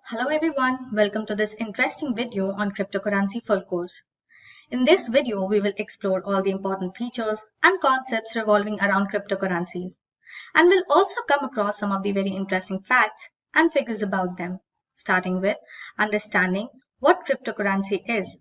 Hello everyone, welcome to this interesting video on cryptocurrency full course. In this video, we will explore all the important features and concepts revolving around cryptocurrencies, and we'll also come across some of the very interesting facts and figures about them, starting with understanding what cryptocurrency is.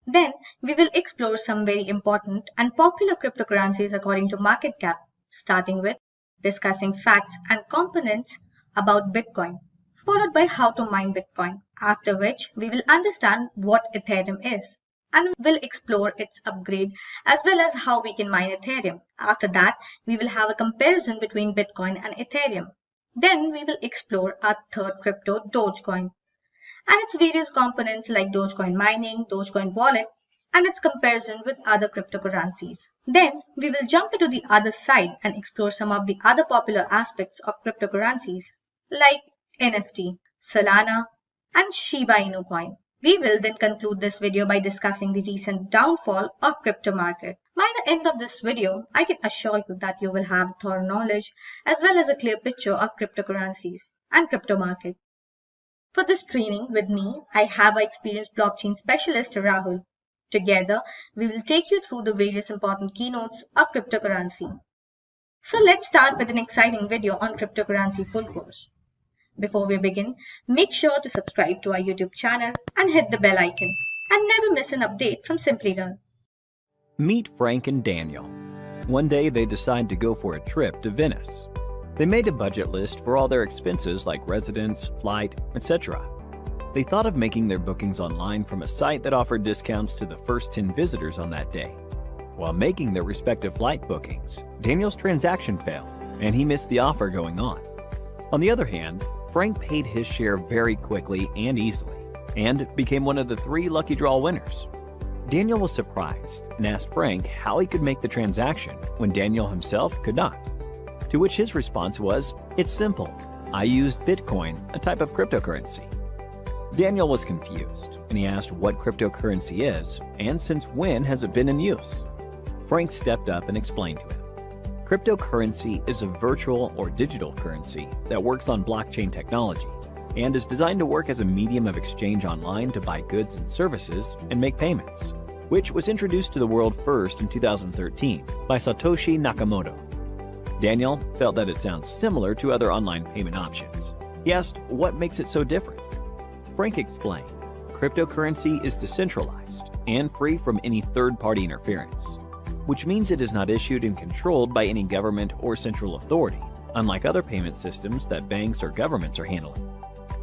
Then, we will explore some very important and popular cryptocurrencies according to market cap, starting with discussing facts and components about Bitcoin, followed by how to mine Bitcoin, after which we will understand what Ethereum is, and we'll explore its upgrade as well as how we can mine Ethereum. After that, we will have a comparison between Bitcoin and Ethereum. Then we will explore our third crypto, Dogecoin, and its various components like Dogecoin Mining, Dogecoin Wallet, and its comparison with other cryptocurrencies. Then we will jump into the other side and explore some of the other popular aspects of cryptocurrencies like NFT, Solana, and Shiba Inucoin. We will then conclude this video by discussing the recent downfall of crypto market. By the end of this video, I can assure you that you will have thorough knowledge as well as a clear picture of cryptocurrencies and crypto market. For this training with me, I have our experienced blockchain specialist Rahul. Together, we will take you through the various important keynotes of cryptocurrency. So let's start with an exciting video on cryptocurrency full course. Before we begin, make sure to subscribe to our YouTube channel and hit the bell icon and never miss an update from Simplilearn. Meet Frank and Daniel. One day they decide to go for a trip to Venice. They made a budget list for all their expenses like residence, flight, etc. They thought of making their bookings online from a site that offered discounts to the first 10 visitors on that day. While making their respective flight bookings, Daniel's transaction failed and he missed the offer going on. On the other hand, Frank paid his share very quickly and easily, and became one of the 3 lucky draw winners. Daniel was surprised and asked Frank how he could make the transaction when Daniel himself could not. To which his response was, "It's simple. I used Bitcoin, a type of cryptocurrency." Daniel was confused, and he asked what cryptocurrency is, and since when has it been in use? Frank stepped up and explained to him. Cryptocurrency is a virtual or digital currency that works on blockchain technology and is designed to work as a medium of exchange online to buy goods and services and make payments, which was introduced to the world first in 2013 by Satoshi Nakamoto. Daniel felt that it sounds similar to other online payment options. He asked what makes it so different. Frank explained, cryptocurrency is decentralized and free from any third-party interference, which means it is not issued and controlled by any government or central authority, unlike other payment systems that banks or governments are handling.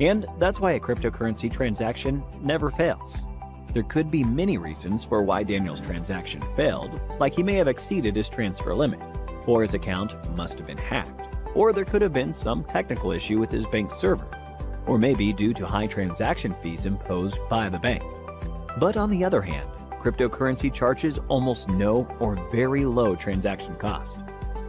And that's why a cryptocurrency transaction never fails. There could be many reasons for why Daniel's transaction failed, like he may have exceeded his transfer limit, or his account must have been hacked, or there could have been some technical issue with his bank server, or maybe due to high transaction fees imposed by the bank. But on the other hand, cryptocurrency charges almost no or very low transaction cost.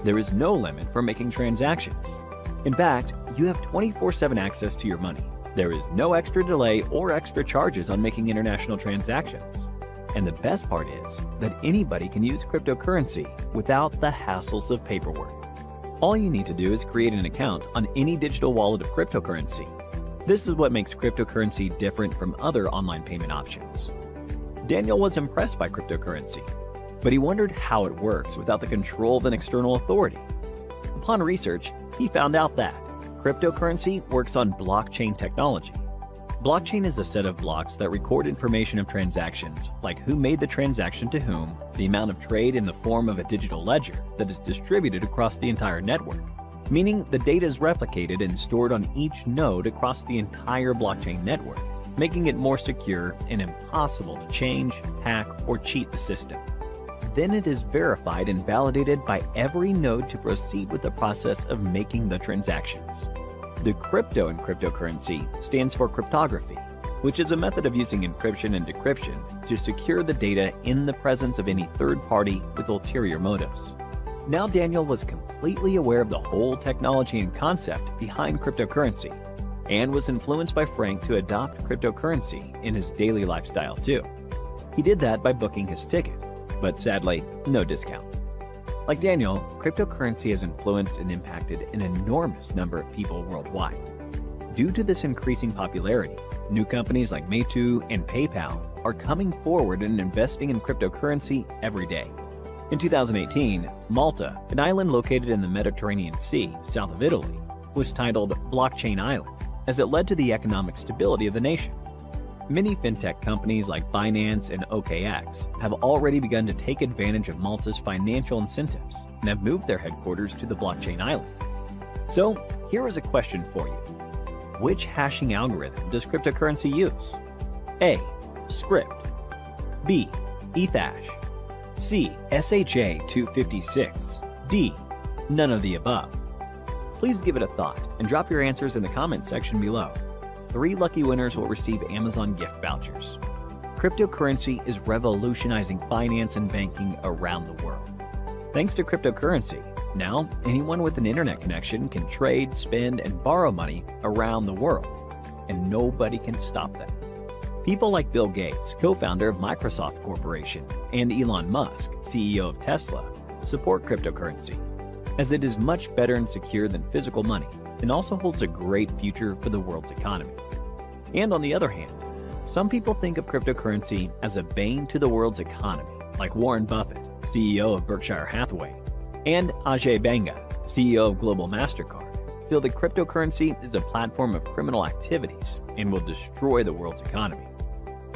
There is no limit for making transactions. In fact, you have 24/7 access to your money. There is no extra delay or extra charges on making international transactions. And the best part is that anybody can use cryptocurrency without the hassles of paperwork. All you need to do is create an account on any digital wallet of cryptocurrency. This is what makes cryptocurrency different from other online payment options. Daniel was impressed by cryptocurrency, but he wondered how it works without the control of an external authority. Upon research, he found out that cryptocurrency works on blockchain technology. Blockchain is a set of blocks that record information of transactions, like who made the transaction to whom, the amount of trade in the form of a digital ledger that is distributed across the entire network, meaning the data is replicated and stored on each node across the entire blockchain network, making it more secure and impossible to change, hack, or cheat the system. Then it is verified and validated by every node to proceed with the process of making the transactions. The crypto in cryptocurrency stands for cryptography, which is a method of using encryption and decryption to secure the data in the presence of any third party with ulterior motives. Now Daniel was completely aware of the whole technology and concept behind cryptocurrency, and was influenced by Frank to adopt cryptocurrency in his daily lifestyle too. He did that by booking his ticket, but sadly, no discount. Like Daniel, cryptocurrency has influenced and impacted an enormous number of people worldwide. Due to this increasing popularity, new companies like Meitu and PayPal are coming forward and investing in cryptocurrency every day. In 2018, Malta, an island located in the Mediterranean Sea south of Italy, was titled Blockchain Island, as it led to the economic stability of the nation. Many fintech companies like Binance and OKX have already begun to take advantage of Malta's financial incentives and have moved their headquarters to the blockchain island. So, here is a question for you. Which hashing algorithm does cryptocurrency use? A. Script. B. Ethash. C. SHA-256. D. None of the above. Please give it a thought and drop your answers in the comments section below. 3 lucky winners will receive Amazon gift vouchers. Cryptocurrency is revolutionizing finance and banking around the world. Thanks to cryptocurrency, now anyone with an internet connection can trade, spend, and borrow money around the world, and nobody can stop them. People like Bill Gates, co-founder of Microsoft Corporation, and Elon Musk, CEO of Tesla, support cryptocurrency, as it is much better and secure than physical money and also holds a great future for the world's economy. And on the other hand, some people think of cryptocurrency as a bane to the world's economy, like Warren Buffett, CEO of Berkshire Hathaway, and Ajay Banga, CEO of Global MasterCard, feel that cryptocurrency is a platform of criminal activities and will destroy the world's economy.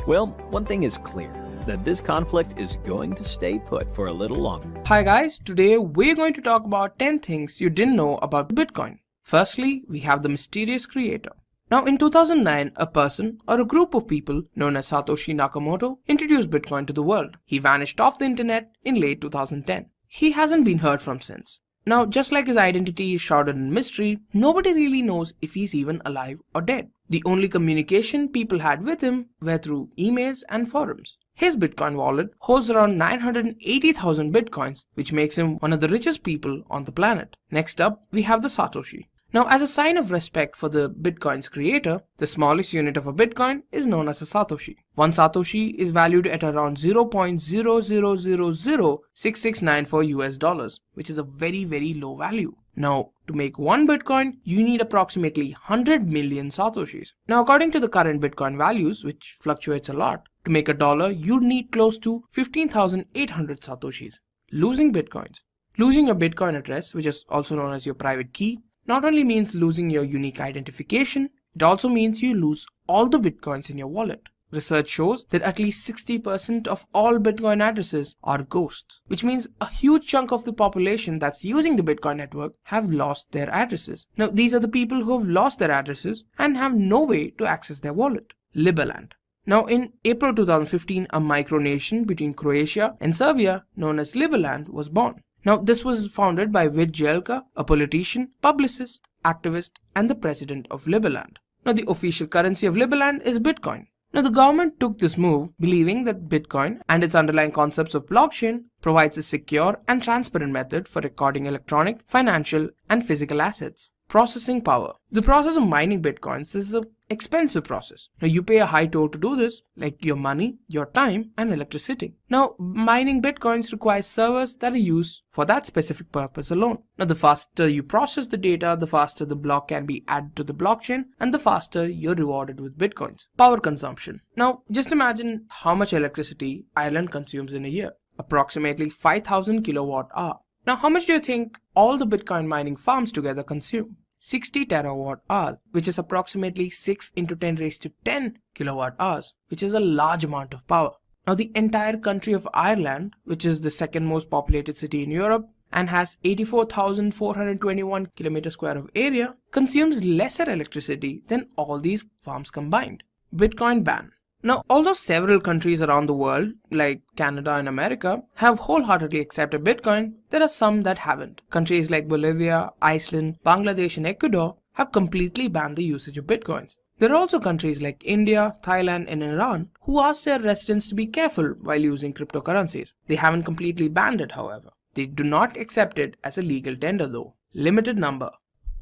Well, one thing is clear, that this conflict is going to stay put for a little longer. Hi guys, today we're going to talk about 10 things you didn't know about Bitcoin. Firstly, we have the mysterious creator. Now in 2009, a person or a group of people known as Satoshi Nakamoto introduced Bitcoin to the world. He vanished off the internet in late 2010. He hasn't been heard from since. Now, just like his identity is shrouded in mystery, nobody really knows if he's even alive or dead. The only communication people had with him were through emails and forums. His Bitcoin wallet holds around 980,000 Bitcoins, which makes him one of the richest people on the planet. Next up, we have the Satoshi. Now, as a sign of respect for the Bitcoin's creator, the smallest unit of a Bitcoin is known as a Satoshi. One Satoshi is valued at around 0.0006694 US dollars, which is a very low value. Now, to make one Bitcoin, you need approximately 100 million Satoshis. Now, according to the current Bitcoin values, which fluctuates a lot, to make $1, you'd need close to 15,800 Satoshis. Losing Bitcoins. Losing your Bitcoin address, which is also known as your private key, not only means losing your unique identification, it also means you lose all the Bitcoins in your wallet. Research shows that at least 60% of all Bitcoin addresses are ghosts, which means a huge chunk of the population that's using the Bitcoin network have lost their addresses. Now, these are the people who have lost their addresses and have no way to access their wallet. Liberland. Now, in April 2015, a micronation between Croatia and Serbia known as Liberland was born. Now, this was founded by Vid Jelka, a politician, publicist, activist, and the president of Liberland. Now, the official currency of Liberland is Bitcoin. Now, the government took this move believing that Bitcoin and its underlying concepts of blockchain provides a secure and transparent method for recording electronic, financial, and physical assets. Processing power. The process of mining Bitcoins is an expensive process. Now, you pay a high toll to do this, like your money, your time, and electricity. Now, mining Bitcoins requires servers that are used for that specific purpose alone. Now, the faster you process the data, the faster the block can be added to the blockchain, and the faster you're rewarded with Bitcoins. Power consumption. Now, just imagine how much electricity Ireland consumes in a year. Approximately 5,000 kilowatt hour. Now, how much do you think all the Bitcoin mining farms together consume? 60 terawatt hours, which is approximately 6 into 10 raised to 10 kilowatt hours, which is a large amount of power. Now, the entire country of Ireland, which is the second most populated city in Europe and has 84,421 kilometers square of area, consumes lesser electricity than all these farms combined. Bitcoin ban. Now, although several countries around the world, like Canada and America, have wholeheartedly accepted Bitcoin, there are some that haven't. Countries like Bolivia, Iceland, Bangladesh, and Ecuador have completely banned the usage of Bitcoins. There are also countries like India, Thailand, and Iran who ask their residents to be careful while using cryptocurrencies. They haven't completely banned it, however. They do not accept it as a legal tender though. Limited number.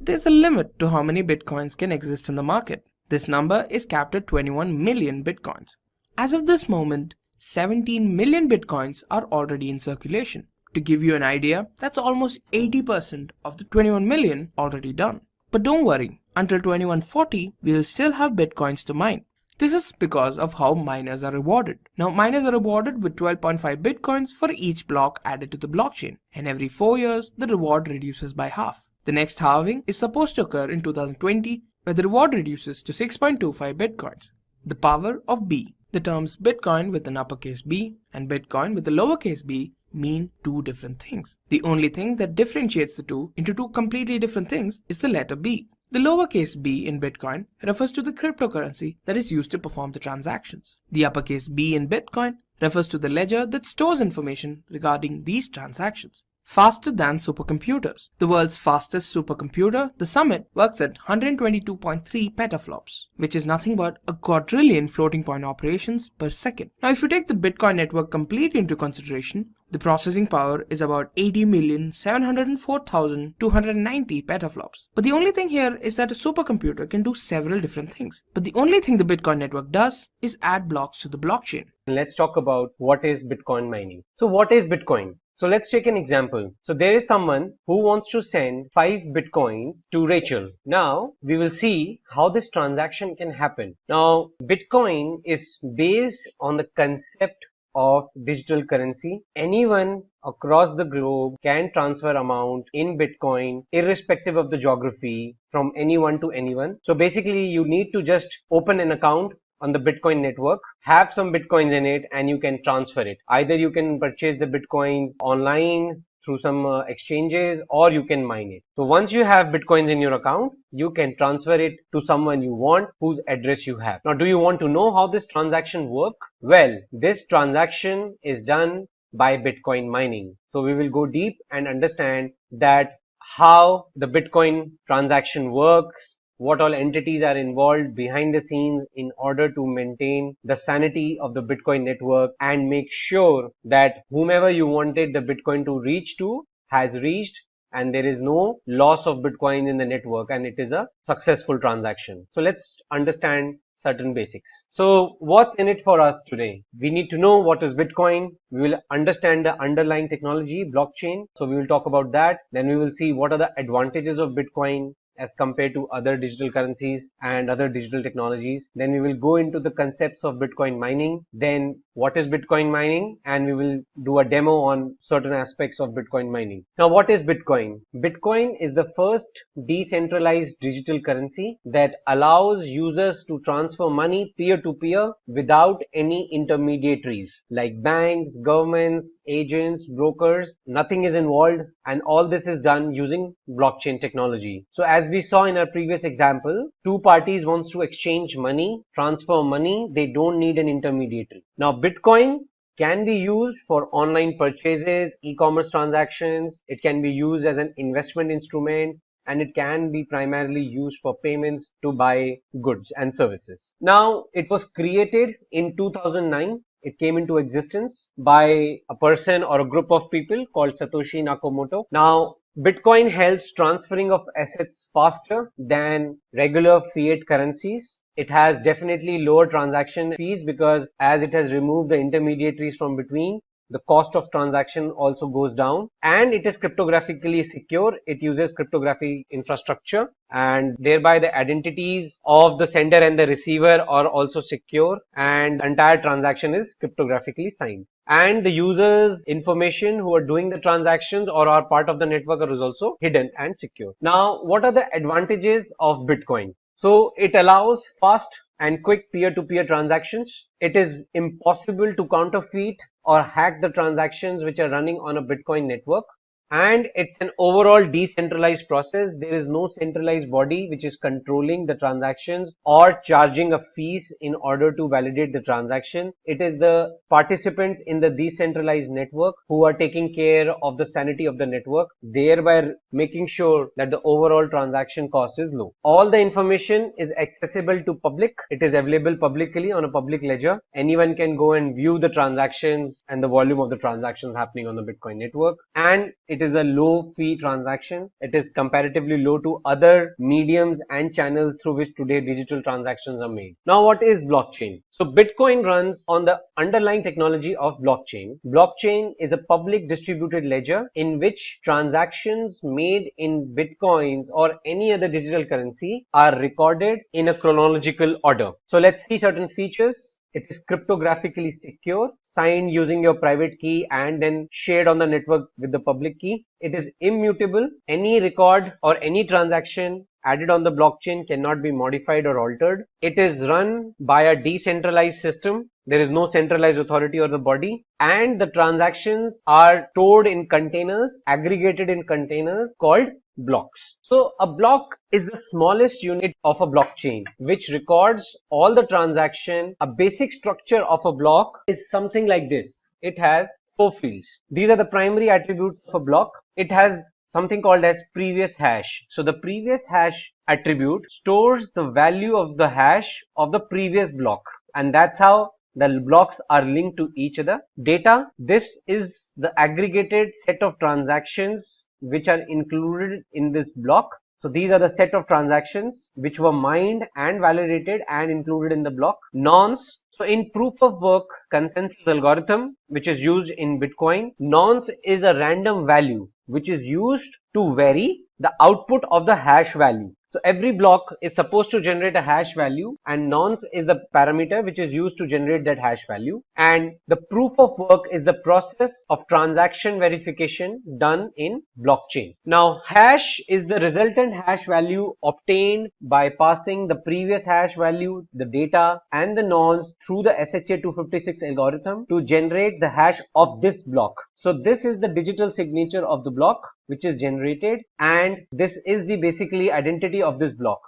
There's a limit to how many Bitcoins can exist in the market. This number is capped at 21 million Bitcoins. As of this moment, 17 million Bitcoins are already in circulation. To give you an idea, that's almost 80% of the 21 million already done. But don't worry, until 2140, we will still have bitcoins to mine. This is because of how miners are rewarded. Now, miners are rewarded with 12.5 bitcoins for each block added to the blockchain, and every 4 years, the reward reduces by half. The next halving is supposed to occur in 2020, where the reward reduces to 6.25 bitcoins. The power of B. The terms Bitcoin with an uppercase B and Bitcoin with a lowercase b mean two different things. The only thing that differentiates the two into two completely different things is the letter B. The lowercase b in Bitcoin refers to the cryptocurrency that is used to perform the transactions. The uppercase B in Bitcoin refers to the ledger that stores information regarding these transactions. Faster than supercomputers. The world's fastest supercomputer, the Summit, works at 122.3 petaflops, which is nothing but a quadrillion floating point operations per second. Now, if you take the Bitcoin network completely into consideration, the processing power is about 80,704,290 petaflops. But the only thing here is that a supercomputer can do several different things. But the only thing the Bitcoin network does is add blocks to the blockchain. Let's talk about what is Bitcoin mining. So what is Bitcoin? So let's take an example. So there is someone who wants to send 5 bitcoins to Rachel. Now we will see how this transaction can happen. Now Bitcoin is based on the concept of digital currency. Anyone across the globe can transfer amount in Bitcoin irrespective of the geography from anyone to anyone. So basically you need to just open an account on the Bitcoin network, have some bitcoins in it, and you can transfer it. Either you can purchase the bitcoins online through some exchanges, or you can mine it. So once you have bitcoins in your account, you can transfer it to someone you want whose address you have. Now, do you want to know how this transaction works? Well, this transaction is done by Bitcoin mining. So we will go deep and understand that how the Bitcoin transaction works, what all entities are involved behind the scenes in order to maintain the sanity of the Bitcoin network and make sure that whomever you wanted the Bitcoin to reach to has reached, and there is no loss of Bitcoin in the network, and it is a successful transaction. So let's understand certain basics. So what's in it for us today? We need to know what is Bitcoin. We will understand the underlying technology, blockchain. So we will talk about that. Then we will see what are the advantages of Bitcoin as compared to other digital currencies and other digital technologies. Then we will go into the concepts of Bitcoin mining. Then what is Bitcoin mining? And we will do a demo on certain aspects of Bitcoin mining. Now, what is Bitcoin? Bitcoin is the first decentralized digital currency that allows users to transfer money peer-to-peer without any intermediaries like banks, governments, agents, brokers. Nothing is involved, and all this is done using blockchain technology. So as we saw in our previous example, two parties wants to exchange money, transfer money. They don't need an intermediary. Now, Bitcoin can be used for online purchases, e-commerce transactions. It can be used as an investment instrument, and it can be primarily used for payments to buy goods and services. Now, it was created in 2009. It came into existence by a person or a group of people called Satoshi Nakamoto. Now, Bitcoin helps transferring of assets faster than regular fiat currencies. It has definitely lower transaction fees because as it has removed the intermediaries from between, the cost of transaction also goes down, and it is cryptographically secure. It uses cryptography infrastructure, and thereby the identities of the sender and the receiver are also secure, and the entire transaction is cryptographically signed. And the users' information who are doing the transactions or are part of the network is also hidden and secure. Now, what are the advantages of Bitcoin? So it allows fast and quick peer-to-peer transactions. It is impossible to counterfeit or hack the transactions which are running on a Bitcoin network. And it's an overall decentralized process. There is no centralized body which is controlling the transactions or charging a fees in order to validate the transaction. It is the participants in the decentralized network who are taking care of the sanity of the network, thereby making sure that the overall transaction cost is low. All the information is accessible to public. It is available publicly on a public ledger. Anyone can go and view the transactions and the volume of the transactions happening on the Bitcoin network. And it is a low fee transaction. It is comparatively low to other mediums and channels through which today digital transactions are made. Now, what is blockchain? So Bitcoin runs on the underlying technology of blockchain. Blockchain is a public distributed ledger in which transactions made in Bitcoins or any other digital currency are recorded in a chronological order. So let's see certain features. It is cryptographically secure, signed using your private key and then shared on the network with the public key. It is immutable. Any record or any transaction added on the blockchain cannot be modified or altered. It is run by a decentralized system. There is no centralized authority or the body, and the transactions are stored in containers, aggregated in containers called blocks. So a block is the smallest unit of a blockchain which records all the transaction. A basic structure of a block is something like this. It has 4 fields. These are the primary attributes of a block. It has something called as previous hash. So the previous hash attribute stores the value of the hash of the previous block, and that's how the blocks are linked to each other. Data, this is the aggregated set of transactions which are included in this block. So these are the set of transactions which were mined and validated and included in the block. Nonce. So in proof of work consensus algorithm which is used in Bitcoin, nonce is a random value which is used to vary the output of the hash value. So every block is supposed to generate a hash value, and nonce is the parameter which is used to generate that hash value. And the proof of work is the process of transaction verification done in blockchain. Now, hash is the resultant hash value obtained by passing the previous hash value, the data, and the nonce through the SHA-256 algorithm to generate the hash of this block. So this is the digital signature of the block which is generated, and this is the basically identity of this block.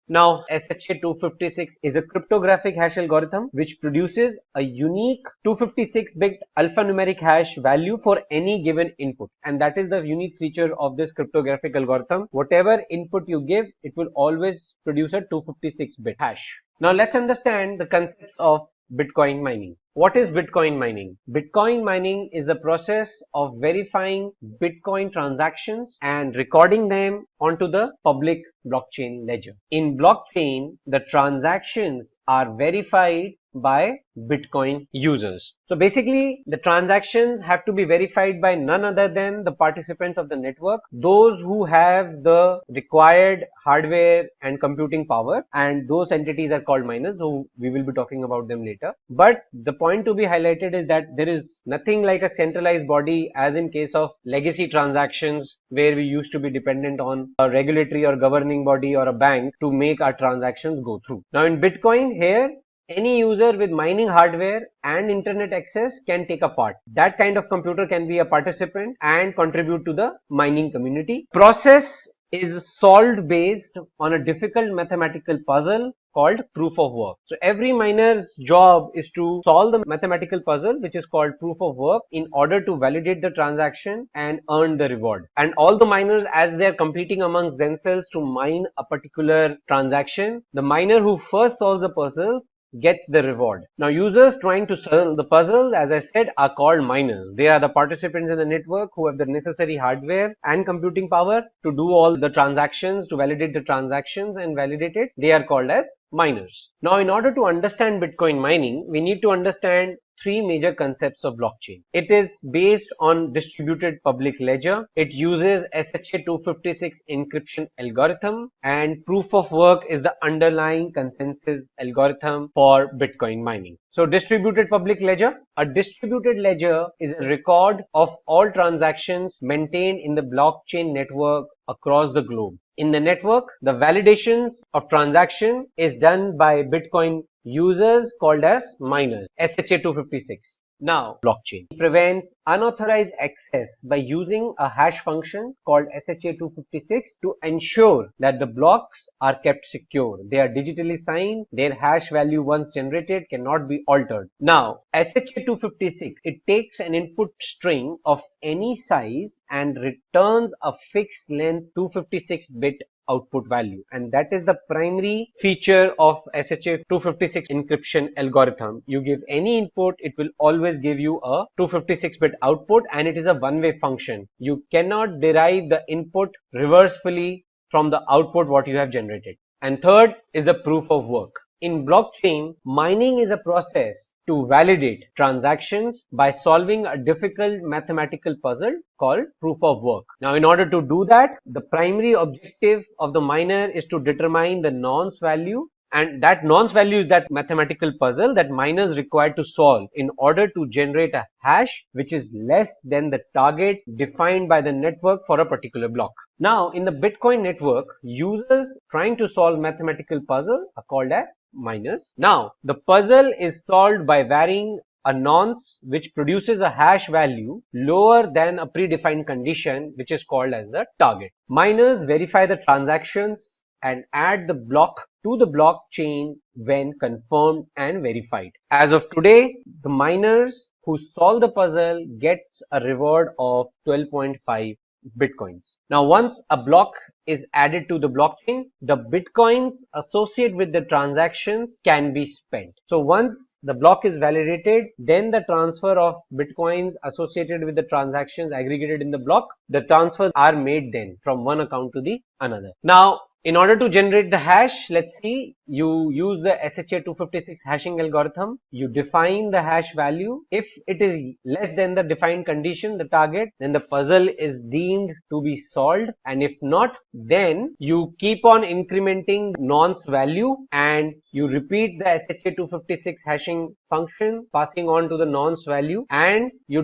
Now, SHA-256 is a cryptographic hash algorithm which produces a unique 256-bit alphanumeric hash value for any given input, and that is the unique feature of this cryptographic algorithm. Whatever input you give, it will always produce a 256-bit hash. Now let's understand the concepts of Bitcoin mining. What is Bitcoin mining? Bitcoin mining is the process of verifying Bitcoin transactions and recording them onto the public blockchain ledger. In blockchain, the transactions are verified by Bitcoin users. So basically, the transactions have to be verified by none other than the participants of the network, those who have the required hardware and computing power, and those entities are called miners, so we will be talking about them later. But the point to be highlighted is that there is nothing like a centralized body as in case of legacy transactions where we used to be dependent on a regulatory or governing body or a bank to make our transactions go through. Now in Bitcoin, here any user with mining hardware and internet access can take a part. That kind of computer can be a participant and contribute to the mining community. Process is solved based on a difficult mathematical puzzle called proof of work. So every miner's job is to solve the mathematical puzzle which is called proof of work in order to validate the transaction and earn the reward. And all the miners, as they are competing amongst themselves to mine a particular transaction, the miner who first solves the puzzle gets the reward. Now users trying to solve the puzzle, as I said, are called miners. They are the participants in the network who have the necessary hardware and computing power to do all the transactions, to validate the transactions and validate it. They are called as miners. Now in order to understand Bitcoin mining, we need to understand 3 major concepts of blockchain. It is based on distributed public ledger. It uses SHA-256 encryption algorithm, and proof of work is the underlying consensus algorithm for Bitcoin mining. So distributed public ledger. A distributed ledger is a record of all transactions maintained in the blockchain network across the globe. In the network, the validations of transaction is done by Bitcoin users called as miners, SHA-256. Now, blockchain prevents unauthorized access by using a hash function called SHA-256 to ensure that the blocks are kept secure. They are digitally signed. Their hash value once generated cannot be altered. Now, SHA-256, it takes an input string of any size and returns a fixed length 256-bit output value, and that is the primary feature of SHA 256 encryption algorithm. You give any input, it will always give you a 256-bit output, and it is a one-way function. You cannot derive the input reversely from the output what you have generated. And third is the proof of work. In blockchain, mining is a process to validate transactions by solving a difficult mathematical puzzle called proof of work. Now, in order to do that, the primary objective of the miner is to determine the nonce value, and that nonce value is that mathematical puzzle that miners require to solve in order to generate a hash which is less than the target defined by the network for a particular block. Now, in the Bitcoin network, users trying to solve mathematical puzzle are called as miners. Now, the puzzle is solved by varying a nonce which produces a hash value lower than a predefined condition which is called as the target. Miners verify the transactions and add the block to the blockchain when confirmed and verified. As of today, the miners who solve the puzzle gets a reward of 12.5 bitcoins. Now, once a block is added to the blockchain, the bitcoins associated with the transactions can be spent. So once the block is validated, then the transfer of bitcoins associated with the transactions aggregated in the block, the transfers are made then from one account to the another. Now, in order to generate the hash, let's see, you use the SHA 256 hashing algorithm. You define the hash value. If it is less than the defined condition, the target, then the puzzle is deemed to be solved. And if not, then you keep on incrementing nonce value and you repeat the SHA 256 hashing function, passing on to the nonce value, and you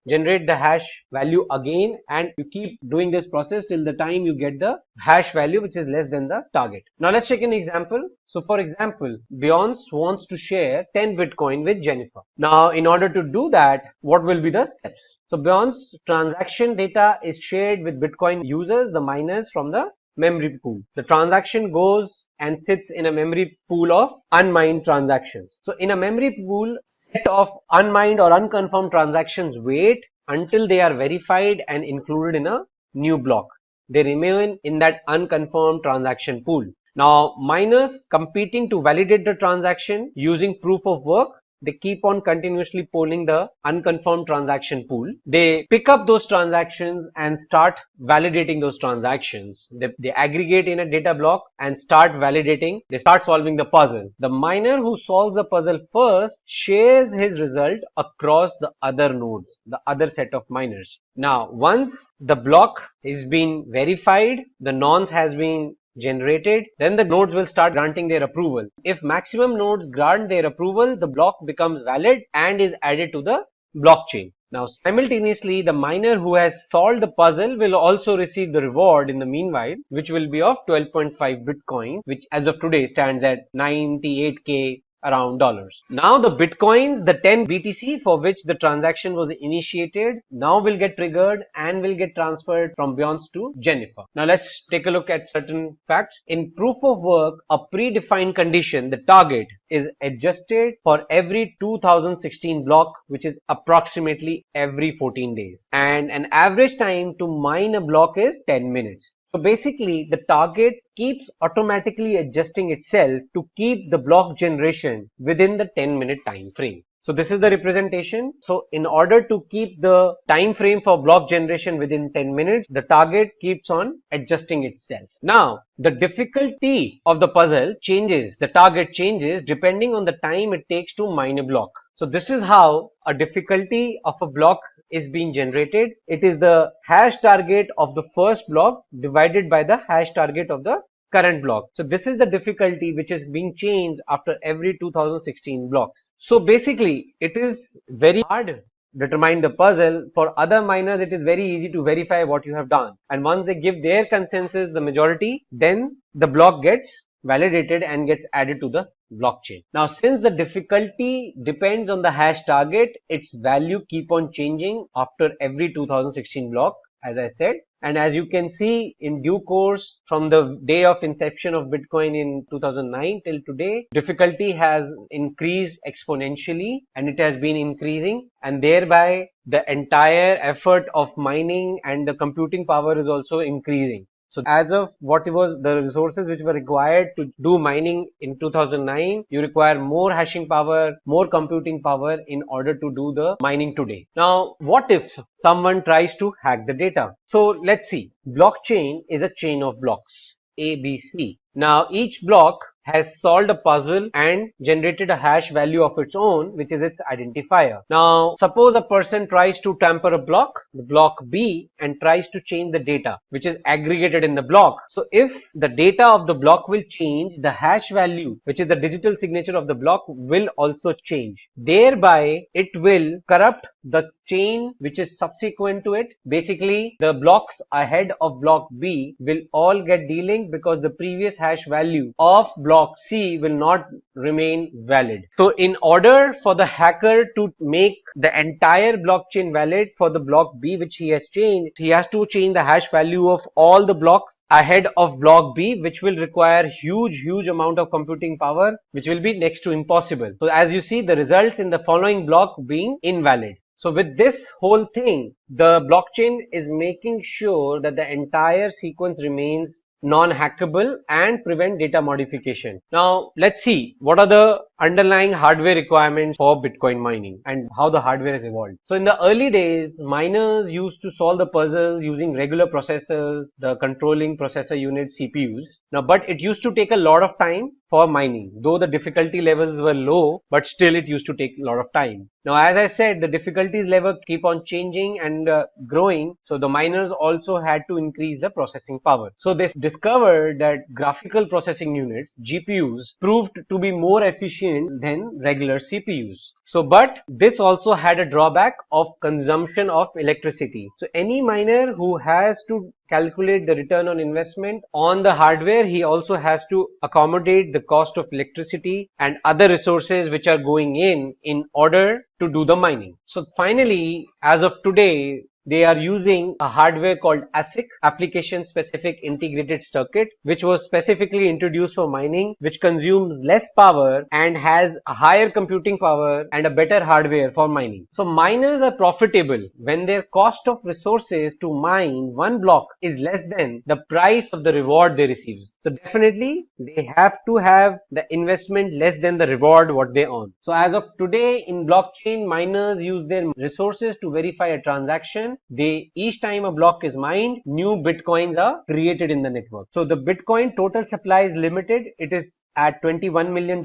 generate the hash value again, and you keep doing this process till the time you get the hash value which is less than the target. Now let's take an example. So for example, Beyonce wants to share 10 Bitcoin with Jennifer. Now in order to do that, what will be the steps? So Beyonce's transaction data is shared with Bitcoin users, the miners from the memory pool. The transaction goes and sits in a memory pool of unmined transactions. So in a memory pool, set of unmined or unconfirmed transactions wait until they are verified and included in a new block. They remain in that unconfirmed transaction pool. Now, miners competing to validate the transaction using proof of work, they keep on continuously polling the unconfirmed transaction pool. They pick up those transactions and start validating those transactions. They aggregate in a data block and start validating. They start solving the puzzle. The miner who solves the puzzle first shares his result across the other nodes, the other set of miners. Now, once the block is being verified, the nonce has been generated, then the nodes will start granting their approval. If maximum nodes grant their approval, the block becomes valid and is added to the blockchain. Now simultaneously, the miner who has solved the puzzle will also receive the reward in the meanwhile, which will be of 12.5 Bitcoin, which as of today stands at 98k around dollars. Now the bitcoins, the 10 BTC for which the transaction was initiated, now will get triggered and will get transferred from Beyonce to Jennifer. Now let's take a look at certain facts. In proof of work, a predefined condition, the target, is adjusted for every 2016 block, which is approximately every 14 days. And an average time to mine a block is 10 minutes. So basically, the target keeps automatically adjusting itself to keep the block generation within the 10-minute time frame. So this is the representation. So in order to keep the time frame for block generation within 10 minutes, the target keeps on adjusting itself. Now, the difficulty of the puzzle changes, the target changes depending on the time it takes to mine a block. So this is how a difficulty of a block is being generated. It is the hash target of the first block divided by the hash target of the current block. So this is the difficulty which is being changed after every 2016 blocks. So basically, it is very hard to determine the puzzle. For other miners, it is very easy to verify what you have done. And once they give their consensus, the majority, then the block gets validated and gets added to the blockchain. Now, since the difficulty depends on the hash target, its value keep on changing after every 2016 block, as I said. And as you can see, in due course, from the day of inception of Bitcoin in 2009 till today, difficulty has increased exponentially and it has been increasing, and thereby the entire effort of mining and the computing power is also increasing. So as of what was the resources which were required to do mining in 2009, you require more hashing power, more computing power in order to do the mining today. Now, what if someone tries to hack the data? So let's see. Blockchain is a chain of blocks, ABC. Now, each block has solved a puzzle and generated a hash value of its own, which is its identifier. Now, suppose a person tries to tamper a block, the block B, and tries to change the data, which is aggregated in the block. So, if the data of the block will change, the hash value, which is the digital signature of the block, will also change. Thereby, it will corrupt the chain which is subsequent to it. Basically, the blocks ahead of block B will all get delinked because the previous hash value of block C will not remain valid. So in order for the hacker to make the entire blockchain valid for the block B which he has changed, he has to change the hash value of all the blocks ahead of block B, which will require huge amount of computing power, which will be next to impossible. So as you see, the results in the following block being invalid. So with this whole thing, the blockchain is making sure that the entire sequence remains non-hackable and prevent data modification. Now let's see what are the underlying hardware requirements for Bitcoin mining and how the hardware has evolved. So in the early days, miners used to solve the puzzles using regular processors, the controlling processor unit CPUs. Now, but it used to take a lot of time for mining, though the difficulty levels were low, but still it used to take a lot of time. Now, as I said, the difficulties level keep on changing and growing. So the miners also had to increase the processing power. So they discovered that graphical processing units, GPUs, proved to be more efficient than regular CPUs. So, but this also had a drawback of consumption of electricity. So any miner who has to calculate the return on investment on the hardware, he also has to accommodate the cost of electricity and other resources which are going in order to do the mining. So finally, as of today, they are using a hardware called ASIC, Application Specific Integrated Circuit, which was specifically introduced for mining, which consumes less power and has a higher computing power and a better hardware for mining. So miners are profitable when their cost of resources to mine one block is less than the price of the reward they receive. So definitely they have to have the investment less than the reward what they earn. So as of today in blockchain, miners use their resources to verify a transaction. Each time a block is mined, new bitcoins are created in the network. So the Bitcoin total supply is limited. It is at $21 million.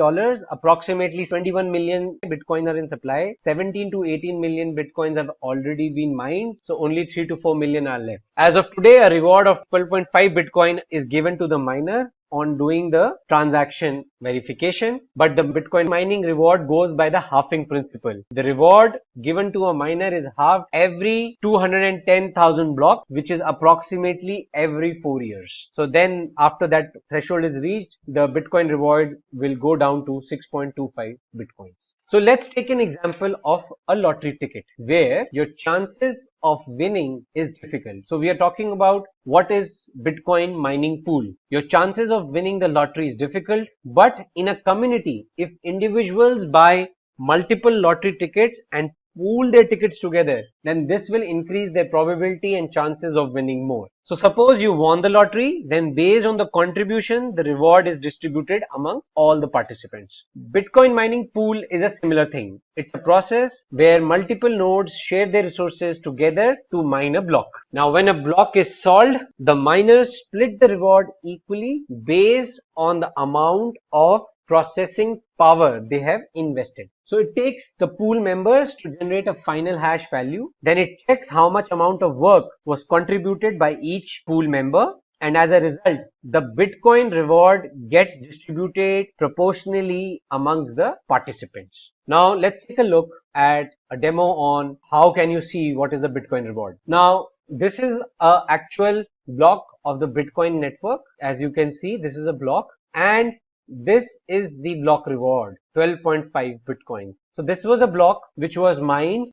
Approximately 21 million bitcoins are in supply. 17 to 18 million bitcoins have already been mined. So only 3 to 4 million are left. As of today, a reward of 12.5 bitcoin is given to the miner on doing the transaction verification, but the Bitcoin mining reward goes by the halving principle. The reward given to a miner is halved every 210,000 blocks, which is approximately every 4 years. So then after that threshold is reached, the Bitcoin reward will go down to 6.25 Bitcoins. So let's take an example of a lottery ticket where your chances of winning is difficult. So we are talking about what is Bitcoin mining pool. Your chances of winning the lottery is difficult, but in a community, if individuals buy multiple lottery tickets and pool their tickets together, then this will increase their probability and chances of winning more. So suppose you won the lottery, then based on the contribution, the reward is distributed amongst all the participants. Bitcoin mining pool is a similar thing. It's a process where multiple nodes share their resources together to mine a block. Now when a block is solved, the miners split the reward equally based on the amount of processing power they have invested. So it takes the pool members to generate a final hash value. Then it checks how much amount of work was contributed by each pool member. And as a result, the Bitcoin reward gets distributed proportionally amongst the participants. Now let's take a look at a demo on how can you see what is the Bitcoin reward. Now this is an actual block of the Bitcoin network. As you can see, this is a block and this is the block reward, 12.5 Bitcoin. So this was a block which was mined.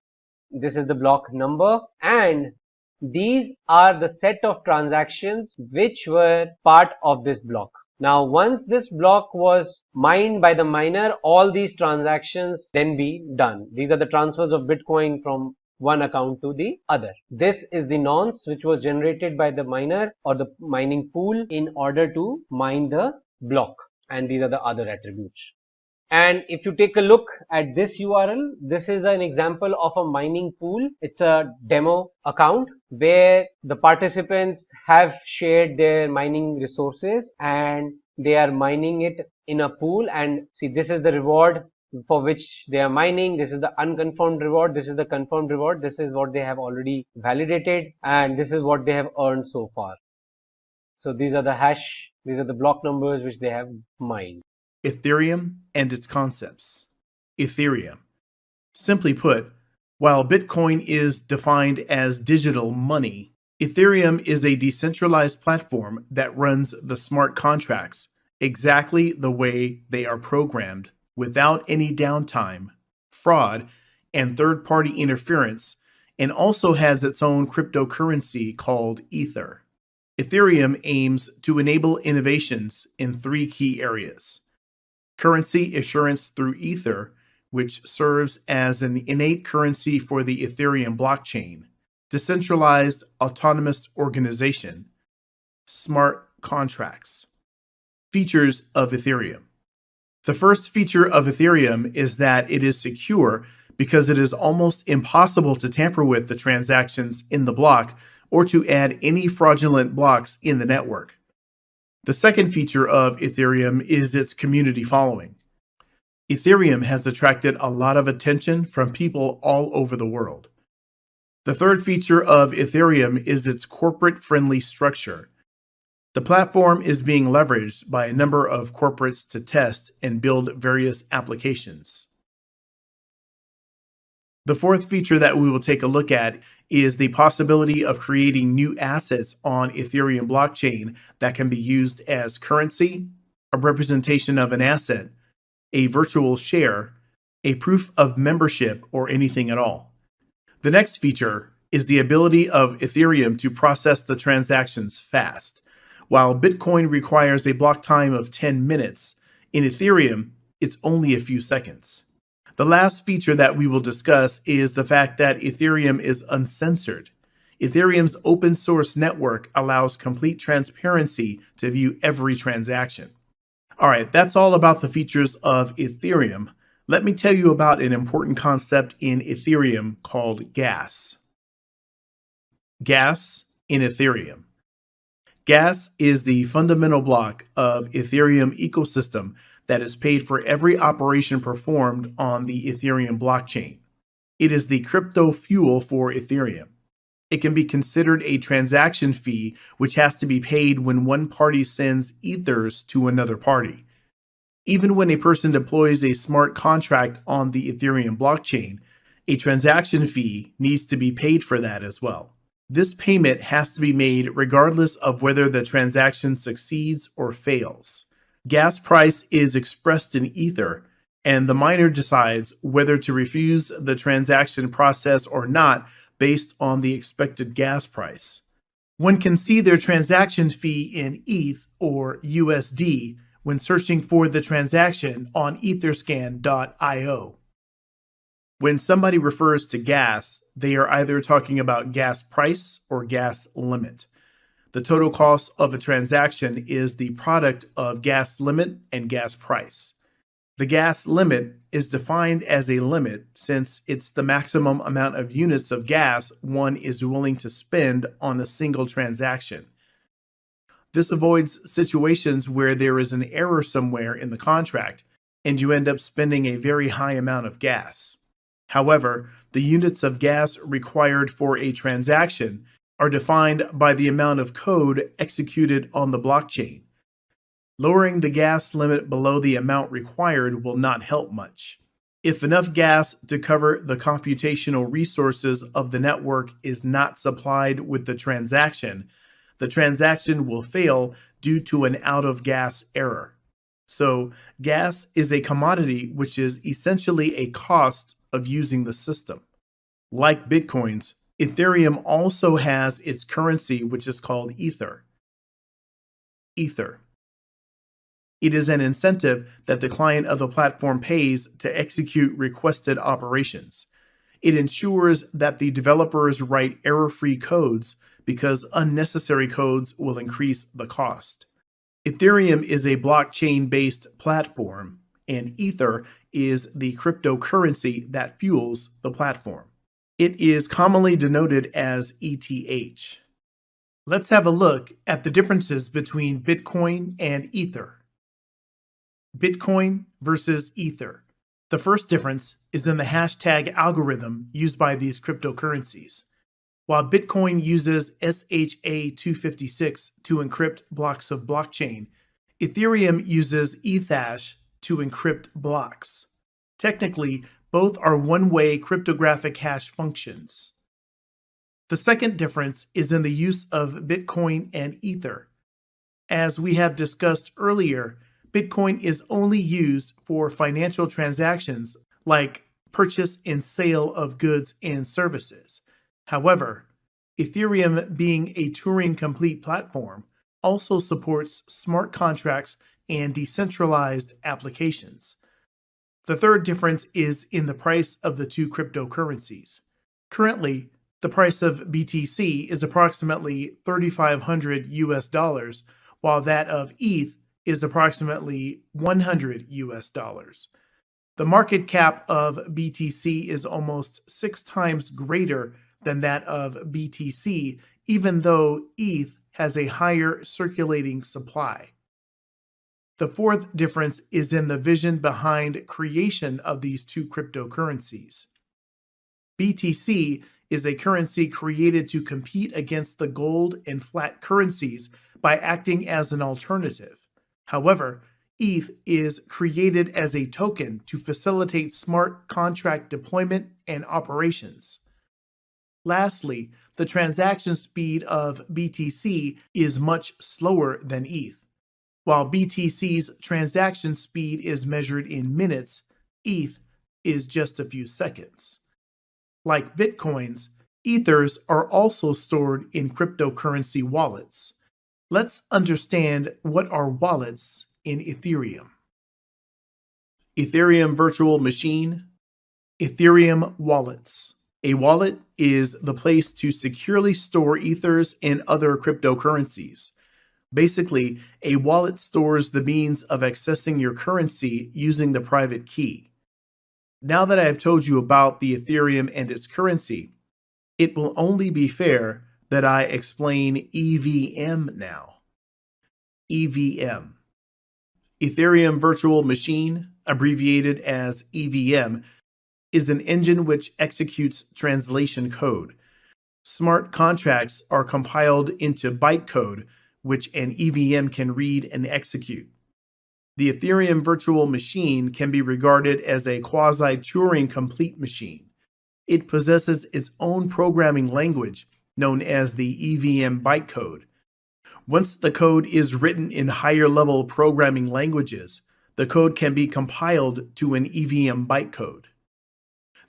This is the block number and these are the set of transactions which were part of this block. Now once this block was mined by the miner, all these transactions then be done. These are the transfers of Bitcoin from one account to the other. This is the nonce which was generated by the miner or the mining pool in order to mine the block, and these are the other attributes. And if you take a look at this URL, this is an example of a mining pool. It's a demo account where the participants have shared their mining resources and they are mining it in a pool. And see, this is the reward for which they are mining. This is the unconfirmed reward. This is the confirmed reward. This is what they have already validated, and this is what they have earned so far. So these are the hash, these are the block numbers which they have mined. Ethereum and its concepts. Ethereum. Simply put, while Bitcoin is defined as digital money, Ethereum is a decentralized platform that runs the smart contracts exactly the way they are programmed, without any downtime, fraud, and third-party interference, and also has its own cryptocurrency called Ether. Ethereum aims to enable innovations in 3 key areas: currency assurance through Ether, which serves as an innate currency for the Ethereum blockchain; decentralized autonomous organization; smart contracts. Features of Ethereum. The first feature of Ethereum is that it is secure because it is almost impossible to tamper with the transactions in the block or to add any fraudulent blocks in the network. The second feature of Ethereum is its community following. Ethereum has attracted a lot of attention from people all over the world. The third feature of Ethereum is its corporate-friendly structure. The platform is being leveraged by a number of corporates to test and build various applications. The fourth feature that we will take a look at is the possibility of creating new assets on Ethereum blockchain that can be used as currency, a representation of an asset, a virtual share, a proof of membership, or anything at all. The next feature is the ability of Ethereum to process the transactions fast. While Bitcoin requires a block time of 10 minutes, in Ethereum, it's only a few seconds. The last feature that we will discuss is the fact that Ethereum is uncensored. Ethereum's open source network allows complete transparency to view every transaction. All right, that's all about the features of Ethereum. Let me tell you about an important concept in Ethereum called gas. Gas in Ethereum. Gas is the fundamental block of Ethereum ecosystem that is paid for every operation performed on the Ethereum blockchain. It is the crypto fuel for Ethereum. It can be considered a transaction fee which has to be paid when one party sends ethers to another party. Even when a person deploys a smart contract on the Ethereum blockchain, a transaction fee needs to be paid for that as well. This payment has to be made regardless of whether the transaction succeeds or fails. Gas price is expressed in Ether, and the miner decides whether to refuse the transaction process or not based on the expected gas price. One can see their transaction fee in ETH or USD when searching for the transaction on etherscan.io. When somebody refers to gas, they are either talking about gas price or gas limit. The total cost of a transaction is the product of gas limit and gas price. The gas limit is defined as a limit since it's the maximum amount of units of gas one is willing to spend on a single transaction. This avoids situations where there is an error somewhere in the contract and you end up spending a very high amount of gas. However, the units of gas required for a transaction are defined by the amount of code executed on the blockchain. Lowering the gas limit below the amount required will not help much. If enough gas to cover the computational resources of the network is not supplied with the transaction will fail due to an out-of-gas error. So, gas is a commodity which is essentially a cost of using the system. Like Bitcoins, Ethereum also has its currency, which is called Ether. Ether. It is an incentive that the client of the platform pays to execute requested operations. It ensures that the developers write error-free codes because unnecessary codes will increase the cost. Ethereum is a blockchain-based platform, and Ether is the cryptocurrency that fuels the platform. It is commonly denoted as ETH. Let's have a look at the differences between Bitcoin and Ether. Bitcoin versus Ether. The first difference is in the hashtag algorithm used by these cryptocurrencies. While Bitcoin uses SHA-256 to encrypt blocks of blockchain, Ethereum uses Ethash to encrypt blocks. Technically, both are one-way cryptographic hash functions. The second difference is in the use of Bitcoin and Ether. As we have discussed earlier, Bitcoin is only used for financial transactions like purchase and sale of goods and services. However, Ethereum, being a Turing-complete platform, also supports smart contracts and decentralized applications. The third difference is in the price of the two cryptocurrencies. Currently, the price of BTC is approximately $3,500 while that of ETH is approximately $100. The market cap of BTC is almost 6 times greater than that of BTC, even though ETH has a higher circulating supply. The fourth difference is in the vision behind creation of these two cryptocurrencies. BTC is a currency created to compete against the gold and fiat currencies by acting as an alternative. However, ETH is created as a token to facilitate smart contract deployment and operations. Lastly, the transaction speed of BTC is much slower than ETH. While BTC's transaction speed is measured in minutes, ETH is just a few seconds. Like Bitcoins, Ethers are also stored in cryptocurrency wallets. Let's understand what are wallets in Ethereum. Ethereum Virtual Machine, Ethereum Wallets. A wallet is the place to securely store ethers and other cryptocurrencies. Basically, a wallet stores the means of accessing your currency using the private key. Now that I have told you about the Ethereum and its currency, it will only be fair that I explain EVM now. EVM. Ethereum Virtual Machine, abbreviated as EVM, is an engine which executes translation code. Smart contracts are compiled into bytecode, which an EVM can read and execute. The Ethereum Virtual Machine can be regarded as a quasi-Turing complete machine. It possesses its own programming language, known as the EVM bytecode. Once the code is written in higher-level programming languages, the code can be compiled to an EVM bytecode.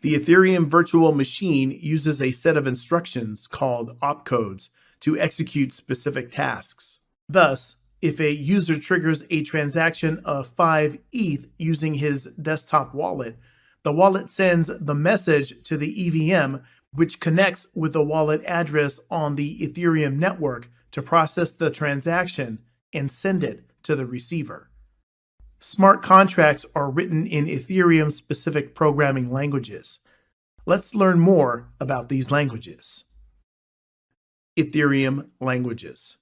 The Ethereum Virtual Machine uses a set of instructions called opcodes to execute specific tasks. Thus, if a user triggers a transaction of 5 ETH using his desktop wallet, the wallet sends the message to the EVM, which connects with the wallet address on the Ethereum network to process the transaction and send it to the receiver. Smart contracts are written in Ethereum-specific programming languages. Let's learn more about these languages. Ethereum Languages.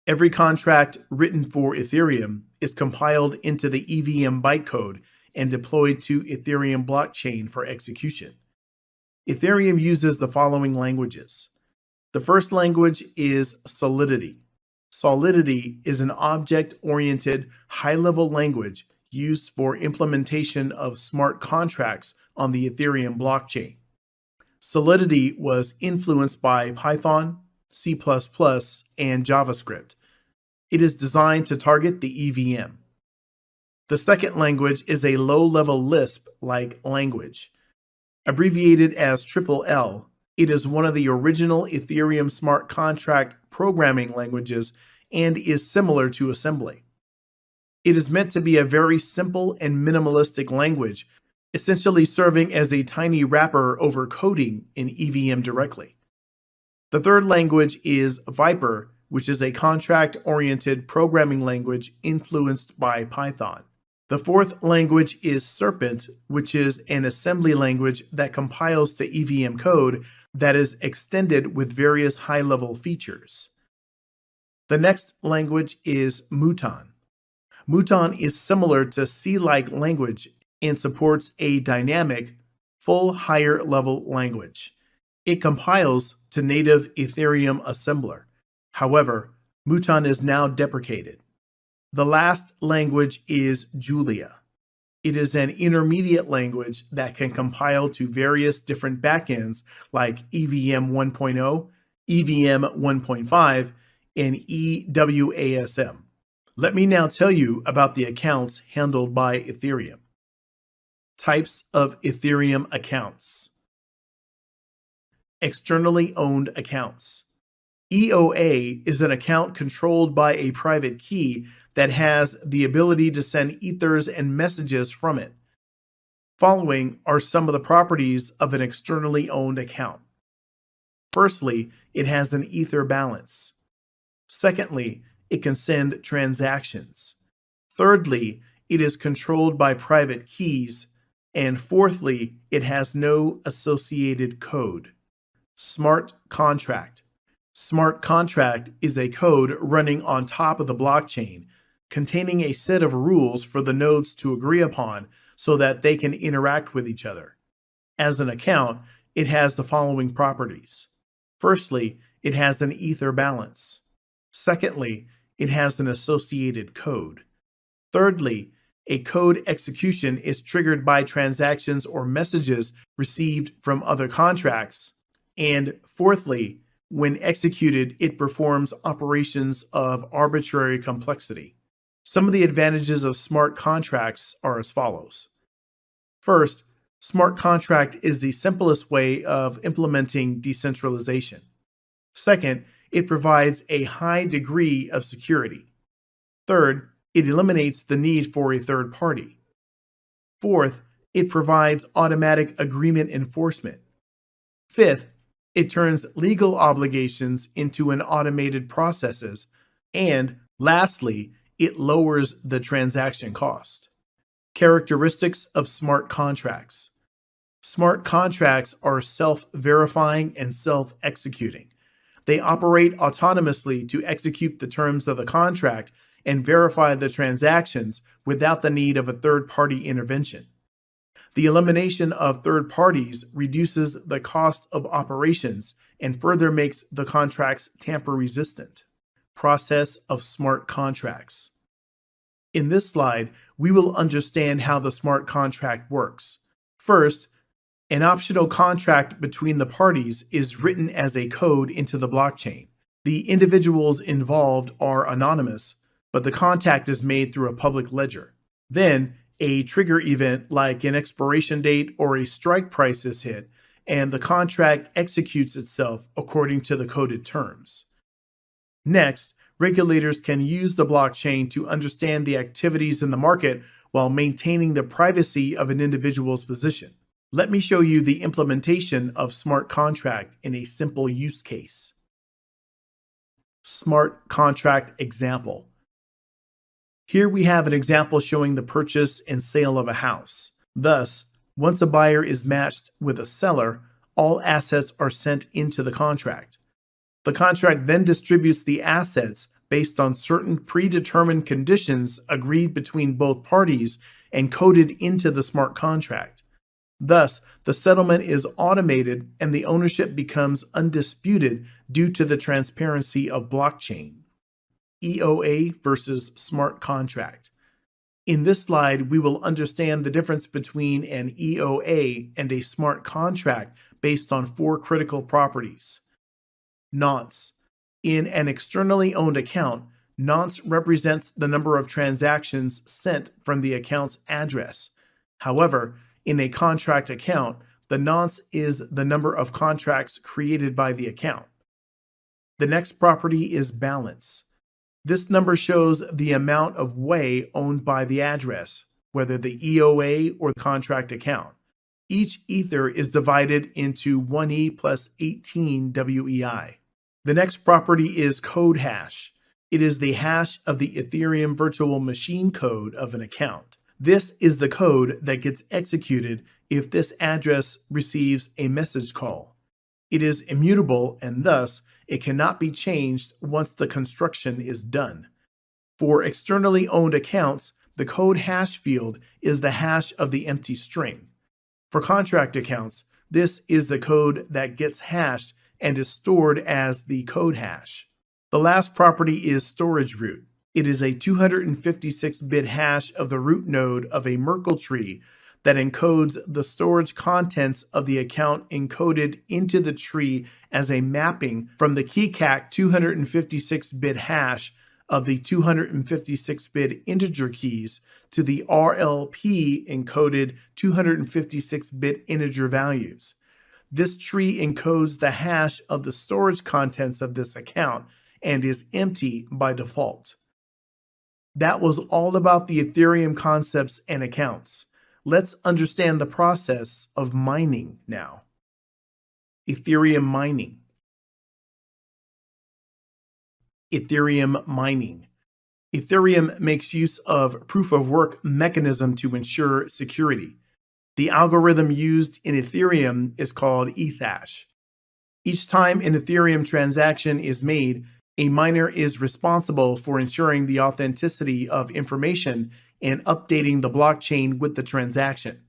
Every contract written for Ethereum is compiled into the EVM bytecode and deployed to Ethereum blockchain for execution. Ethereum uses the following languages. The first language is Solidity. Solidity is an object-oriented, high-level language used for implementation of smart contracts on the Ethereum blockchain. Solidity was influenced by Python, C++, and JavaScript. It is designed to target the EVM. The second language is a low-level Lisp-like language. Abbreviated as L, it is one of the original Ethereum smart contract programming languages and is similar to assembly. It is meant to be a very simple and minimalistic language, essentially serving as a tiny wrapper over coding in EVM directly. The third language is Viper, which is a contract-oriented programming language influenced by Python. The fourth language is Serpent, which is an assembly language that compiles to EVM code that is extended with various high-level features. The next language is Muton. Muton is similar to C-like language and supports a dynamic, full higher-level language. It compiles to native Ethereum assembler. However, Muton is now deprecated. The last language is Julia. It is an intermediate language that can compile to various different backends like EVM 1.0, EVM 1.5, and EWASM. Let me now tell you about the accounts handled by Ethereum. Types of Ethereum accounts. Externally owned accounts. EOA is an account controlled by a private key that has the ability to send ethers and messages from it. Following are some of the properties of an externally owned account. Firstly, it has an ether balance. Secondly, it can send transactions. Thirdly, it is controlled by private keys. And fourthly, it has no associated code. Smart contract. Smart contract is a code running on top of the blockchain, containing a set of rules for the nodes to agree upon so that they can interact with each other. As an account, it has the following properties. Firstly, it has an ether balance. Secondly, it has an associated code. Thirdly, a code execution is triggered by transactions or messages received from other contracts. And fourthly, when executed, it performs operations of arbitrary complexity. Some of the advantages of smart contracts are as follows. First, smart contract is the simplest way of implementing decentralization. Second, it provides a high degree of security. Third, it eliminates the need for a third party. Fourth, it provides automatic agreement enforcement. Fifth, it turns legal obligations into an automated processes. And lastly, it lowers the transaction cost. Characteristics of smart contracts. Smart contracts are self-verifying and self-executing. They operate autonomously to execute the terms of the contract and verify the transactions without the need of a third-party intervention. The elimination of third parties reduces the cost of operations and further makes the contracts tamper-resistant. Process of smart contracts. In this slide, we will understand how the smart contract works. First, an optional contract between the parties is written as a code into the blockchain. The individuals involved are anonymous, but the contact is made through a public ledger. Then, a trigger event like an expiration date or a strike price is hit, and the contract executes itself according to the coded terms. Next, regulators can use the blockchain to understand the activities in the market while maintaining the privacy of an individual's position. Let me show you the implementation of smart contract in a simple use case. Smart contract example. Here we have an example showing the purchase and sale of a house. Thus, once a buyer is matched with a seller, all assets are sent into the contract. The contract then distributes the assets based on certain predetermined conditions agreed between both parties and coded into the smart contract. Thus, the settlement is automated and the ownership becomes undisputed due to the transparency of blockchain. EOA versus smart contract. In this slide, we will understand the difference between an EOA and a smart contract based on 4 critical properties. Nonce. In an externally owned account, nonce represents the number of transactions sent from the account's address. However, in a contract account, the nonce is the number of contracts created by the account. The next property is balance. This number shows the amount of Wei owned by the address, whether the EOA or contract account. Each ether is divided into 1E plus 18 WEI. The next property is code hash. It is the hash of the Ethereum virtual machine code of an account. This is the code that gets executed if this address receives a message call. It is immutable and thus it cannot be changed once the construction is done. For externally owned accounts, the code hash field is the hash of the empty string. For contract accounts, this is the code that gets hashed and is stored as the code hash. The last property is storage root. It is a 256-bit hash of the root node of a Merkle tree that encodes the storage contents of the account encoded into the tree as a mapping from the keycac 256-bit hash of the 256-bit integer keys to the RLP encoded 256-bit integer values. This tree encodes the hash of the storage contents of this account and is empty by default. That was all about the Ethereum concepts and accounts. Let's understand the process of mining now. Ethereum mining. Ethereum mining. Ethereum makes use of proof-of-work mechanism to ensure security. The algorithm used in Ethereum is called Ethash. Each time an Ethereum transaction is made, a miner is responsible for ensuring the authenticity of information and updating the blockchain with the transaction.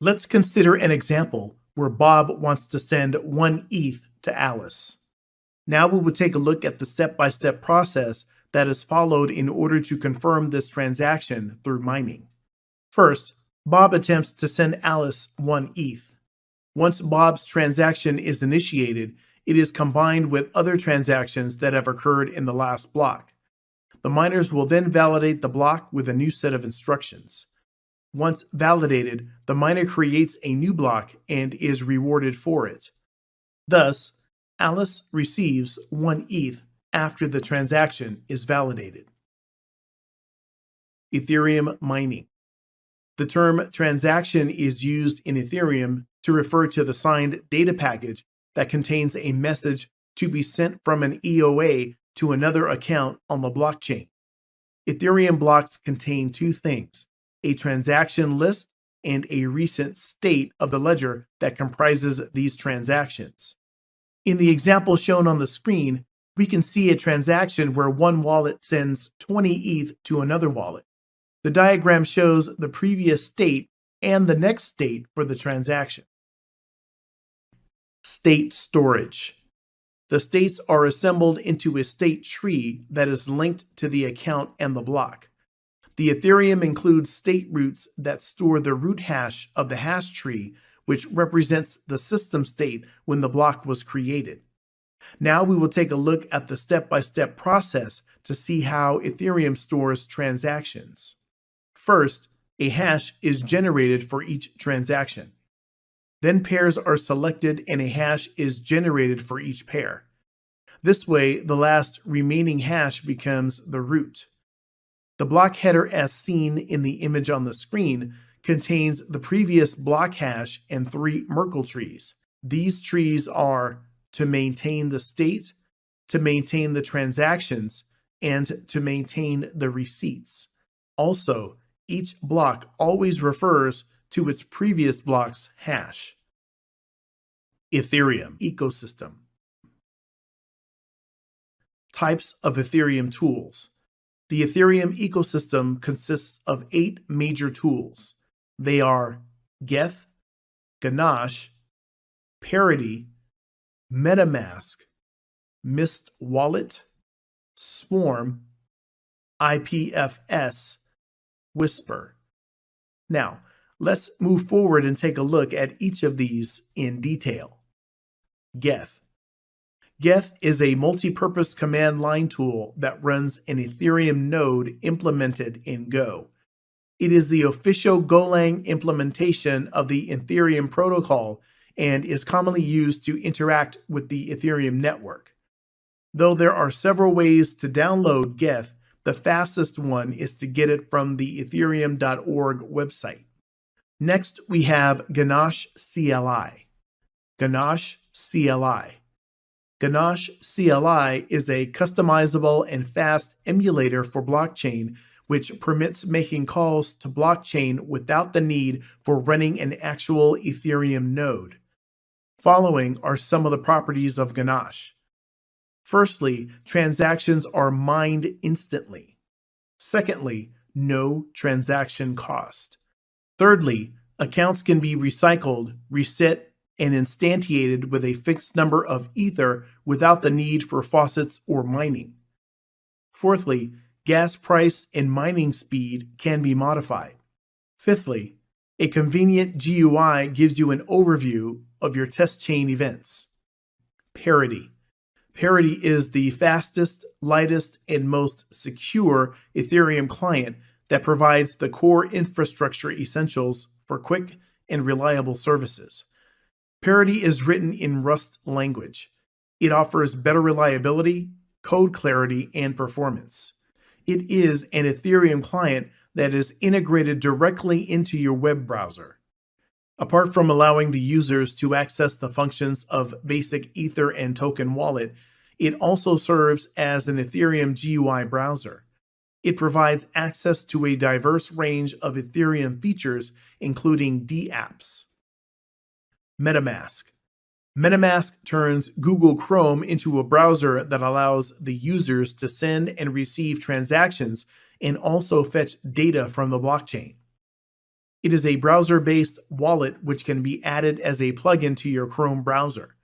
Let's consider an example where Bob wants to send 1 ETH to Alice. Now we will take a look at the step-by-step process that is followed in order to confirm this transaction through mining. First, Bob attempts to send Alice 1 ETH. Once Bob's transaction is initiated, it is combined with other transactions that have occurred in the last block. The miners will then validate the block with a new set of instructions. Once validated, the miner creates a new block and is rewarded for it. Thus, Alice receives 1 ETH after the transaction is validated. Ethereum mining. The term transaction is used in Ethereum to refer to the signed data package that contains a message to be sent from an EOA to another account on the blockchain. Ethereum blocks contain two things: a transaction list and a recent state of the ledger that comprises these transactions. In the example shown on the screen, we can see a transaction where one wallet sends 20 ETH to another wallet. The diagram shows the previous state and the next state for the transaction. State storage. The states are assembled into a state tree that is linked to the account and the block. The Ethereum includes state roots that store the root hash of the hash tree, which represents the system state when the block was created. Now we will take a look at the step-by-step process to see how Ethereum stores transactions. First, a hash is generated for each transaction. Then pairs are selected and a hash is generated for each pair. This way, the last remaining hash becomes the root. The block header, as seen in the image on the screen, contains the previous block hash and 3 Merkle trees. These trees are to maintain the state, to maintain the transactions, and to maintain the receipts. Also, each block always refers to its previous block's hash. Ethereum ecosystem. Types of Ethereum tools. The Ethereum ecosystem consists of 8 major tools. They are Geth, Ganache, Parity, MetaMask, Mist Wallet, Swarm, IPFS, Whisper. Now, let's move forward and take a look at each of these in detail. Geth. Geth is a multi-purpose command line tool that runs an Ethereum node implemented in Go. It is the official Golang implementation of the Ethereum protocol and is commonly used to interact with the Ethereum network. Though there are several ways to download Geth, The fastest one is to get it from the ethereum.org website. Next, we have Ganache CLI. Ganache CLI. Ganache CLI is a customizable and fast emulator for blockchain, which permits making calls to blockchain without the need for running an actual Ethereum node. Following are some of the properties of Ganache. Firstly, transactions are mined instantly. Secondly, no transaction cost. Thirdly, accounts can be recycled, reset, and instantiated with a fixed number of Ether without the need for faucets or mining. Fourthly, gas price and mining speed can be modified. Fifthly, a convenient GUI gives you an overview of your test chain events. Parity. Parity is the fastest, lightest, and most secure Ethereum client that provides the core infrastructure essentials for quick and reliable services. Parity is written in Rust language. It offers better reliability, code clarity, and performance. It is an Ethereum client that is integrated directly into your web browser. Apart from allowing the users to access the functions of basic Ether and token wallet, it also serves as an Ethereum GUI browser. It provides access to a diverse range of Ethereum features, including dApps. MetaMask. MetaMask turns Google Chrome into a browser that allows the users to send and receive transactions and also fetch data from the blockchain. It is a browser-based wallet which can be added as a plugin to your Chrome browser.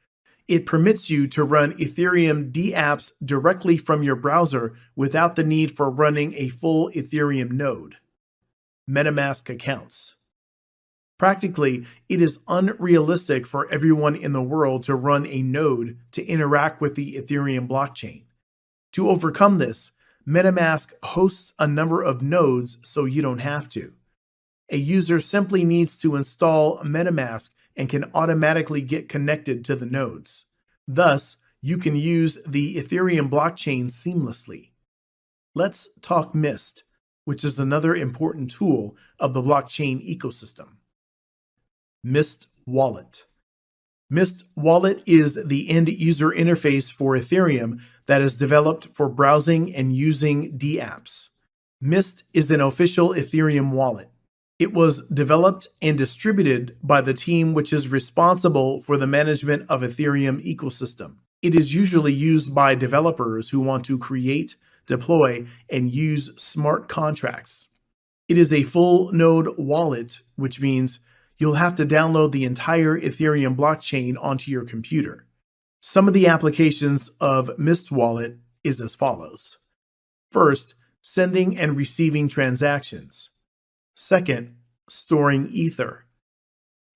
It permits you to run Ethereum dApps directly from your browser without the need for running a full Ethereum node. MetaMask accounts. Practically, it is unrealistic for everyone in the world to run a node to interact with the Ethereum blockchain. To overcome this, MetaMask hosts a number of nodes so you don't have to. A user simply needs to install MetaMask and can automatically get connected to the nodes. Thus, you can use the Ethereum blockchain seamlessly. Let's talk Mist, which is another important tool of the blockchain ecosystem. Mist Wallet. Mist Wallet is the end-user interface for Ethereum that is developed for browsing and using dApps. Mist is an official Ethereum wallet. It was developed and distributed by the team which is responsible for the management of Ethereum ecosystem. It is usually used by developers who want to create, deploy, and use smart contracts. It is a full node wallet, which means you'll have to download the entire Ethereum blockchain onto your computer. Some of the applications of Mist Wallet is as follows. First, sending and receiving transactions. Second, storing Ether.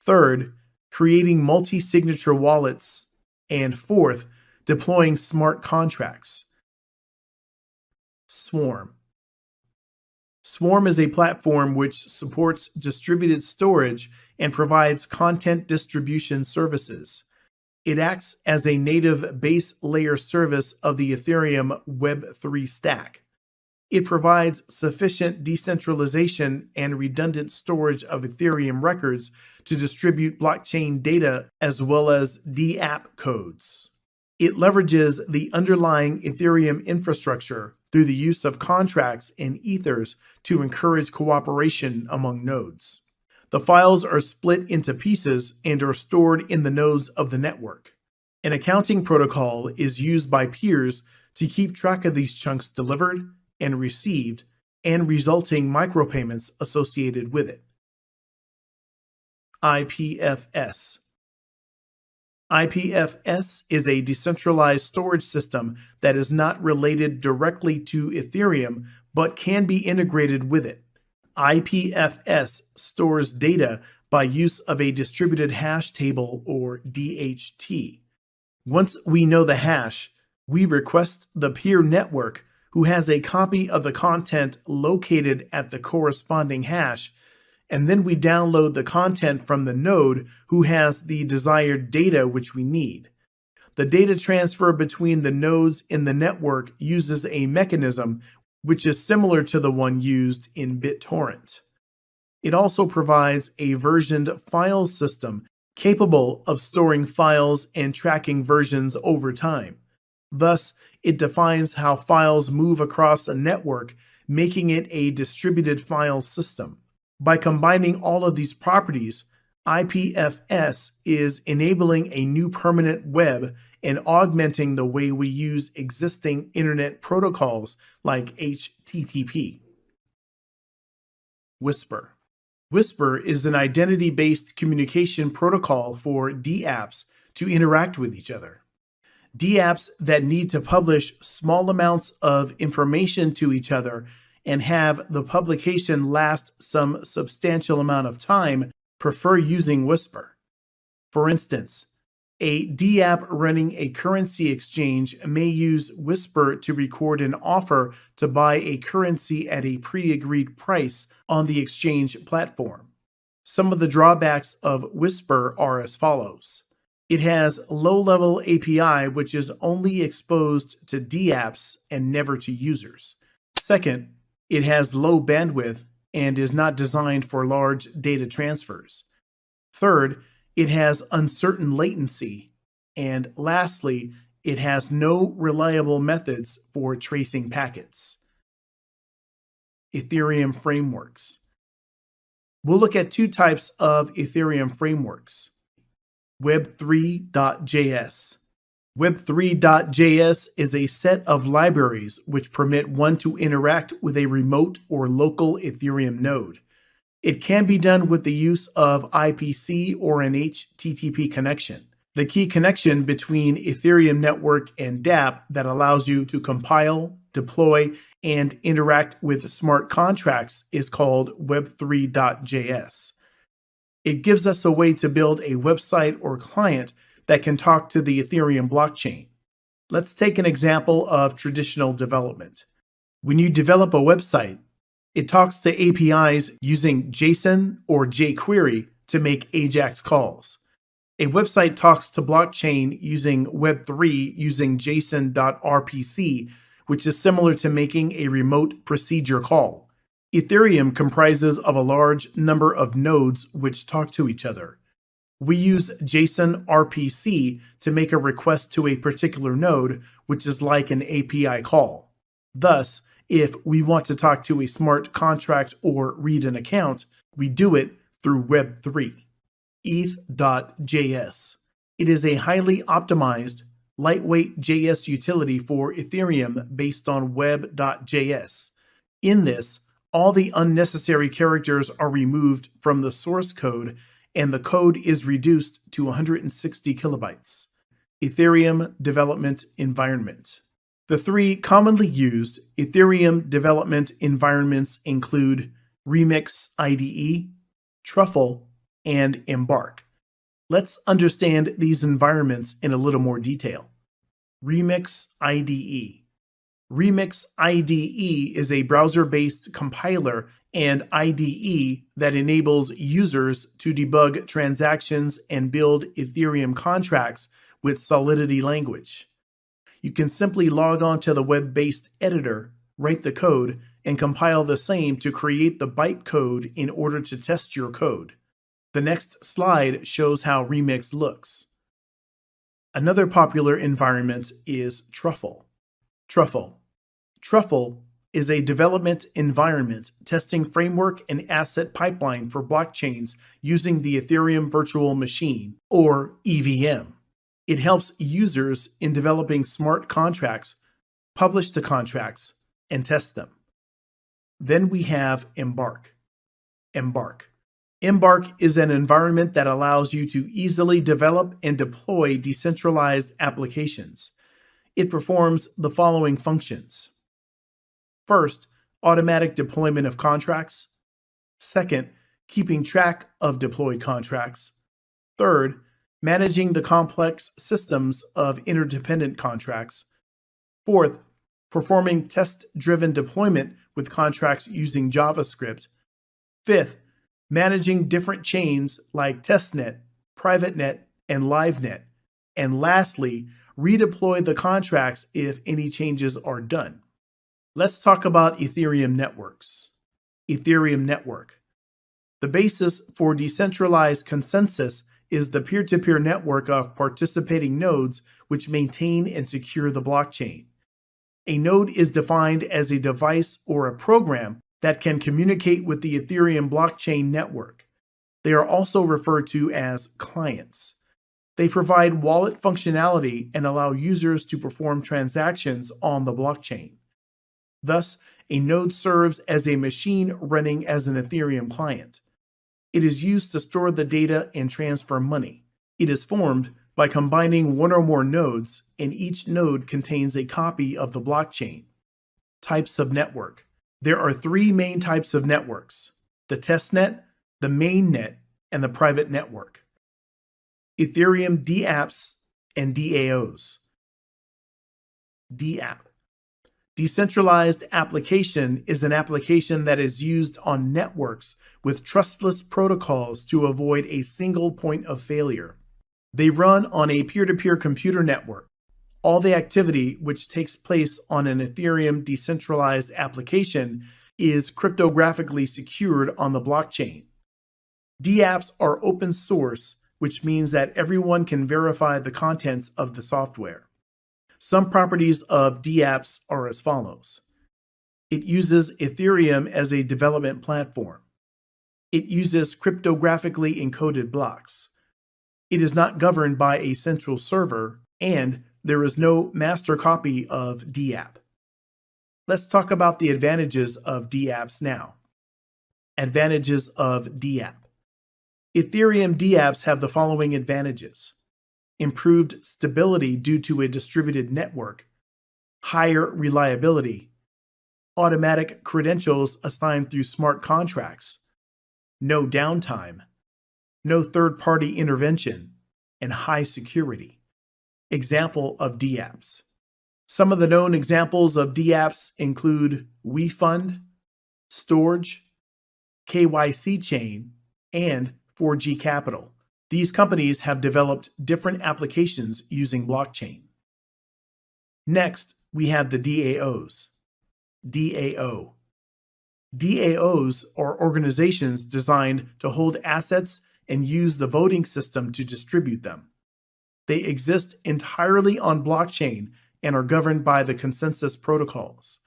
Third, creating multi-signature wallets. And fourth, deploying smart contracts. Swarm. Swarm is a platform which supports distributed storage and provides content distribution services. It acts as a native base layer service of the Ethereum Web3 stack. It provides sufficient decentralization and redundant storage of Ethereum records to distribute blockchain data as well as dApp codes. It leverages the underlying Ethereum infrastructure through the use of contracts and ethers to encourage cooperation among nodes. The files are split into pieces and are stored in the nodes of the network. An accounting protocol is used by peers to keep track of these chunks delivered and received and resulting micropayments associated with it. IPFS. IPFS is a decentralized storage system that is not related directly to Ethereum but can be integrated with it. IPFS stores data by use of a distributed hash table or DHT. Once we know the hash, we request the peer network who has a copy of the content located at the corresponding hash, and then we download the content from the node who has the desired data which we need. The data transfer between the nodes in the network uses a mechanism which is similar to the one used in BitTorrent. It also provides a versioned file system capable of storing files and tracking versions over time. Thus, it defines how files move across a network, making it a distributed file system. By combining all of these properties, IPFS is enabling a new permanent web and augmenting the way we use existing internet protocols like HTTP. Whisper. Whisper is an identity-based communication protocol for dApps to interact with each other. dApps that need to publish small amounts of information to each other and have the publication last some substantial amount of time prefer using Whisper. For instance, a dApp running a currency exchange may use Whisper to record an offer to buy a currency at a pre-agreed price on the exchange platform. Some of the drawbacks of Whisper are as follows. It has low-level API, which is only exposed to dApps and never to users. Second, it has low bandwidth and is not designed for large data transfers. Third, it has uncertain latency. And lastly, it has no reliable methods for tracing packets. Ethereum Frameworks. We'll look at two types of Ethereum frameworks. Web3.js. Web3.js is a set of libraries which permit one to interact with a remote or local Ethereum node. It can be done with the use of IPC or an HTTP connection. The key connection between Ethereum network and dApp that allows you to compile, deploy, and interact with smart contracts is called Web3.js. It gives us a way to build a website or client that can talk to the Ethereum blockchain. Let's take an example of traditional development. When you develop a website, it talks to APIs using JSON or jQuery to make AJAX calls. A website talks to blockchain using Web3 using JSON.RPC, which is similar to making a remote procedure call. Ethereum comprises of a large number of nodes which talk to each other. We use JSON RPC to make a request to a particular node, which is like an API call. Thus, if we want to talk to a smart contract or read an account, we do it through Web3. ETH.js. It is a highly optimized, lightweight JS utility for Ethereum based on web.js. In this, all the unnecessary characters are removed from the source code and the code is reduced to 160 kilobytes. Ethereum Development Environment. The three commonly used Ethereum development environments include Remix IDE, Truffle, and Embark. Let's understand these environments in a little more detail. Remix IDE. Remix IDE is a browser-based compiler and IDE that enables users to debug transactions and build Ethereum contracts with Solidity language. You can simply log on to the web-based editor, write the code, and compile the same to create the bytecode in order to test your code. The next slide shows how Remix looks. Another popular environment is Truffle. Truffle is a development environment testing framework and asset pipeline for blockchains using the Ethereum Virtual Machine, or EVM. It helps users in developing smart contracts, publish the contracts, and test them. Then we have Embark. Embark is an environment that allows you to easily develop and deploy decentralized applications. It performs the following functions. First, automatic deployment of contracts. Second, keeping track of deployed contracts. Third, managing the complex systems of interdependent contracts. Fourth, performing test-driven deployment with contracts using JavaScript. Fifth, managing different chains like testnet, privatenet, and livenet. And lastly, redeploy the contracts if any changes are done. Let's talk about Ethereum networks. Ethereum network. The basis for decentralized consensus is the peer-to-peer network of participating nodes which maintain and secure the blockchain. A node is defined as a device or a program that can communicate with the Ethereum blockchain network. They are also referred to as clients. They provide wallet functionality and allow users to perform transactions on the blockchain. Thus, a node serves as a machine running as an Ethereum client. It is used to store the data and transfer money. It is formed by combining one or more nodes, and each node contains a copy of the blockchain. Types of network. There are three main types of networks: the testnet, the mainnet, and the private network. Ethereum dApps and DAOs. dApp. Decentralized application is an application that is used on networks with trustless protocols to avoid a single point of failure. They run on a peer-to-peer computer network. All the activity which takes place on an Ethereum decentralized application is cryptographically secured on the blockchain. dApps are open source, which means that everyone can verify the contents of the software. Some properties of dApps are as follows. It uses Ethereum as a development platform. It uses cryptographically encoded blocks. It is not governed by a central server, and there is no master copy of dApp. Let's talk about the advantages of dApps now. Advantages of dApp. Ethereum dApps have the following advantages: improved stability due to a distributed network, higher reliability, automatic credentials assigned through smart contracts, no downtime, no third-party intervention, and high security. Example of dApps. Some of the known examples of dApps include WeFund, Storage, KYC Chain, and 4G Capital. These companies have developed different applications using blockchain. Next, we have the DAOs. DAO. DAOs are organizations designed to hold assets and use the voting system to distribute them. They exist entirely on blockchain and are governed by the consensus protocols.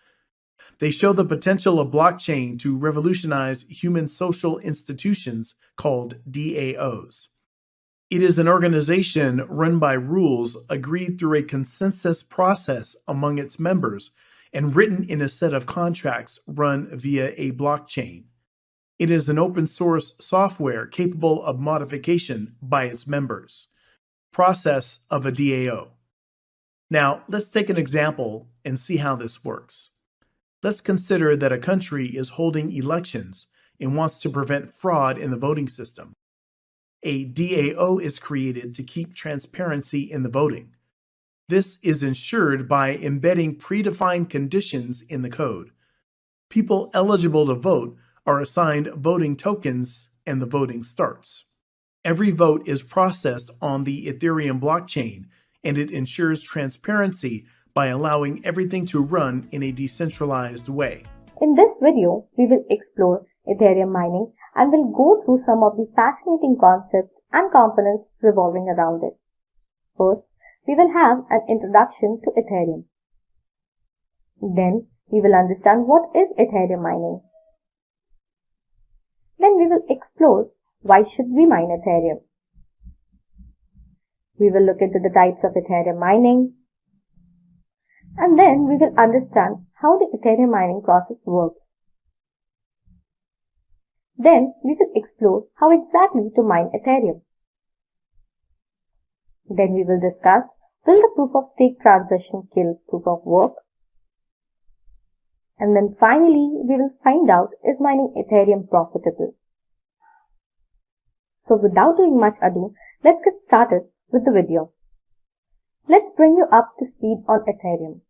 They show the potential of blockchain to revolutionize human social institutions called DAOs. It is an organization run by rules agreed through a consensus process among its members and written in a set of contracts run via a blockchain. It is an open source software capable of modification by its members. Process of a DAO. Now, let's take an example and see how this works. Let's consider that a country is holding elections and wants to prevent fraud in the voting system. A DAO is created to keep transparency in the voting. This is ensured by embedding predefined conditions in the code. People eligible to vote are assigned voting tokens and the voting starts. Every vote is processed on the Ethereum blockchain, and it ensures transparency by allowing everything to run in a decentralized way. In this video, we will explore Ethereum mining and will go through some of the fascinating concepts and components revolving around it. First, we will have an introduction to Ethereum. Then, we will understand what is Ethereum mining. Then we will explore why should we mine Ethereum. We will look into the types of Ethereum mining. And then we will understand how the Ethereum mining process works. Then we will explore how exactly to mine Ethereum. Then we will discuss, will the proof of stake transaction kill proof of work? And then finally we will find out, is mining Ethereum profitable? So without doing much ado, let's get started with the video. Let's bring you up to speed on Ethereum.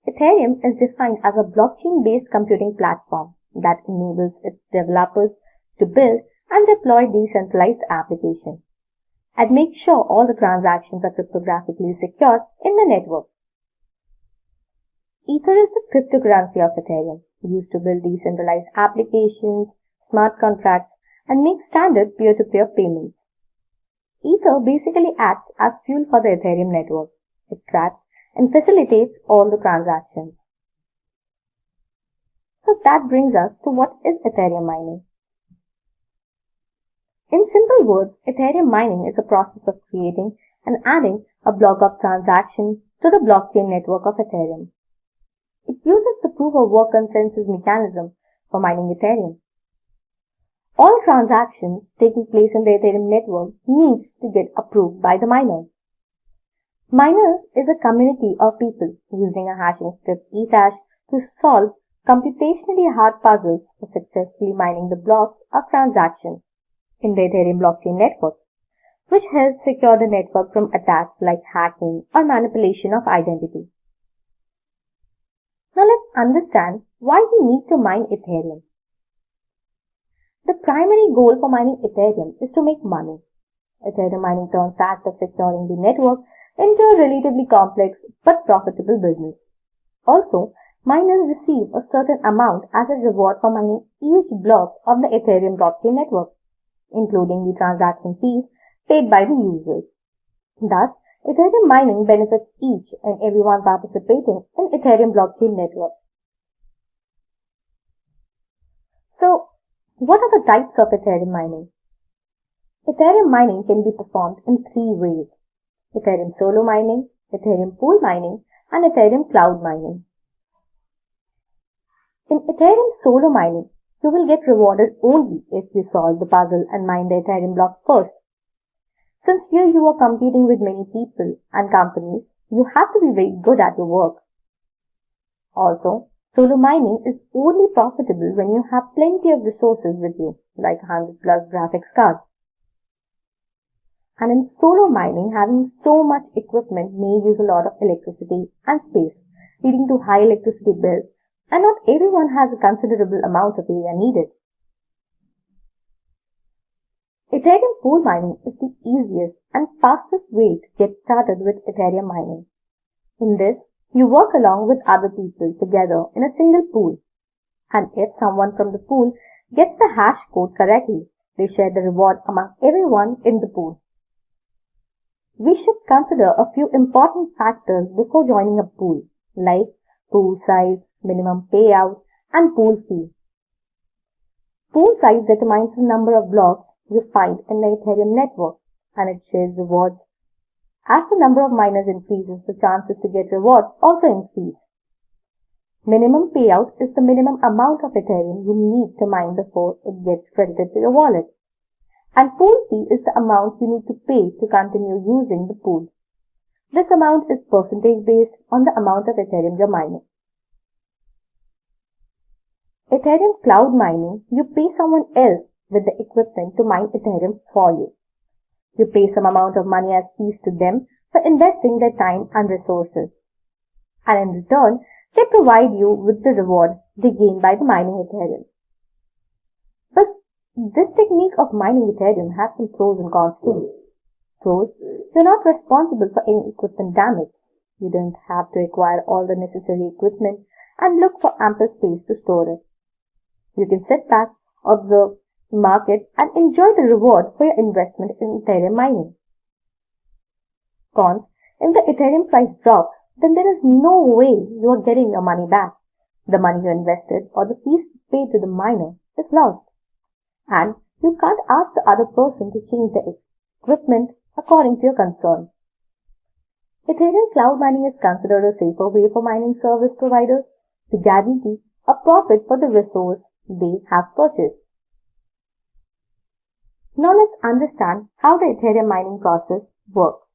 Ethereum is defined as a blockchain-based computing platform that enables its developers to build and deploy decentralized applications and make sure all the transactions are cryptographically secured in the network. Ether is the cryptocurrency of Ethereum, used to build decentralized applications, smart contracts, and make standard peer-to-peer payments. Ether basically acts as fuel for the Ethereum network. It tracks and facilitates all the transactions. So that brings us to what is Ethereum mining. In simple words, Ethereum mining is a process of creating and adding a block of transactions to the blockchain network of Ethereum. It uses the proof of work consensus mechanism for mining Ethereum. All transactions taking place in the Ethereum network needs to get approved by the miners. Miners is a community of people using a hashing script Ethash to solve computationally hard puzzles for successfully mining the blocks of transactions in the Ethereum blockchain network, which helps secure the network from attacks like hacking or manipulation of identity. Now let's understand why we need to mine Ethereum. The primary goal for mining Ethereum is to make money. Ethereum mining turns the act of securing the network into a relatively complex but profitable business. Also, miners receive a certain amount as a reward for mining each block of the Ethereum blockchain network, including the transaction fees paid by the users. Thus, Ethereum mining benefits each and everyone participating in Ethereum blockchain network. So, what are the types of Ethereum mining? Ethereum mining can be performed in three ways: Ethereum solo mining, Ethereum pool mining, and Ethereum cloud mining. In Ethereum solo mining, you will get rewarded only if you solve the puzzle and mine the Ethereum block first. Since here you are competing with many people and companies, you have to be very good at your work. Also, solo mining is only profitable when you have plenty of resources with you, like 100+ graphics cards. And in solo mining, having so much equipment may use a lot of electricity and space, leading to high electricity bills, and not everyone has a considerable amount of area needed. Ethereum pool mining is the easiest and fastest way to get started with Ethereum mining. In this, you work along with other people together in a single pool, and if someone from the pool gets the hash code correctly, they share the reward among everyone in the pool. We should consider a few important factors before joining a pool, like pool size, minimum payout, and pool fee. Pool size determines the number of blocks you find in the Ethereum network, and it shares rewards. As the number of miners increases, the chances to get rewards also increase. Minimum payout is the minimum amount of Ethereum you need to mine before it gets credited to your wallet. And pool fee is the amount you need to pay to continue using the pool. This amount is percentage based on the amount of Ethereum you're mining. Ethereum cloud mining, you pay someone else with the equipment to mine Ethereum for you. You pay some amount of money as fees to them for investing their time and resources. And in return, they provide you with the reward they gain by the mining Ethereum. Thus, this technique of mining Ethereum has some pros and cons too. Pros, you're not responsible for any equipment damage. You don't have to acquire all the necessary equipment and look for ample space to store it. You can sit back, observe, market, and enjoy the reward for your investment in Ethereum mining. Cons, if the Ethereum price drops, then there is no way you are getting your money back. The money you invested or the fees paid to the miner is lost. And you can't ask the other person to change the equipment according to your concern. Ethereum cloud mining is considered a safer way for mining service providers to guarantee a profit for the resource they have purchased. Now let's understand how the Ethereum mining process works.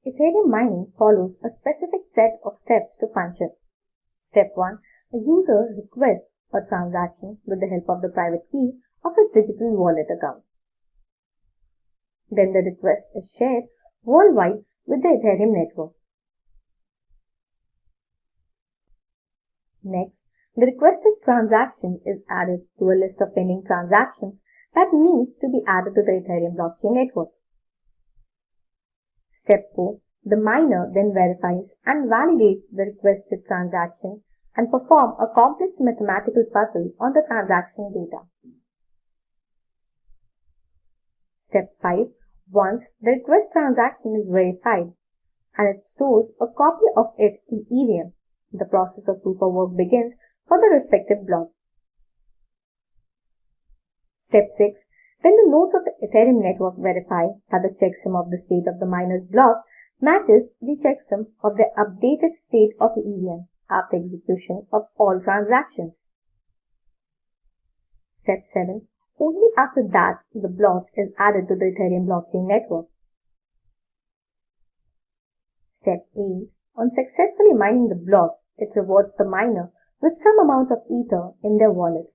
Ethereum mining follows a specific set of steps to function. Step 1. A user requests a transaction with the help of the private key of his digital wallet account. Then the request is shared worldwide with the Ethereum network. Next, the requested transaction is added to a list of pending transactions that needs to be added to the Ethereum blockchain network. Step 4. The miner then verifies and validates the requested transaction and perform a complex mathematical puzzle on the transaction data. Step 5. Once the request transaction is verified and it stores a copy of it in Ethereum, the process of proof of work begins for the respective block. Step 6. Then the nodes of the Ethereum network verify that the checksum of the state of the miner's block matches the checksum of the updated state of the Ethereum after execution of all transactions. Step 7. Only after that the block is added to the Ethereum blockchain network. Step 8. On successfully mining the block, it rewards the miner with some amount of Ether in their wallet.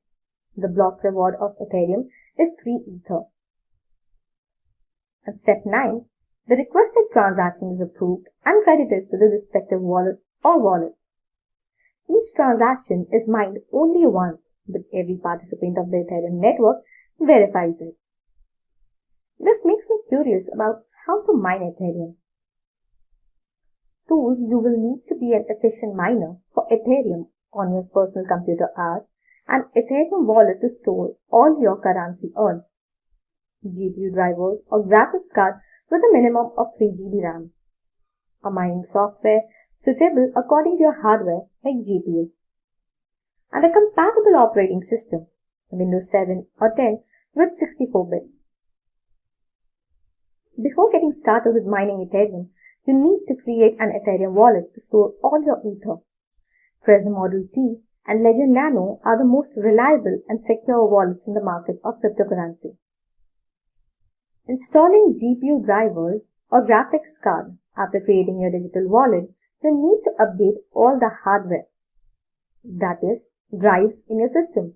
The block reward of Ethereum is 3 Ether. And step 9. The requested transaction is approved and credited to the respective wallet or wallets. Each transaction is mined only once, but every participant of the Ethereum network verifies it. This makes me curious about how to mine Ethereum. Tools you will need to be an efficient miner for Ethereum on your personal computer are an Ethereum wallet to store all your currency earned, GPU drivers or graphics card with a minimum of 3 GB RAM, a mining software suitable according to your hardware like GPU, and a compatible operating system, Windows 7 or 10 with 64-bit. Before getting started with mining Ethereum, you need to create an Ethereum wallet to store all your Ether. Trezor Model T and Ledger Nano are the most reliable and secure wallets in the market of cryptocurrency. Installing GPU drivers or graphics card after creating your digital wallet, you need to update all the hardware, that is, drives in your system.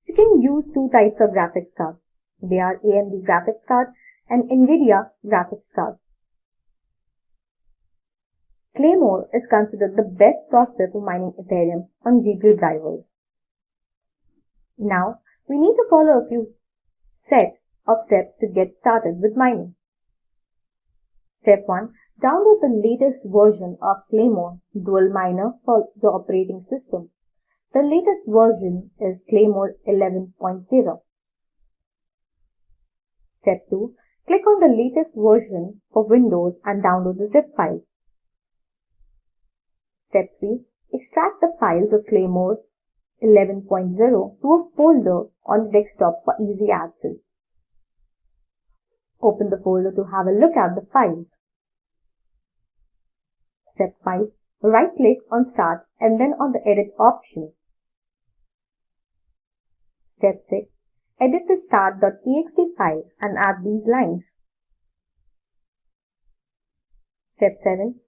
You can use two types of graphics card. They are AMD graphics card and NVIDIA graphics card. Claymore is considered the best software for mining Ethereum on GPU drivers. Now, we need to follow a few set of steps to get started with mining. Step 1. Download the latest version of Claymore Dual Miner for your operating system. The latest version is Claymore 11.0. Step 2. Click on the latest version for Windows and download the zip file. Step 3. Extract the files of Claymore 11.0 to a folder on the desktop for easy access. Open the folder to have a look at the files. Step 5. Right-click on Start and then on the Edit option. Step 6. Edit the start.txt file and add these lines. Step 7.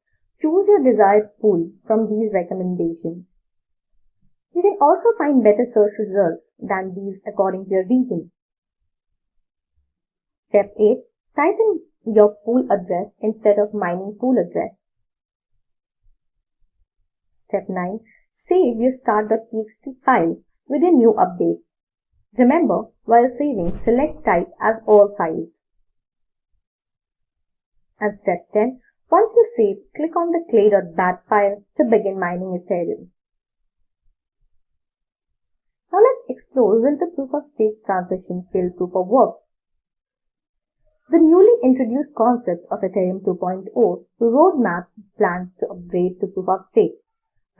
Choose your desired pool from these recommendations. You can also find better search results than these according to your region. Step 8. Type in your pool address instead of mining pool address. Step 9. Save your start.txt file with your new updates. Remember, while saving, select Type as all files. And step 10. Once you save, click on the clay.bat file to begin mining Ethereum. Now let's explore will the proof of stake transition fail proof of work. The newly introduced concept of Ethereum 2.0 roadmaps plans to upgrade to proof of stake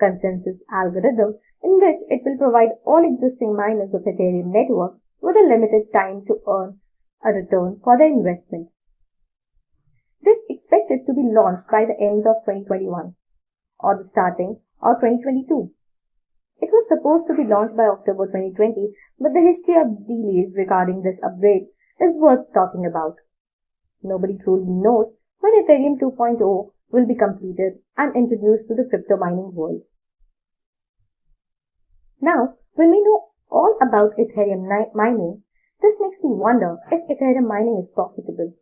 consensus algorithm in which it will provide all existing miners of Ethereum network with a limited time to earn a return for their investment. This is expected to be launched by the end of 2021 or the starting of 2022. It was supposed to be launched by October 2020, but the history of delays regarding this upgrade is worth talking about. Nobody truly knows when Ethereum 2.0 will be completed and introduced to the crypto mining world. Now, when we know all about Ethereum mining, this makes me wonder if Ethereum mining is profitable.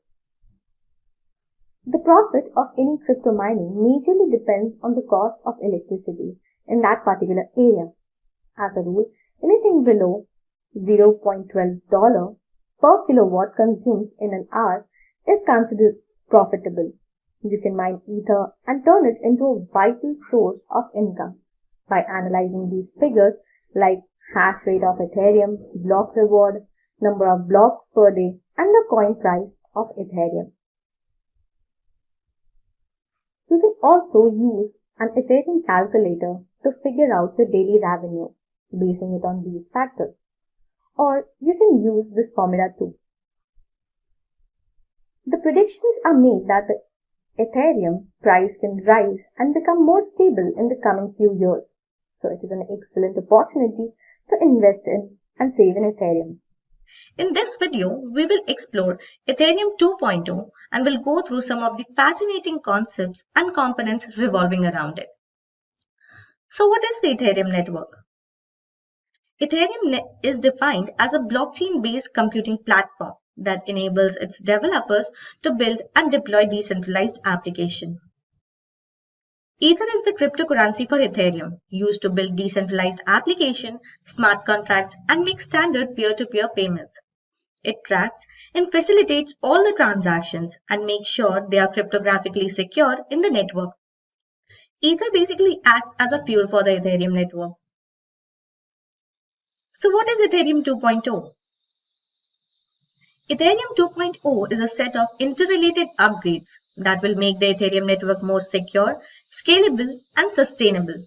The profit of any crypto mining majorly depends on the cost of electricity in that particular area. As a rule, anything below $0.12 per kilowatt consumed in an hour is considered profitable. You can mine Ether and turn it into a vital source of income by analyzing these figures like hash rate of Ethereum, block reward, number of blocks per day, and the coin price of Ethereum. You can also use an Ethereum calculator to figure out your daily revenue, basing it on these factors. Or you can use this formula too. The predictions are made that the Ethereum price can rise and become more stable in the coming few years. So it is an excellent opportunity to invest in and save in Ethereum. In this video, we will explore Ethereum 2.0 and will go through some of the fascinating concepts and components revolving around it. So what is the Ethereum network? Ethereum is defined as a blockchain-based computing platform that enables its developers to build and deploy decentralized applications. Ether is the cryptocurrency for Ethereum, used to build decentralized applications, smart contracts, and make standard peer-to-peer payments. It tracks and facilitates all the transactions and makes sure they are cryptographically secure in the network. Ether basically acts as a fuel for the Ethereum network. So what is Ethereum 2.0? Ethereum 2.0 is a set of interrelated upgrades that will make the Ethereum network more secure, scalable, and sustainable.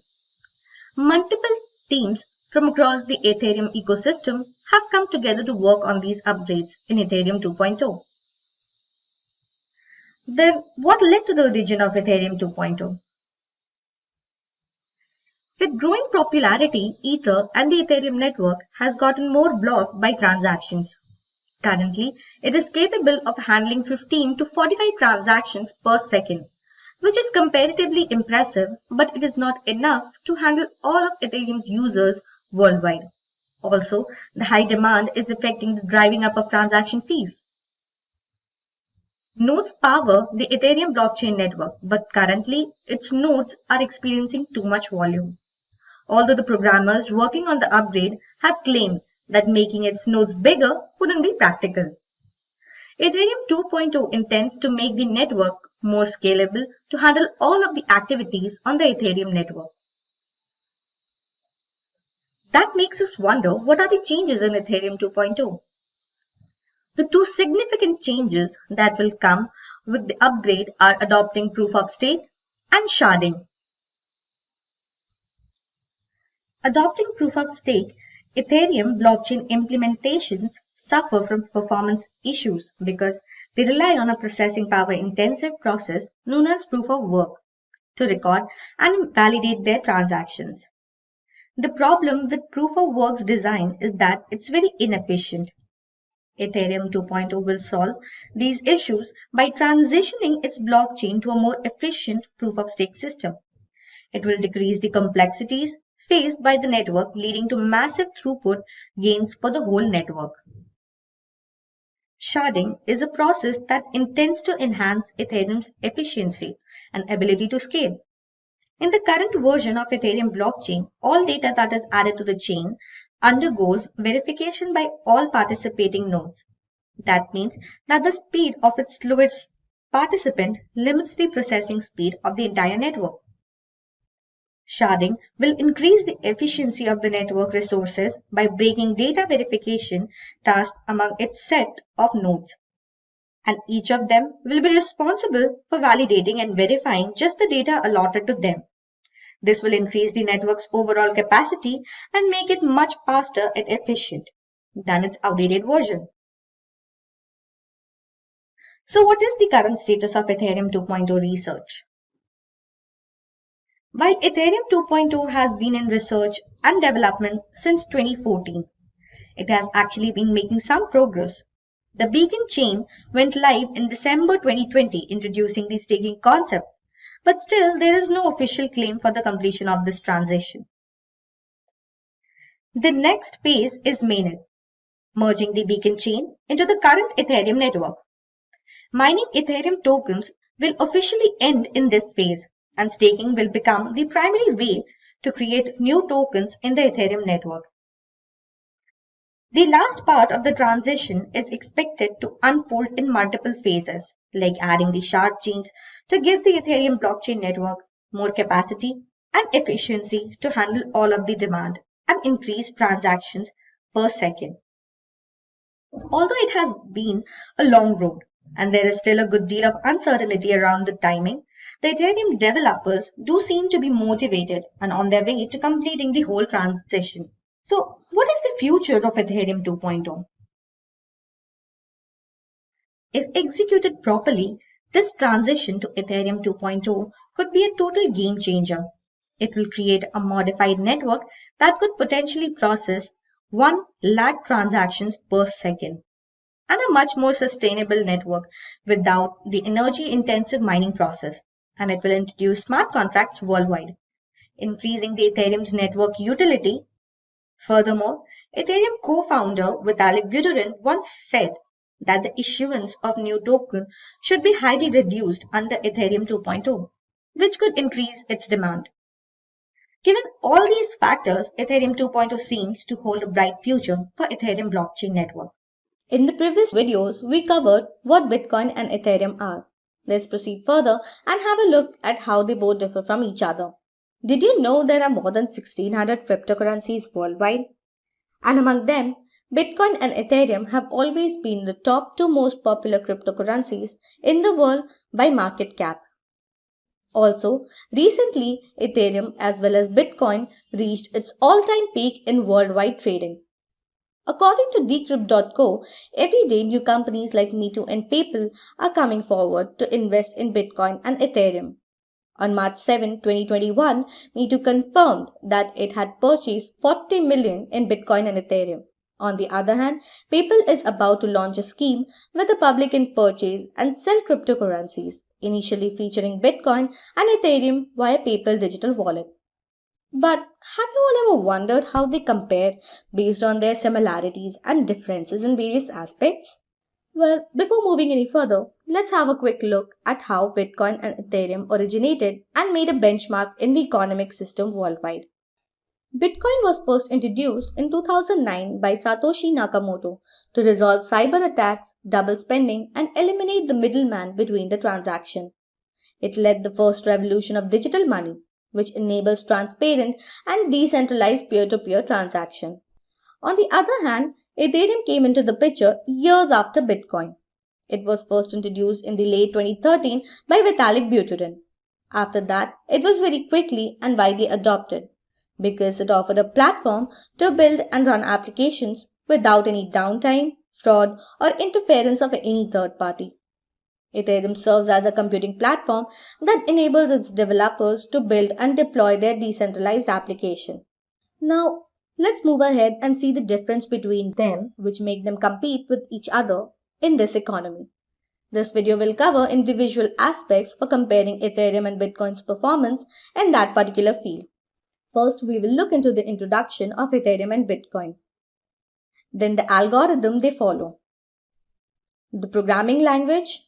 Multiple teams from across the Ethereum ecosystem have come together to work on these upgrades in Ethereum 2.0. Then, what led to the origin of Ethereum 2.0? With growing popularity, Ether and the Ethereum network has gotten more blocked by transactions. Currently, it is capable of handling 15 to 45 transactions per second, which is comparatively impressive, but it is not enough to handle all of Ethereum's users worldwide. Also, the high demand is affecting the driving up of transaction fees. Nodes power the Ethereum blockchain network, but currently its nodes are experiencing too much volume. Although the programmers working on the upgrade have claimed that making its nodes bigger wouldn't be practical. Ethereum 2.0 intends to make the network more scalable to handle all of the activities on the Ethereum network. That makes us wonder, what are the changes in Ethereum 2.0? The two significant changes that will come with the upgrade are adopting proof of stake and sharding. Adopting proof of stake, Ethereum blockchain implementations suffer from performance issues because they rely on a processing power intensive process known as proof of work to record and validate their transactions. The problem with proof of work's design is that it's very inefficient. Ethereum 2.0 will solve these issues by transitioning its blockchain to a more efficient proof of stake system. It will decrease the complexities faced by the network, leading to massive throughput gains for the whole network. Sharding is a process that intends to enhance Ethereum's efficiency and ability to scale. In the current version of Ethereum blockchain, all data that is added to the chain undergoes verification by all participating nodes. That means that the speed of its slowest participant limits the processing speed of the entire network. Sharding will increase the efficiency of the network resources by breaking data verification tasks among its set of nodes. And each of them will be responsible for validating and verifying just the data allotted to them. This will increase the network's overall capacity and make it much faster and efficient than its outdated version. So what is the current status of Ethereum 2.0 research? While Ethereum 2.0 has been in research and development since 2014, it has actually been making some progress. The Beacon chain went live in December 2020, introducing the staking concept, but still there is no official claim for the completion of this transition. The next phase is mainnet, merging the Beacon chain into the current Ethereum network. Mining Ethereum tokens will officially end in this phase, and staking will become the primary way to create new tokens in the Ethereum network. The last part of the transition is expected to unfold in multiple phases, like adding the shard chains to give the Ethereum blockchain network more capacity and efficiency to handle all of the demand and increase transactions per second. Although it has been a long road and there is still a good deal of uncertainty around the timing, the Ethereum developers do seem to be motivated and on their way to completing the whole transition. So, what is the future of Ethereum 2.0? If executed properly, this transition to Ethereum 2.0 could be a total game changer. It will create a modified network that could potentially process 1 lakh transactions per second and a much more sustainable network without the energy-intensive mining process. And it will introduce smart contracts worldwide, increasing the Ethereum's network utility. Furthermore, Ethereum co-founder Vitalik Buterin once said that the issuance of new token should be highly reduced under Ethereum 2.0, which could increase its demand. Given all these factors, Ethereum 2.0 seems to hold a bright future for Ethereum blockchain network. In the previous videos, we covered what Bitcoin and Ethereum are. Let's proceed further and have a look at how they both differ from each other. Did you know there are more than 1600 cryptocurrencies worldwide? And among them, Bitcoin and Ethereum have always been the top 2 most popular cryptocurrencies in the world by market cap. Also, recently, Ethereum as well as Bitcoin reached its all-time peak in worldwide trading. According to Decrypt.co, every day new companies like Me2 and PayPal are coming forward to invest in Bitcoin and Ethereum. On March 7, 2021, Me2 confirmed that it had purchased 40 million in Bitcoin and Ethereum. On the other hand, PayPal is about to launch a scheme where the public can purchase and sell cryptocurrencies, initially featuring Bitcoin and Ethereum via PayPal digital wallet. But have you all ever wondered how they compare based on their similarities and differences in various aspects? Well, before moving any further, let's have a quick look at how Bitcoin and Ethereum originated and made a benchmark in the economic system worldwide. Bitcoin was first introduced in 2009 by Satoshi Nakamoto to resolve cyber attacks, double spending, and eliminate the middleman between the transaction. It led the first revolution of digital money, which enables transparent and decentralized peer-to-peer transaction. On the other hand, Ethereum came into the picture years after Bitcoin. It was first introduced in the late 2013 by Vitalik Buterin. After that, it was very quickly and widely adopted because it offered a platform to build and run applications without any downtime, fraud, or interference of any third party. Ethereum serves as a computing platform that enables its developers to build and deploy their decentralized application. Now, let's move ahead and see the difference between them which make them compete with each other in this economy. This video will cover individual aspects for comparing Ethereum and Bitcoin's performance in that particular field. First, we will look into the introduction of Ethereum and Bitcoin. Then the algorithm they follow, the programming language,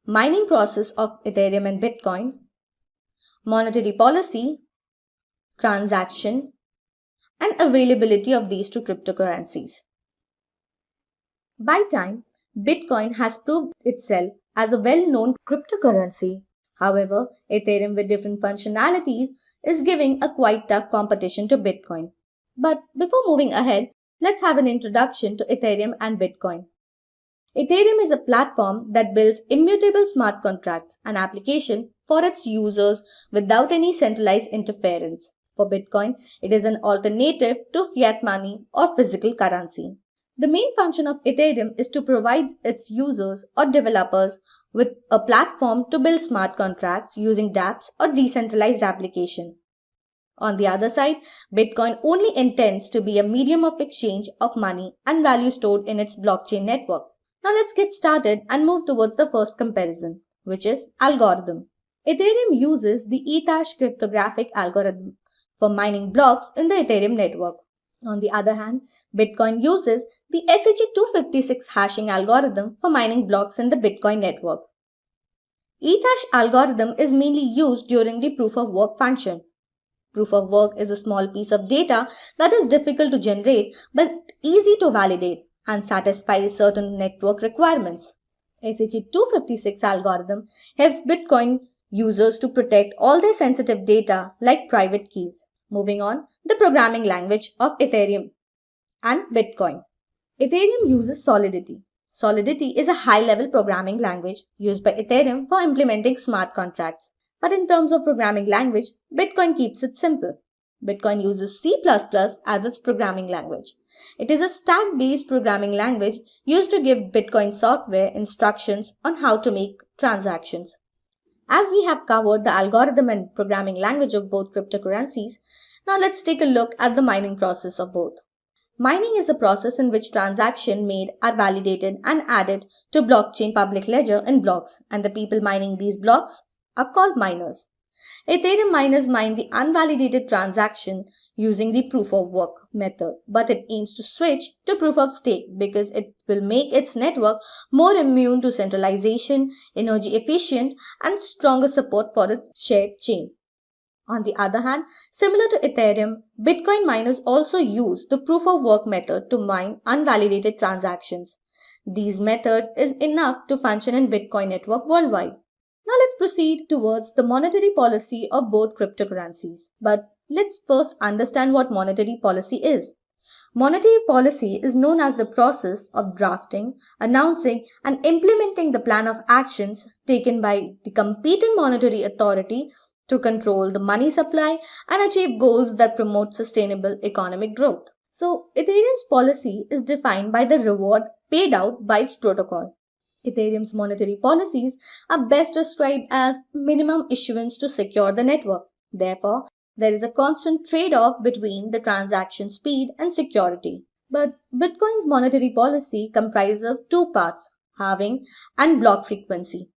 mining process of Ethereum and Bitcoin, monetary policy, transaction, and availability of these two cryptocurrencies. By time, Bitcoin has proved itself as a well-known cryptocurrency. However, Ethereum with different functionalities is giving a quite tough competition to Bitcoin. But before moving ahead, let's have an introduction to Ethereum and Bitcoin. Ethereum is a platform that builds immutable smart contracts, an application for its users without any centralized interference. For Bitcoin, it is an alternative to fiat money or physical currency. The main function of Ethereum is to provide its users or developers with a platform to build smart contracts using dApps or decentralized application. On the other side, Bitcoin only intends to be a medium of exchange of money and value stored in its blockchain network. Now let's get started and move towards the first comparison, which is algorithm. Ethereum uses the Ethash cryptographic algorithm for mining blocks in the Ethereum network. On the other hand, Bitcoin uses the SHA-256 hashing algorithm for mining blocks in the Bitcoin network. Ethash algorithm is mainly used during the proof of work function. Proof of work is a small piece of data that is difficult to generate but easy to validate and satisfies certain network requirements. SHA-256 algorithm helps Bitcoin users to protect all their sensitive data like private keys. Moving on, the programming language of Ethereum and Bitcoin. Ethereum uses Solidity. Solidity is a high-level programming language used by Ethereum for implementing smart contracts. But in terms of programming language, Bitcoin keeps it simple. Bitcoin uses C++ as its programming language. It is a stack-based programming language used to give Bitcoin software instructions on how to make transactions. As we have covered the algorithm and programming language of both cryptocurrencies, now let's take a look at the mining process of both. Mining is a process in which transactions made are validated and added to blockchain public ledger in blocks, and the people mining these blocks are called miners. Ethereum miners mine the unvalidated transaction using the proof of work method, but it aims to switch to proof of stake because it will make its network more immune to centralization, energy efficient, and stronger support for its shared chain. On the other hand, similar to Ethereum, Bitcoin miners also use the proof of work method to mine unvalidated transactions. This method is enough to function in Bitcoin network worldwide. Now let's proceed towards the monetary policy of both cryptocurrencies. But let's first understand what monetary policy is. Monetary policy is known as the process of drafting, announcing, and implementing the plan of actions taken by the competent monetary authority to control the money supply and achieve goals that promote sustainable economic growth. So, Ethereum's policy is defined by the reward paid out by its protocol. Ethereum's monetary policies are best described as minimum issuance to secure the network. Therefore, there is a constant trade-off between the transaction speed and security. But Bitcoin's monetary policy comprises of two parts, halving and block frequency.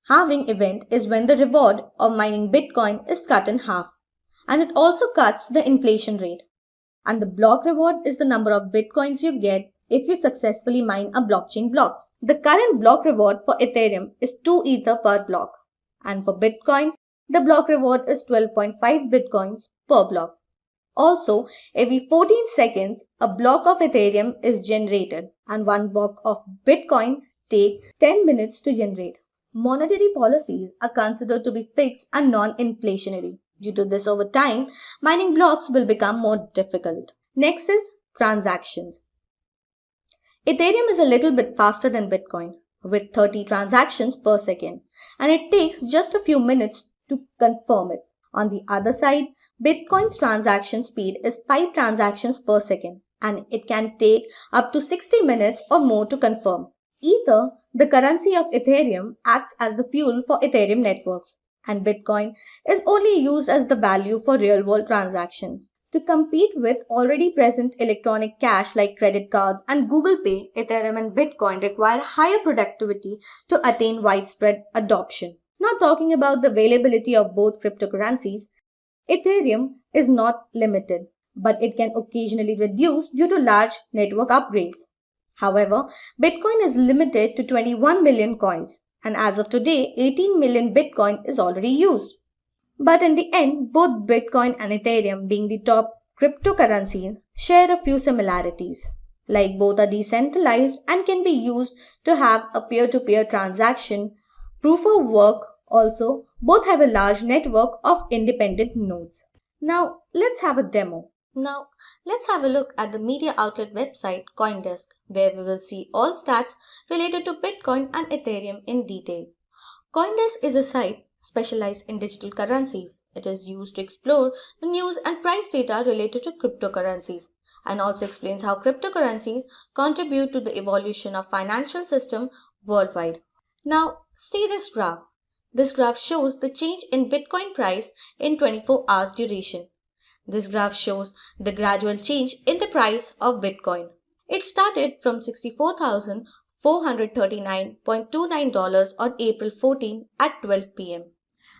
Halving event is when the reward of mining Bitcoin is cut in half, and it also cuts the inflation rate. And the block reward is the number of Bitcoins you get if you successfully mine a blockchain block. The current block reward for Ethereum is 2 Ether per block, and for Bitcoin, the block reward is 12.5 Bitcoins per block. Also, every 14 seconds, a block of Ethereum is generated, and one block of Bitcoin takes 10 minutes to generate. Monetary policies are considered to be fixed and non-inflationary. Due to this, over time, mining blocks will become more difficult. Next is transactions. Ethereum is a little bit faster than Bitcoin, with 30 transactions per second, and it takes just a few minutes to confirm it. On the other side, Bitcoin's transaction speed is 5 transactions per second, and it can take up to 60 minutes or more to confirm. Ether, the currency of Ethereum, acts as the fuel for Ethereum networks, and Bitcoin is only used as the value for real-world transactions. To compete with already present electronic cash like credit cards and Google Pay, Ethereum and Bitcoin require higher productivity to attain widespread adoption. Now talking about the availability of both cryptocurrencies, Ethereum is not limited, but it can occasionally reduce due to large network upgrades. However, Bitcoin is limited to 21 million coins, and as of today, 18 million Bitcoin is already used. But in the end, both Bitcoin and Ethereum, being the top cryptocurrencies, share a few similarities. Like both are decentralized and can be used to have a peer-to-peer transaction, proof of work. Also, both have a large network of independent nodes. Now, let's have a demo. Now, let's have a look at the media outlet website Coindesk, where we will see all stats related to Bitcoin and Ethereum in detail. Coindesk is a site specialized in digital currencies. It is used to explore the news and price data related to cryptocurrencies, and also explains how cryptocurrencies contribute to the evolution of financial system worldwide. Now, see this graph. This graph shows the change in Bitcoin price in 24 hours duration. This graph shows the gradual change in the price of Bitcoin. It started from $64,439.29 on April 14 at 12 p.m.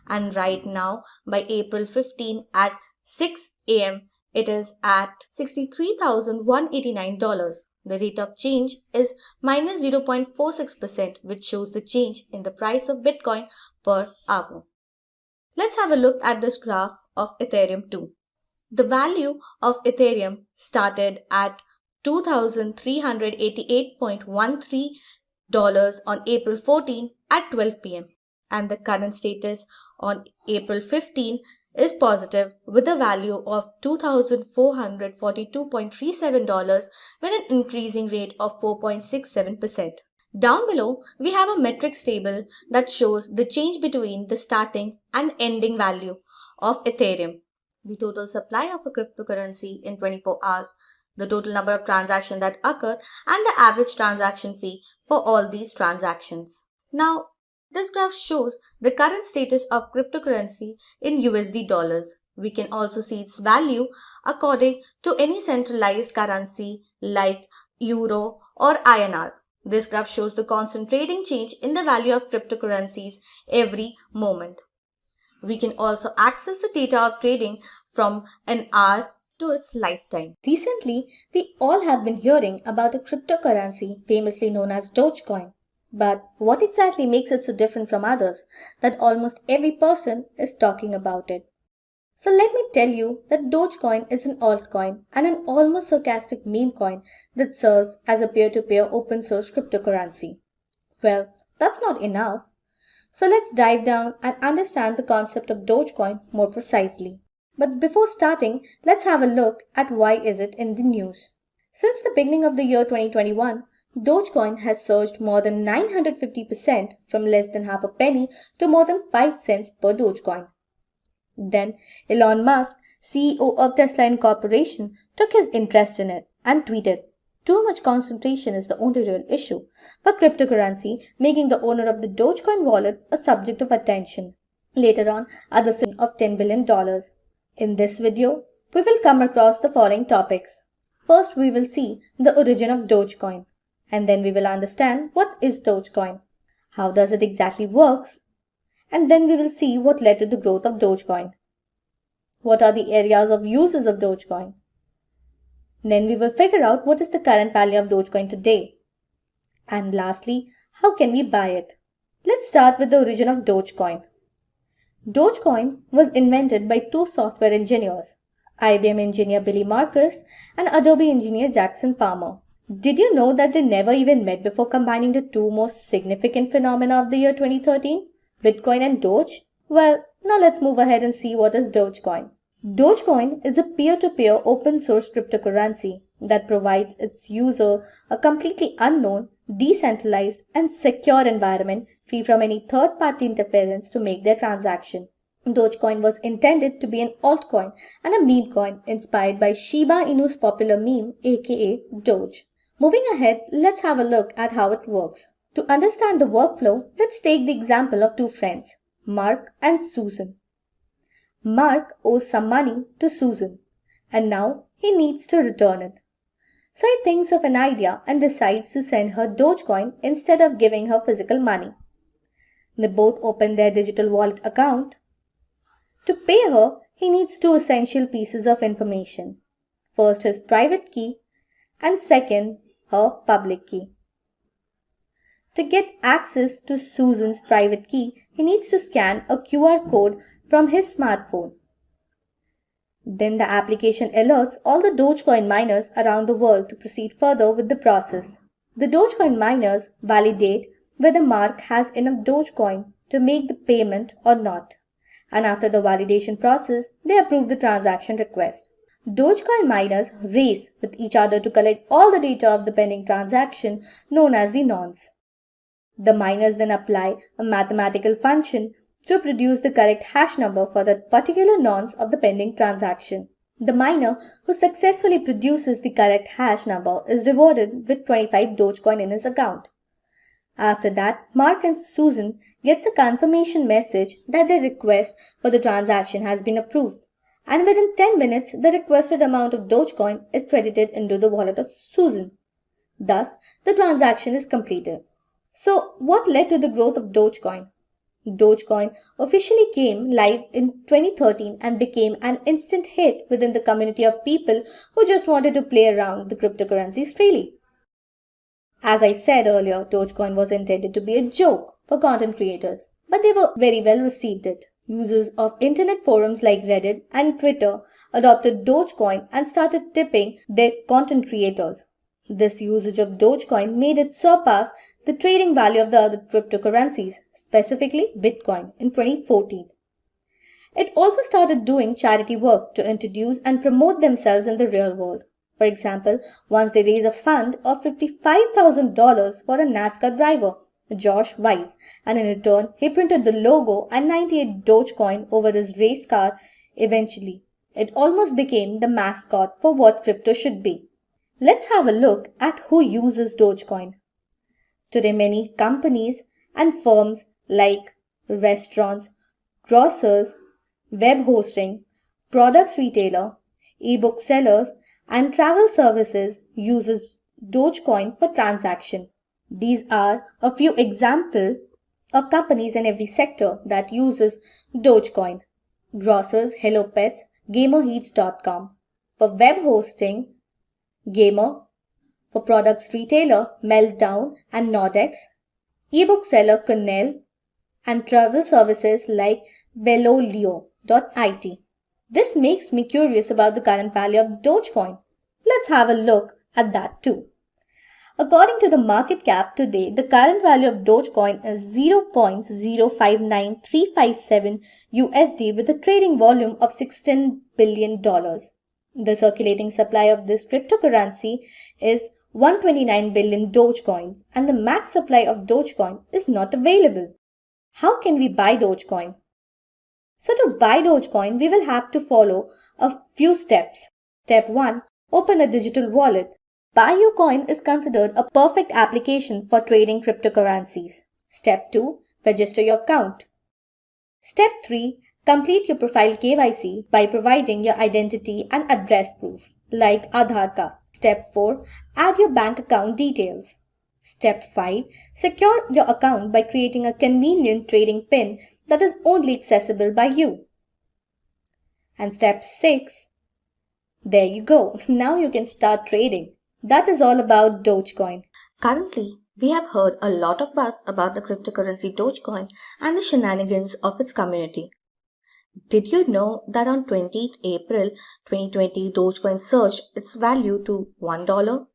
And right now, by April 15 at 6 a.m., it is at $63,189. The rate of change is minus 0.46%, which shows the change in the price of Bitcoin per hour. Let's have a look at this graph of Ethereum too. The value of Ethereum started at $2,388.13 on April 14 at 12 p.m. and the current status on April 15 is positive with a value of $2,442.37 with an increasing rate of 4.67%. Down below, we have a metrics table that shows the change between the starting and ending value of Ethereum, the total supply of a cryptocurrency in 24 hours, the total number of transactions that occurred, and the average transaction fee for all these transactions. Now, this graph shows the current status of cryptocurrency in USD dollars. We can also see its value according to any centralized currency like Euro or INR. This graph shows the constant trading change in the value of cryptocurrencies every moment. We can also access the data of trading from an hour to its lifetime. Recently, we all have been hearing about a cryptocurrency famously known as Dogecoin. But what exactly makes it so different from others that almost every person is talking about it? So let me tell you that Dogecoin is an altcoin and an almost sarcastic meme coin that serves as a peer-to-peer open source cryptocurrency. Well, that's not enough. So let's dive down and understand the concept of Dogecoin more precisely. But before starting, let's have a look at why is it in the news. Since the beginning of the year 2021, Dogecoin has surged more than 950% from less than half a penny to more than 5 cents per Dogecoin. Then Elon Musk, CEO of Tesla Incorporation, took his interest in it and tweeted, "Too much concentration is the only real issue for cryptocurrency, making the owner of the Dogecoin wallet a subject of attention." Later on, others said of $10 billion. In this video, we will come across the following topics. First, we will see the origin of Dogecoin, and then we will understand what is Dogecoin, how does it exactly works, and then we will see what led to the growth of Dogecoin. What are the areas of uses of Dogecoin? Then we will figure out what is the current value of Dogecoin today. And lastly, how can we buy it? Let's start with the origin of Dogecoin. Dogecoin was invented by two software engineers, IBM engineer Billy Marcus and Adobe engineer Jackson Palmer. Did you know that they never even met before combining the two most significant phenomena of the year 2013, Bitcoin and Doge? Well, now let's move ahead and see what is Dogecoin. Dogecoin is a peer-to-peer open source cryptocurrency that provides its user a completely unknown, decentralized, and secure environment free from any third-party interference to make their transaction. Dogecoin was intended to be an altcoin and a meme coin inspired by Shiba Inu's popular meme, aka Doge. Moving ahead, let's have a look at how it works. To understand the workflow, let's take the example of two friends, Mark and Susan. Mark owes some money to Susan, and now he needs to return it. So he thinks of an idea and decides to send her Dogecoin instead of giving her physical money. They both open their digital wallet account. To pay her, he needs two essential pieces of information. First, his private key, and second, her public key. To get access to Susan's private key, he needs to scan a QR code from his smartphone. Then the application alerts all the Dogecoin miners around the world to proceed further with the process. The Dogecoin miners validate whether Mark has enough Dogecoin to make the payment or not. And after the validation process, they approve the transaction request. Dogecoin miners race with each other to collect all the data of the pending transaction known as the nonce. The miners then apply a mathematical function to produce the correct hash number for that particular nonce of the pending transaction. The miner who successfully produces the correct hash number is rewarded with 25 Dogecoin in his account. After that, Mark and Susan gets a confirmation message that their request for the transaction has been approved, and within 10 minutes the requested amount of Dogecoin is credited into the wallet of Susan. Thus, the transaction is completed. So, what led to the growth of Dogecoin? Dogecoin officially came live in 2013 and became an instant hit within the community of people who just wanted to play around the cryptocurrencies freely. As I said earlier, Dogecoin was intended to be a joke for content creators, but they were very well received it. Users of internet forums like Reddit and Twitter adopted Dogecoin and started tipping their content creators. This usage of Dogecoin made it surpass the trading value of the other cryptocurrencies, specifically Bitcoin, in 2014. It also started doing charity work to introduce and promote themselves in the real world. For example, once they raised a fund of $55,000 for a NASCAR driver, Josh Weiss, and in return, he printed the logo and 98 Dogecoin over his race car. Eventually, it almost became the mascot for what crypto should be. Let's have a look at who uses Dogecoin. Today, many companies and firms like restaurants, grocers, web hosting, products retailer, ebook sellers, and travel services uses Dogecoin for transaction. These are a few examples of companies in every sector that uses Dogecoin. Grocers, Hello Pets, GamerHeats.com. For web hosting, Gamer. For products retailer, Meltdown and Nordex. Ebook seller, Cornell. And travel services like Velolio.it. This makes me curious about the current value of Dogecoin. Let's have a look at that too. According to the market cap today, the current value of Dogecoin is $0.059357 USD with a trading volume of $16 billion. The circulating supply of this cryptocurrency is 129 billion Dogecoins, and the max supply of Dogecoin is not available. How can we buy Dogecoin? So to buy Dogecoin, we will have to follow a few steps. Step 1. Open a digital wallet. Buy Your Coin is considered a perfect application for trading cryptocurrencies. Step 2. Register your account. Step 3. Complete your profile KYC by providing your identity and address proof, like Aadhaar card. Step 4. Add your bank account details. Step 5. Secure your account by creating a convenient trading PIN that is only accessible by you. And step 6. There you go. Now you can start trading. That is all about Dogecoin. Currently, we have heard a lot of buzz about the cryptocurrency Dogecoin and the shenanigans of its community. Did you know that on 20th April 2020, Dogecoin surged its value to $1,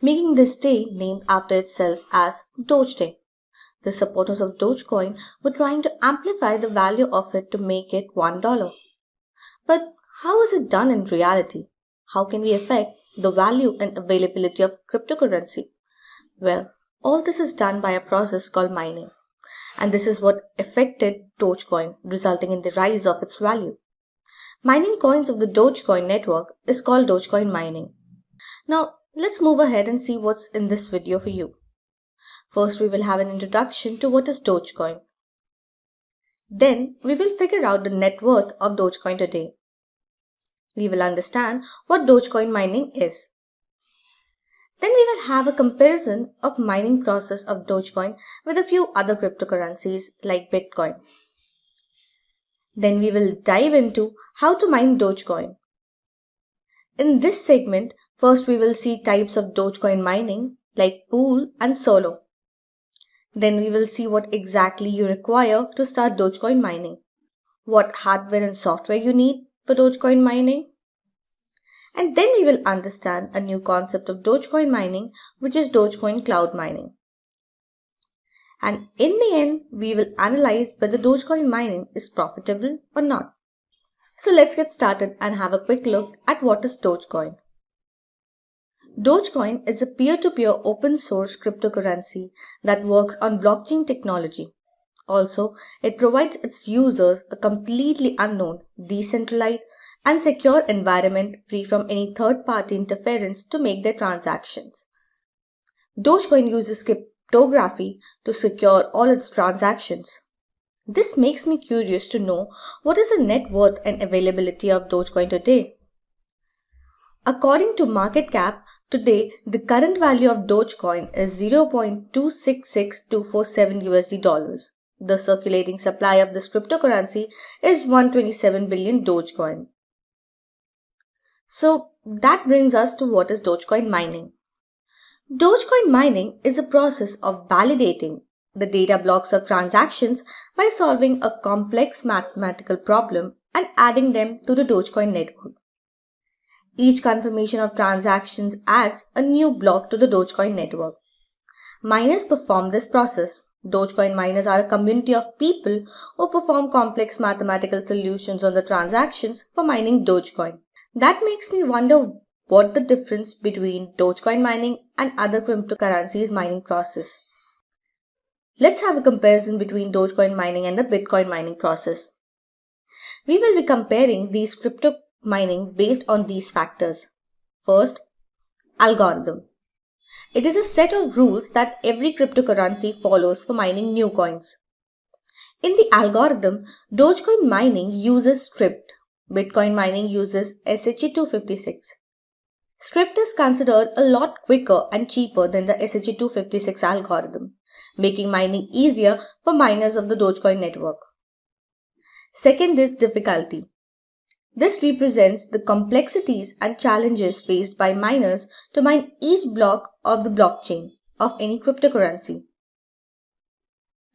making this day named after itself as Doge Day? The supporters of Dogecoin were trying to amplify the value of it to make it $1. But how is it done in reality? How can we affect the value and availability of cryptocurrency? Well, all this is done by a process called mining. And this is what affected Dogecoin, resulting in the rise of its value. Mining coins of the Dogecoin network is called Dogecoin Mining. Now, let's move ahead and see what's in this video for you. First, we will have an introduction to what is Dogecoin. Then, we will figure out the net worth of Dogecoin today. We will understand what Dogecoin mining is. Then we will have a comparison of mining process of Dogecoin with a few other cryptocurrencies like Bitcoin. Then we will dive into how to mine Dogecoin. In this segment, first we will see types of Dogecoin mining like pool and solo. Then we will see what exactly you require to start Dogecoin mining, what hardware and software you need for Dogecoin mining. And then we will understand a new concept of Dogecoin mining, which is Dogecoin cloud mining. And in the end, we will analyze whether Dogecoin mining is profitable or not. So let's get started and have a quick look at what is Dogecoin. Dogecoin is a peer-to-peer open source cryptocurrency that works on blockchain technology. Also, it provides its users a completely unknown, decentralized, and secure environment free from any third-party interference to make their transactions. Dogecoin uses cryptography to secure all its transactions. This makes me curious to know what is the net worth and availability of Dogecoin today. According to market cap, today the current value of Dogecoin is $0.266247 USD. The circulating supply of this cryptocurrency is 127 billion Dogecoin. So that brings us to what is Dogecoin mining. Dogecoin mining is a process of validating the data blocks of transactions by solving a complex mathematical problem and adding them to the Dogecoin network. Each confirmation of transactions adds a new block to the Dogecoin network. Miners perform this process. Dogecoin miners are a community of people who perform complex mathematical solutions on the transactions for mining Dogecoin. That makes me wonder what the difference between Dogecoin mining and other cryptocurrencies mining process. Let's have a comparison between Dogecoin mining and the Bitcoin mining process. We will be comparing these crypto mining based on these factors. First, algorithm. It is a set of rules that every cryptocurrency follows for mining new coins. In the algorithm, Dogecoin mining uses Script. Bitcoin mining uses SHA-256. Script is considered a lot quicker and cheaper than the SHA-256 algorithm, making mining easier for miners of the Dogecoin network. Second is difficulty. This represents the complexities and challenges faced by miners to mine each block of the blockchain of any cryptocurrency.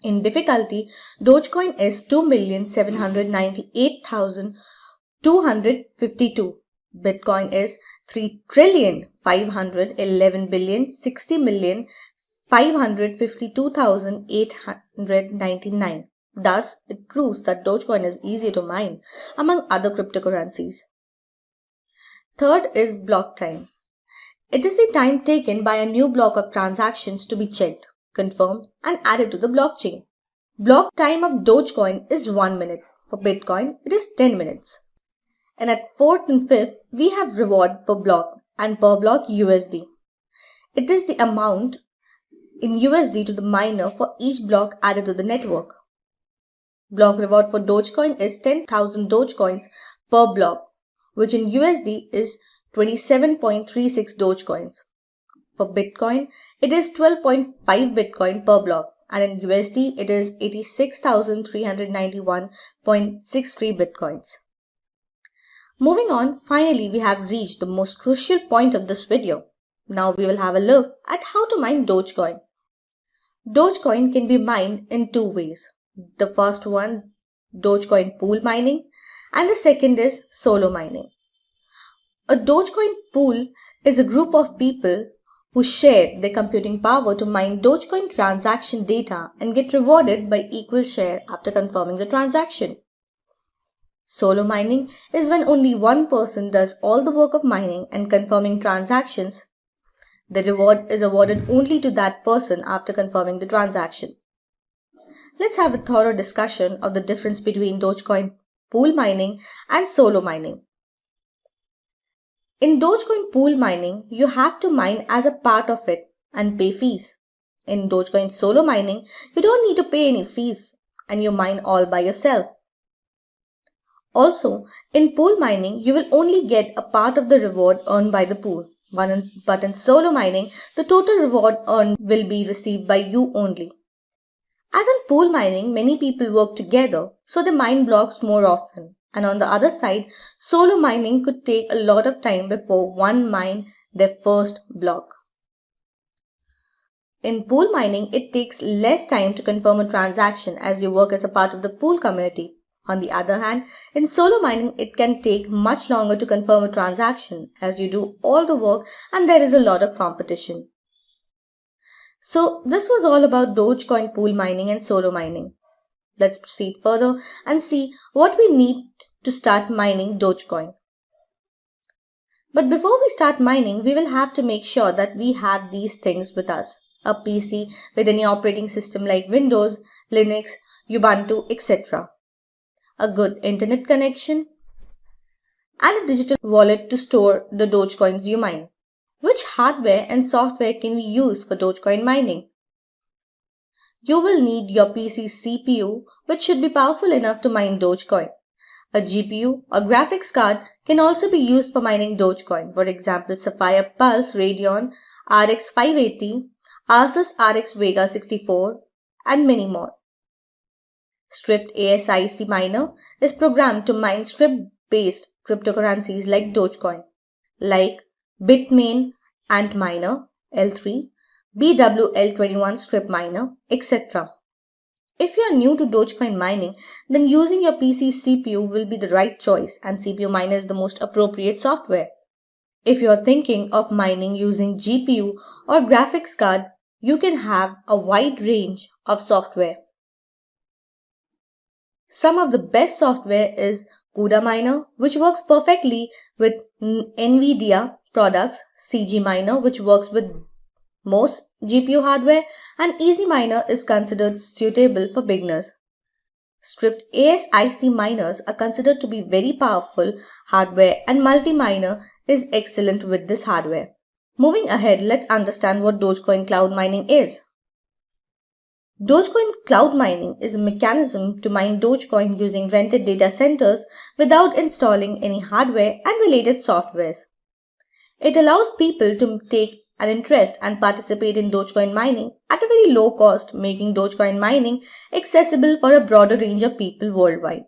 In difficulty, Dogecoin is 2,798,252. Bitcoin is 3,511,60,552,899. Thus, it proves that Dogecoin is easier to mine among other cryptocurrencies. Third is block time. It is the time taken by a new block of transactions to be checked, confirmed, and added to the blockchain. Block time of Dogecoin is 1 minute. For Bitcoin, it is 10 minutes. And at fourth and fifth, we have reward per block and per block USD. It is the amount in USD to the miner for each block added to the network. Block reward for Dogecoin is 10,000 Dogecoins per block, which in USD is 27.36 Dogecoins. For Bitcoin, it is 12.5 Bitcoin per block, and in USD, it is 86,391.63 Bitcoins. Moving on, finally, we have reached the most crucial point of this video. Now we will have a look at how to mine Dogecoin. Dogecoin can be mined in two ways. The first one, Dogecoin pool mining, and the second is solo mining. A Dogecoin pool is a group of people who share their computing power to mine Dogecoin transaction data and get rewarded by equal share after confirming the transaction. Solo mining is when only one person does all the work of mining and confirming transactions. The reward is awarded only to that person after confirming the transaction. Let's have a thorough discussion of the difference between Dogecoin pool mining and solo mining. In Dogecoin pool mining, you have to mine as a part of it and pay fees. In Dogecoin solo mining, you don't need to pay any fees and you mine all by yourself. Also, in pool mining, you will only get a part of the reward earned by the pool. But in solo mining, the total reward earned will be received by you only. As in pool mining, many people work together, so they mine blocks more often. And on the other side, solo mining could take a lot of time before one mine their first block. In pool mining, it takes less time to confirm a transaction as you work as a part of the pool community. On the other hand, in solo mining, it can take much longer to confirm a transaction as you do all the work and there is a lot of competition. So this was all about Dogecoin pool mining and solo mining. Let's proceed further and see what we need to start mining Dogecoin. But before we start mining, we will have to make sure that we have these things with us. A PC with any operating system like Windows, Linux, Ubuntu, etc. A good internet connection, and a digital wallet to store the Dogecoins you mine. Which hardware and software can we use for Dogecoin mining? You will need your PC's CPU, which should be powerful enough to mine Dogecoin. A GPU or graphics card can also be used for mining Dogecoin. For example, Sapphire Pulse Radeon RX 580, Asus RX Vega 64, and many more. Stripped ASIC miner is programmed to mine script-based cryptocurrencies like Dogecoin, like Bitmain Antminer L3, BWL21 Strip Miner, etc. If you are new to Dogecoin mining, then using your PC's CPU will be the right choice and CPU Miner is the most appropriate software. If you are thinking of mining using GPU or graphics card, you can have a wide range of software. Some of the best software is CUDA Miner, which works perfectly with NVIDIA products, CG Miner, which works with most GPU hardware, and Easy Miner is considered suitable for beginners. Stripped ASIC miners are considered to be very powerful hardware, and multi-miner is excellent with this hardware. Moving ahead, let's understand what Dogecoin cloud mining is. Dogecoin cloud mining is a mechanism to mine Dogecoin using rented data centers without installing any hardware and related softwares. It allows people to take an interest and participate in Dogecoin mining at a very low cost, making Dogecoin mining accessible for a broader range of people worldwide.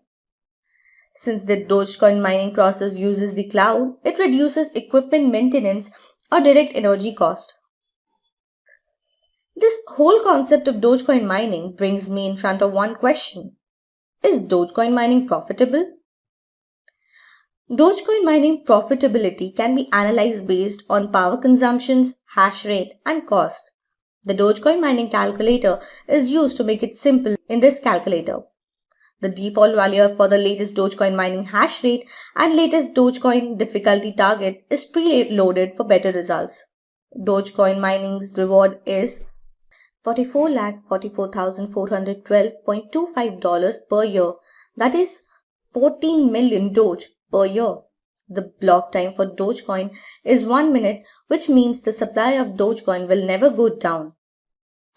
Since the Dogecoin mining process uses the cloud, it reduces equipment maintenance or direct energy cost. This whole concept of Dogecoin mining brings me in front of one question. Is Dogecoin mining profitable? Dogecoin mining profitability can be analyzed based on power consumptions, hash rate, and cost. The Dogecoin mining calculator is used to make it simple in this calculator. The default value for the latest Dogecoin mining hash rate and latest Dogecoin difficulty target is preloaded for better results. Dogecoin mining's reward is $44,44,412.25 per year, that is 14 million Doge per year. The block time for Dogecoin is 1 minute, which means the supply of Dogecoin will never go down.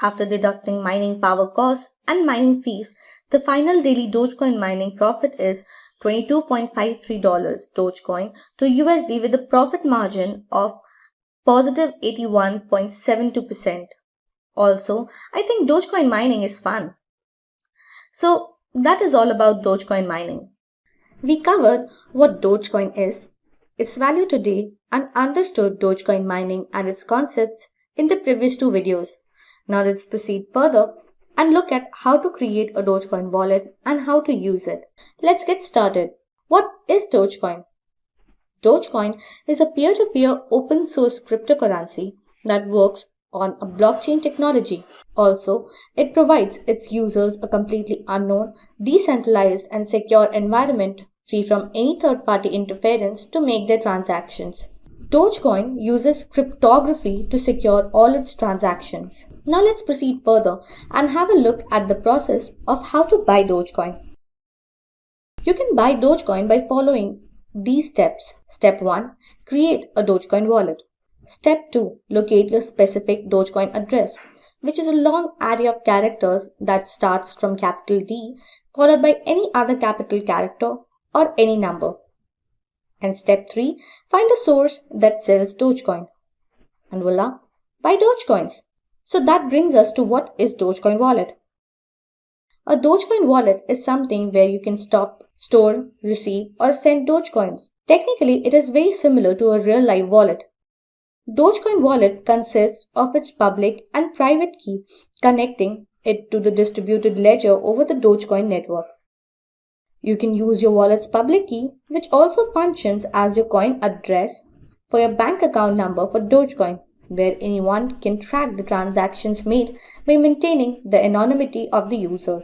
After deducting mining power costs and mining fees, the final daily Dogecoin mining profit is $22.53 Dogecoin to USD with a profit margin of positive 81.72%. Also, I think Dogecoin mining is fun. So that is all about Dogecoin mining. We covered what Dogecoin is, its value today, and understood Dogecoin mining and its concepts in the previous two videos. Now let's proceed further and look at how to create a Dogecoin wallet and how to use it. Let's get started. What is Dogecoin? Dogecoin is a peer-to-peer open source cryptocurrency that works on a blockchain technology. Also, it provides its users a completely unknown, decentralized, and secure environment free from any third-party interference to make their transactions. Dogecoin uses cryptography to secure all its transactions. Now let's proceed further and have a look at the process of how to buy Dogecoin. You can buy Dogecoin by following these steps. Step 1. Create a Dogecoin wallet. Step 2. Locate your specific Dogecoin address, which is a long array of characters that starts from capital D followed by any other capital character or any number. And step 3. Find a source that sells Dogecoin. And voila, buy Dogecoins. So that brings us to what is Dogecoin wallet. A Dogecoin wallet is something where you can store, receive, or send Dogecoins. Technically, it is very similar to a real live wallet. Dogecoin wallet consists of its public and private key, connecting it to the distributed ledger over the Dogecoin network. You can use your wallet's public key, which also functions as your coin address, for your bank account number for Dogecoin, where anyone can track the transactions made by maintaining the anonymity of the users.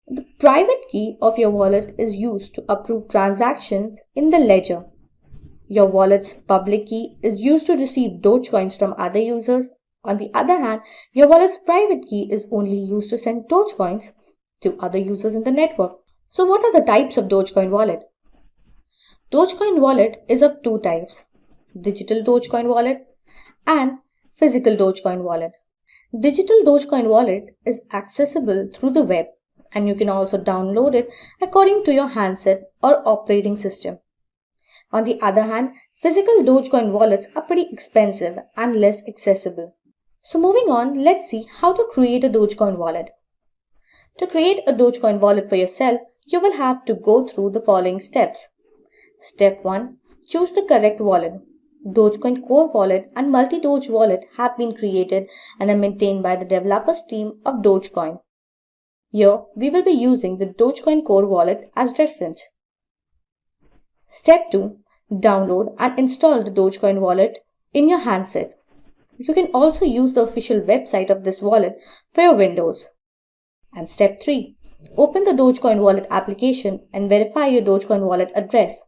The private key of your wallet is used to approve transactions in the ledger. Your wallet's public key is used to receive Dogecoins from other users. On the other hand, your wallet's private key is only used to send Dogecoins to other users in the network. So what are the types of Dogecoin wallet? Dogecoin wallet is of two types: digital Dogecoin wallet and physical Dogecoin wallet. Digital Dogecoin wallet is accessible through the web, and you can also download it according to your handset or operating system. On the other hand, physical Dogecoin wallets are pretty expensive and less accessible. So moving on, let's see how to create a Dogecoin wallet. To create a Dogecoin wallet for yourself, you will have to go through the following steps. Step 1. Choose the correct wallet. Dogecoin Core Wallet and Multi-Doge Wallet have been created and are maintained by the developers team of Dogecoin. Here, we will be using the Dogecoin Core Wallet as reference. Step 2. download and install the Dogecoin wallet in your handset. You can also use the official website of this wallet for your Windows. And step 3. Open the Dogecoin wallet application and verify your Dogecoin wallet address.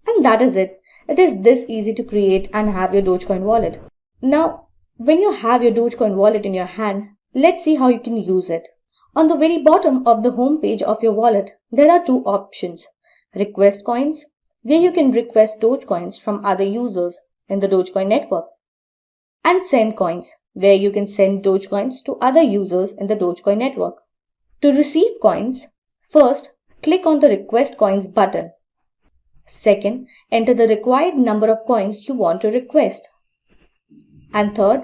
And that is it. It is this easy to create and have your Dogecoin wallet. Now, when you have your Dogecoin wallet in your hand, let's see how you can use it. On the very bottom of the home page of your wallet, there are 2 options. Request coins, where you can request Dogecoins from other users in the Dogecoin network. And send coins, where you can send Dogecoins to other users in the Dogecoin network. To receive coins, first click on the Request Coins button. Second, enter the required number of coins you want to request. And third,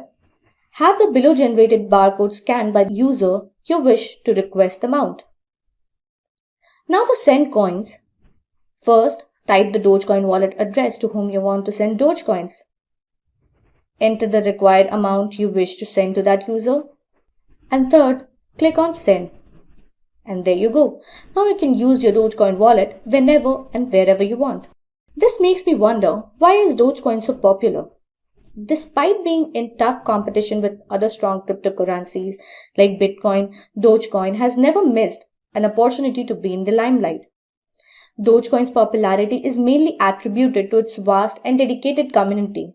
have the below generated barcode scanned by the user you wish to request the amount. Now to send coins, first type the Dogecoin wallet address to whom you want to send Dogecoins. Enter the required amount you wish to send to that user. And third, click on Send. And there you go. Now you can use your Dogecoin wallet whenever and wherever you want. This makes me wonder, why is Dogecoin so popular? Despite being in tough competition with other strong cryptocurrencies like Bitcoin, Dogecoin has never missed an opportunity to be in the limelight. Dogecoin's popularity is mainly attributed to its vast and dedicated community.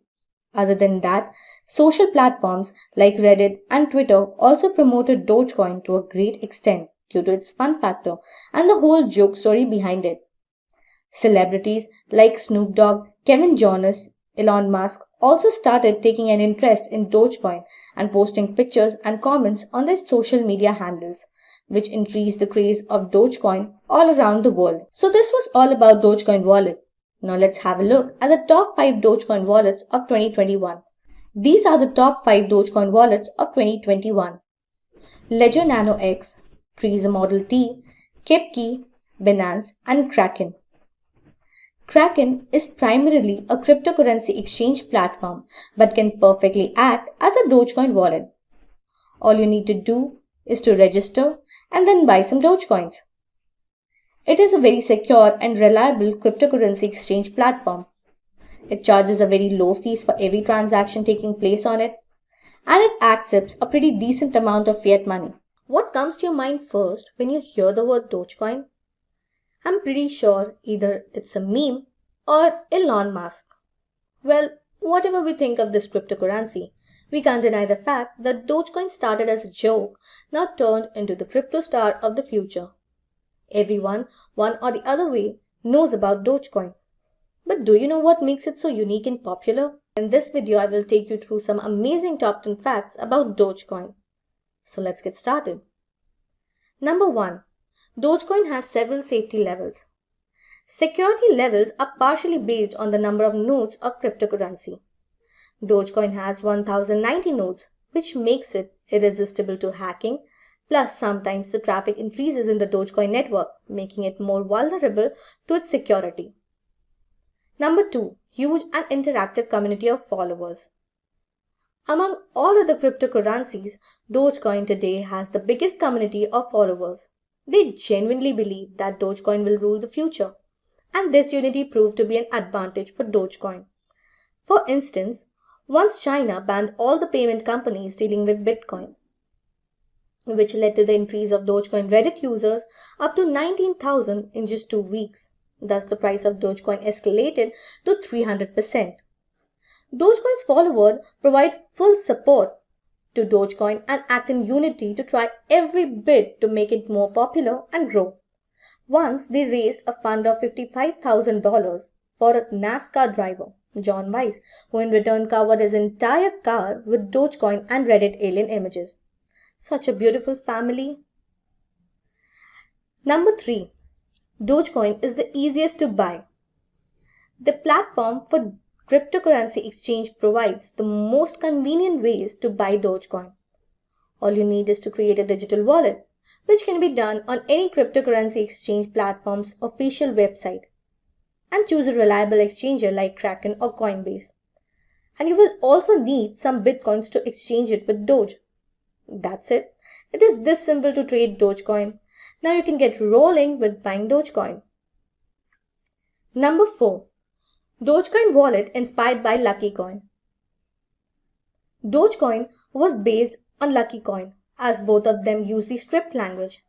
Other than that, social platforms like Reddit and Twitter also promoted Dogecoin to a great extent due to its fun factor and the whole joke story behind it. Celebrities like Snoop Dogg, Kevin Jonas, Elon Musk also started taking an interest in Dogecoin and posting pictures and comments on their social media handles, which increased the craze of Dogecoin all around the world. So this was all about Dogecoin wallet. Now let's have a look at the top 5 Dogecoin wallets of 2021. These are the top 5 Dogecoin wallets of 2021. Ledger Nano X, Trezor Model T, Kepkey, Binance, and Kraken. Kraken is primarily a cryptocurrency exchange platform but can perfectly act as a Dogecoin wallet. All you need to do is to register and then buy some Dogecoins. It is a very secure and reliable cryptocurrency exchange platform. It charges a very low fees for every transaction taking place on it, and it accepts a pretty decent amount of fiat money. What comes to your mind first when you hear the word Dogecoin? I'm pretty sure either it's a meme or Elon Musk. Well, whatever we think of this cryptocurrency, we can't deny the fact that Dogecoin started as a joke, now turned into the crypto star of the future. Everyone, one or the other way, knows about Dogecoin. But do you know what makes it so unique and popular? In this video, I will take you through some amazing top 10 facts about Dogecoin. So let's get started. Number 1. Dogecoin has several safety levels. Security levels are partially based on the number of nodes of cryptocurrency. Dogecoin has 1090 nodes, which makes it irresistible to hacking, plus sometimes the traffic increases in the Dogecoin network, making it more vulnerable to its security. Number 2. Huge and interactive community of followers. Among all other cryptocurrencies, Dogecoin today has the biggest community of followers. They genuinely believe that Dogecoin will rule the future, and this unity proved to be an advantage for Dogecoin. For instance, once China banned all the payment companies dealing with Bitcoin, which led to the increase of Dogecoin Reddit users up to 19,000 in just 2 weeks. Thus, the price of Dogecoin escalated to 300%. Dogecoin's followers provide full support to Dogecoin and act in unity to try every bit to make it more popular and grow. Once they raised a fund of $55,000 for a NASCAR driver, John Weiss, who in return covered his entire car with Dogecoin and Reddit alien images. Such a beautiful family. Number 3. Dogecoin is the easiest to buy. The platform for cryptocurrency exchange provides the most convenient ways to buy Dogecoin. All you need is to create a digital wallet, which can be done on any cryptocurrency exchange platform's official website, and choose a reliable exchanger like Kraken or Coinbase. And you will also need some Bitcoins to exchange it with Doge. That's it. It is this simple to trade Dogecoin. Now you can get rolling with buying Dogecoin. Number 4. Dogecoin wallet inspired by Lucky Coin. Dogecoin was based on Lucky Coin, as both of them use the script language.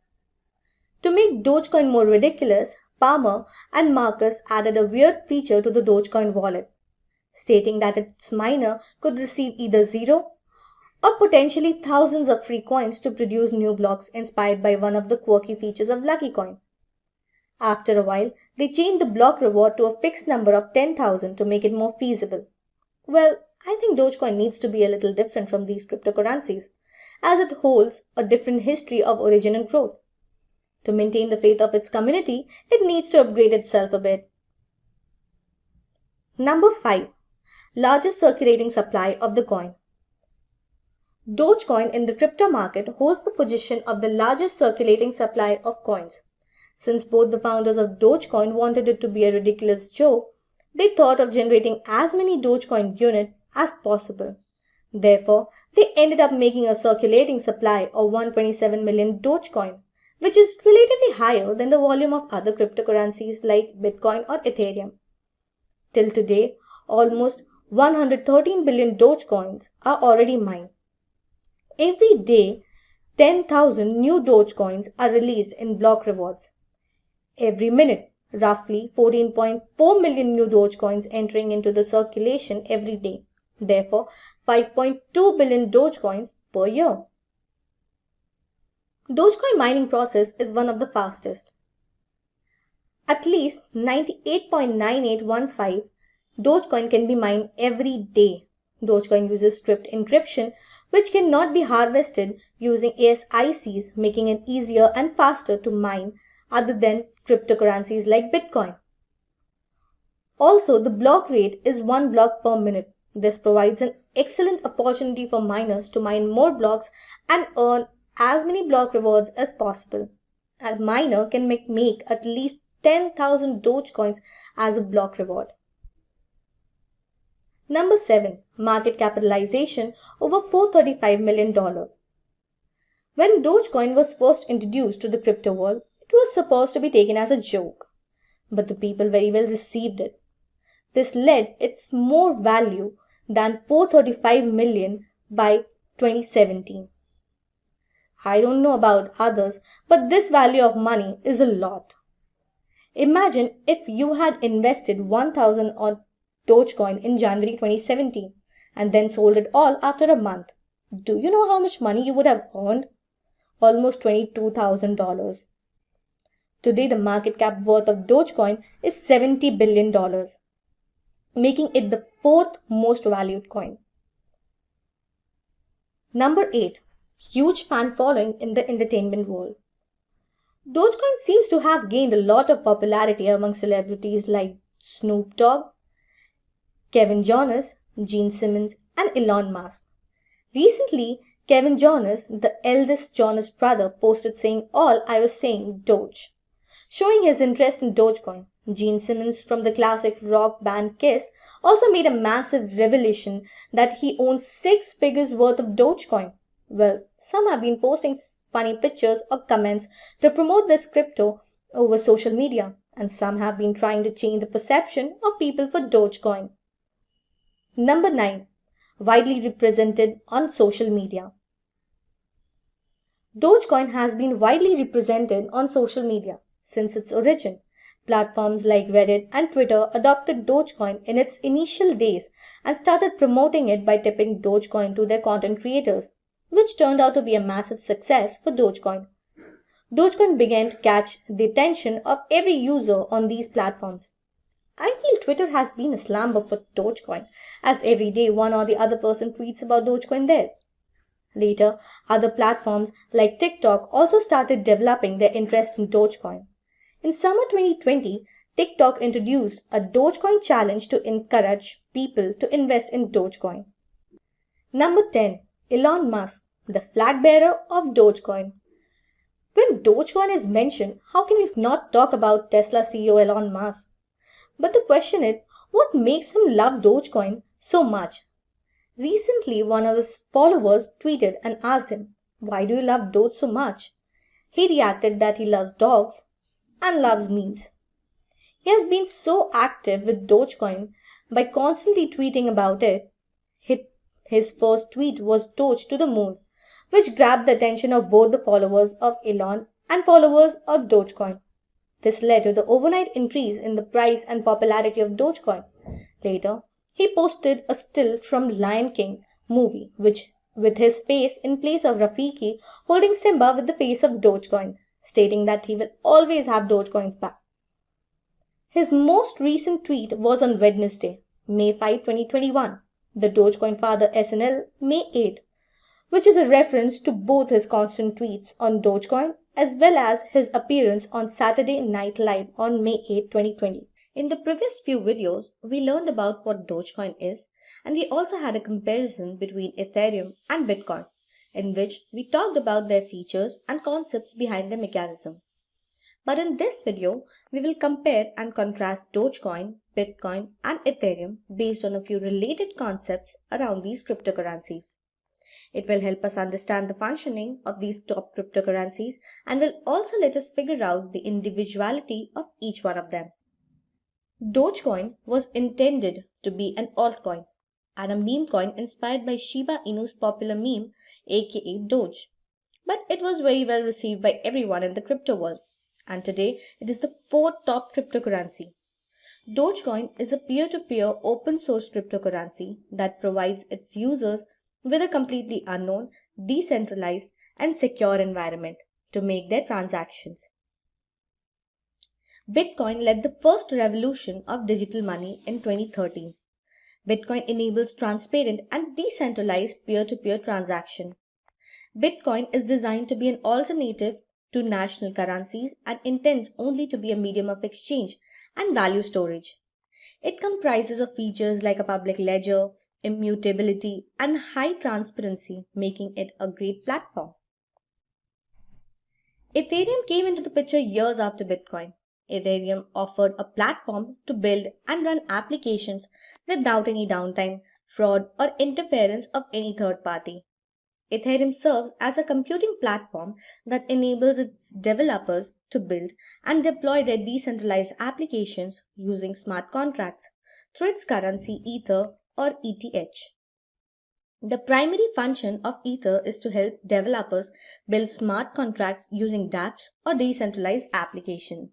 To make Dogecoin more ridiculous, Palmer and Marcus added a weird feature to the Dogecoin wallet, stating that its miner could receive either 0 or potentially thousands of free coins to produce new blocks inspired by one of the quirky features of Lucky Coin. After a while, they changed the block reward to a fixed number of 10,000 to make it more feasible. Well, I think Dogecoin needs to be a little different from these cryptocurrencies, as it holds a different history of origin and growth. To maintain the faith of its community, it needs to upgrade itself a bit. Number 5. Largest circulating supply of the coin. Dogecoin in the crypto market holds the position of the largest circulating supply of coins. Since both the founders of Dogecoin wanted it to be a ridiculous joke, they thought of generating as many Dogecoin units as possible. Therefore, they ended up making a circulating supply of 127 million Dogecoin, which is relatively higher than the volume of other cryptocurrencies like Bitcoin or Ethereum. Till today, almost 113 billion Dogecoins are already mined. Every day, 10,000 new Dogecoins are released in block rewards. Every minute, roughly 14.4 million new Dogecoins entering into the circulation every day. Therefore, 5.2 billion Dogecoins per year. Dogecoin mining process is one of the fastest. At least 98.9815 Dogecoin can be mined every day. Dogecoin uses script encryption, which cannot be harvested using ASICs, making it easier and faster to mine other than cryptocurrencies like Bitcoin. Also, the block rate is 1 block per minute. This provides an excellent opportunity for miners to mine more blocks and earn as many block rewards as possible. A miner can make at least 10,000 Dogecoins as a block reward. Number 7. Market capitalization over $435 million. When Dogecoin was first introduced to the crypto world, it was supposed to be taken as a joke, but the people very well received it. This led its more value than 435 million by 2017. I don't know about others, but this value of money is a lot. Imagine if you had invested 1,000 on Dogecoin in January 2017 and then sold it all after a month. Do you know how much money you would have earned? Almost $22,000. Today, the market cap worth of Dogecoin is $70 billion, making it the 4th most valued coin. Number 8. Huge fan following in the entertainment world. Dogecoin seems to have gained a lot of popularity among celebrities like Snoop Dogg, Kevin Jonas, Gene Simmons, and Elon Musk. Recently, Kevin Jonas, the eldest Jonas brother, posted saying all I was saying Doge, showing his interest in Dogecoin. Gene Simmons from the classic rock band Kiss also made a massive revelation that he owns 6 figures worth of Dogecoin. Well, some have been posting funny pictures or comments to promote this crypto over social media, and some have been trying to change the perception of people for Dogecoin. Number 9. Widely represented on social media. Dogecoin has been widely represented on social media since its origin. Platforms like Reddit and Twitter adopted Dogecoin in its initial days and started promoting it by tipping Dogecoin to their content creators, which turned out to be a massive success for Dogecoin. Dogecoin began to catch the attention of every user on these platforms. I feel Twitter has been a slam book for Dogecoin, as every day one or the other person tweets about Dogecoin there. Later, other platforms like TikTok also started developing their interest in Dogecoin. In summer 2020, TikTok introduced a Dogecoin challenge to encourage people to invest in Dogecoin. Number 10. Elon Musk, the flag bearer of Dogecoin. When Dogecoin is mentioned, how can we not talk about Tesla CEO Elon Musk? But the question is, what makes him love Dogecoin so much? Recently, one of his followers tweeted and asked him, "Why do you love Doge so much?" He reacted that he loves dogs and loves memes. He has been so active with Dogecoin by constantly tweeting about it. His first tweet was Doge to the moon, which grabbed the attention of both the followers of Elon and followers of Dogecoin. This led to the overnight increase in the price and popularity of Dogecoin. Later, he posted a still from Lion King movie, which with his face in place of Rafiki holding Simba with the face of Dogecoin, stating that he will always have Dogecoins back. His most recent tweet was on Wednesday, May 5, 2021, the Dogecoin father SNL May 8, which is a reference to both his constant tweets on Dogecoin as well as his appearance on Saturday Night Live on May 8, 2020. In the previous few videos, we learned about what Dogecoin is, and we also had a comparison between Ethereum and Bitcoin, in which we talked about their features and concepts behind the mechanism. But in this video, we will compare and contrast Dogecoin, Bitcoin, and Ethereum based on a few related concepts around these cryptocurrencies. It will help us understand the functioning of these top cryptocurrencies and will also let us figure out the individuality of each one of them. Dogecoin was intended to be an altcoin and a meme coin inspired by Shiba Inu's popular meme, aka Doge. But it was very well received by everyone in the crypto world, and today it is the fourth top cryptocurrency. Dogecoin is a peer-to-peer open source cryptocurrency that provides its users with a completely unknown, decentralized, and secure environment to make their transactions. Bitcoin led the first revolution of digital money in 2013. Bitcoin enables transparent and decentralized peer-to-peer transaction. Bitcoin is designed to be an alternative to national currencies and intends only to be a medium of exchange and value storage. It comprises of features like a public ledger, immutability, and high transparency, making it a great platform. Ethereum came into the picture years after Bitcoin. Ethereum offered a platform to build and run applications without any downtime, fraud, or interference of any third party. Ethereum serves as a computing platform that enables its developers to build and deploy their decentralized applications using smart contracts through its currency Ether or ETH. The primary function of Ether is to help developers build smart contracts using dApps or decentralized applications.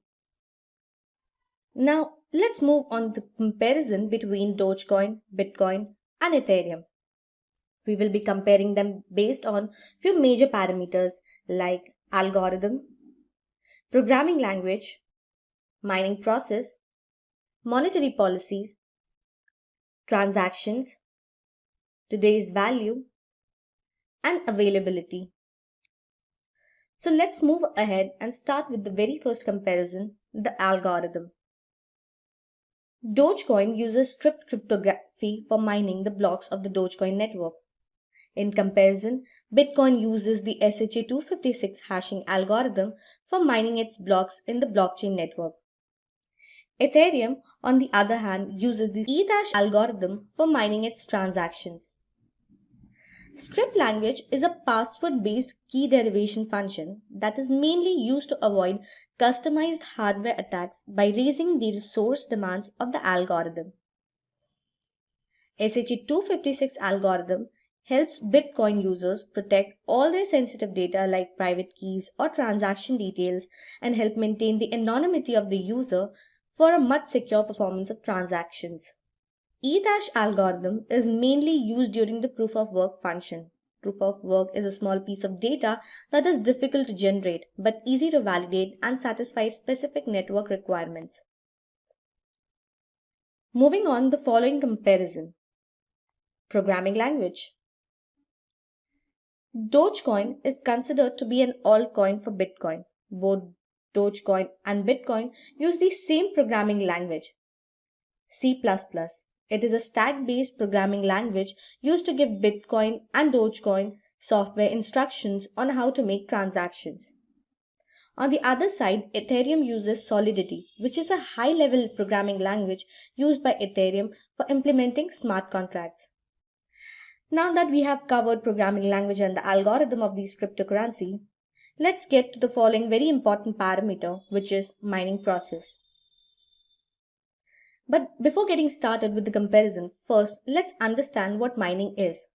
Now, let's move on to the comparison between Dogecoin, Bitcoin, and Ethereum. We will be comparing them based on few major parameters like algorithm, programming language, mining process, monetary policies, transactions, today's value, and availability. So let's move ahead and start with the very first comparison, the algorithm. Dogecoin uses strict cryptography for mining the blocks of the Dogecoin network. In comparison, Bitcoin uses the SHA-256 hashing algorithm for mining its blocks in the blockchain network. Ethereum, on the other hand, uses the E- algorithm for mining its transactions. Strip language is a password-based key derivation function that is mainly used to avoid customized hardware attacks by raising the resource demands of the algorithm. SHA-256 algorithm helps Bitcoin users protect all their sensitive data like private keys or transaction details and help maintain the anonymity of the user for a much secure performance of transactions. E- algorithm is mainly used during the proof of work function. Proof of work is a small piece of data that is difficult to generate but easy to validate and satisfies specific network requirements. Moving on, the following comparison. Programming language. Dogecoin is considered to be an altcoin for Bitcoin. Both Dogecoin and Bitcoin use the same programming language, C++. It is a stack-based programming language used to give Bitcoin and Dogecoin software instructions on how to make transactions. On the other side, Ethereum uses Solidity, which is a high-level programming language used by Ethereum for implementing smart contracts. Now that we have covered programming language and the algorithm of these cryptocurrency, let's get to the following very important parameter, which is mining process. But before getting started with the comparison, first let's understand what mining is.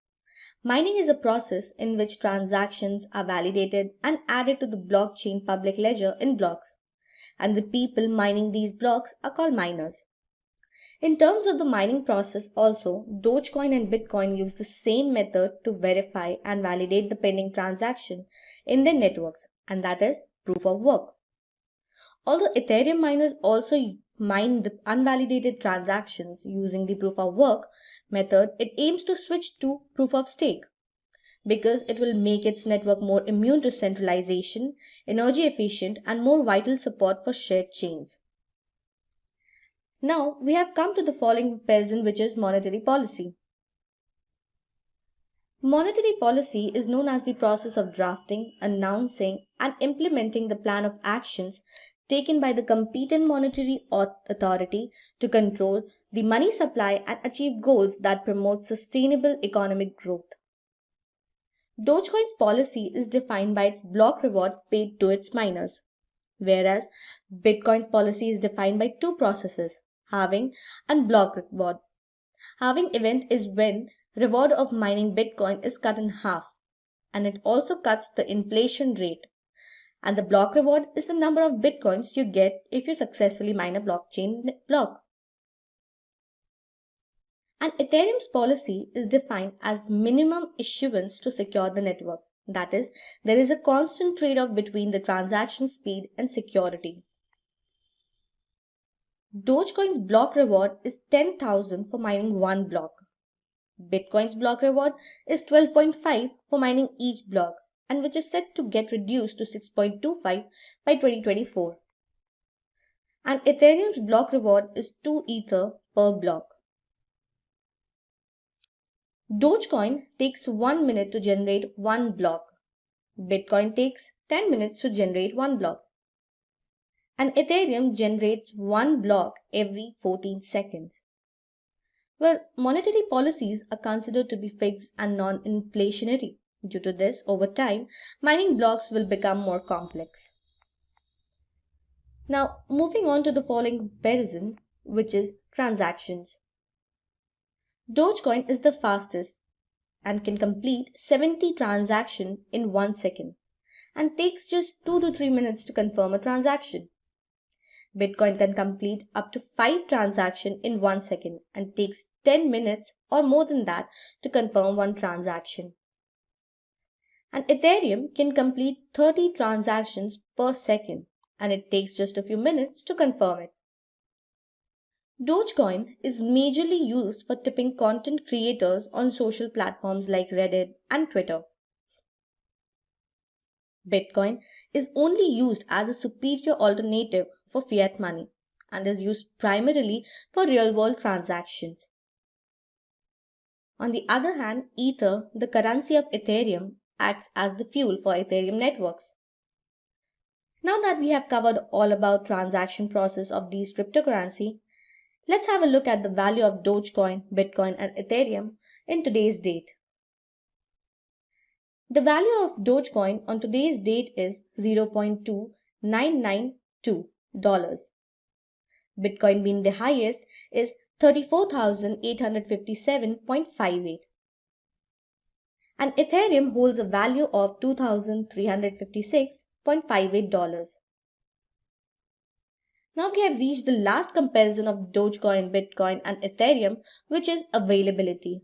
Mining is a process in which transactions are validated and added to the blockchain public ledger in blocks, and the people mining these blocks are called miners. In terms of the mining process also, Dogecoin and Bitcoin use the same method to verify and validate the pending transaction in their networks, and that is proof of work. Although Ethereum miners also mine the unvalidated transactions using the proof of work method, it aims to switch to proof of stake because it will make its network more immune to centralization, energy efficient, and more vital support for shared chains. Now we have come to the following comparison, which is monetary policy. Monetary policy is known as the process of drafting, announcing, and implementing the plan of actions taken by the competent monetary authority to control the money supply and achieve goals that promote sustainable economic growth. Dogecoin's policy is defined by its block reward paid to its miners, whereas Bitcoin's policy is defined by two processes, halving and block reward. Halving event is when reward of mining Bitcoin is cut in half, and it also cuts the inflation rate. And the block reward is the number of Bitcoins you get if you successfully mine a blockchain block. And Ethereum's policy is defined as minimum issuance to secure the network. That is, there is a constant trade-off between the transaction speed and security. Dogecoin's block reward is 10,000 for mining one block. Bitcoin's block reward is 12.5 for mining each block, and which is set to get reduced to 6.25 by 2024. And Ethereum's block reward is 2 Ether per block. Dogecoin takes 1 minute to generate one block. Bitcoin takes 10 minutes to generate one block. And Ethereum generates one block every 14 seconds. Well, monetary policies are considered to be fixed and non-inflationary. Due to this, over time, mining blocks will become more complex. Now, moving on to the following comparison, which is transactions. Dogecoin is the fastest and can complete 70 transactions in 1 second and takes just 2 to 3 minutes to confirm a transaction. Bitcoin can complete up to 5 transactions in 1 second and takes 10 minutes or more than that to confirm one transaction. And Ethereum can complete 30 transactions per second and it takes just a few minutes to confirm it. Dogecoin is majorly used for tipping content creators on social platforms like Reddit and Twitter. Bitcoin is only used as a superior alternative for fiat money and is used primarily for real-world transactions. On the other hand, Ether, the currency of Ethereum, acts as the fuel for Ethereum networks. Now that we have covered all about transaction process of these cryptocurrency, let's have a look at the value of Dogecoin, Bitcoin, and Ethereum in today's date. The value of Dogecoin on today's date is $0.2992. Bitcoin being the highest is 34,857.58. And Ethereum holds a value of $2,356.58. Now we have reached the last comparison of Dogecoin, Bitcoin, and Ethereum, which is availability.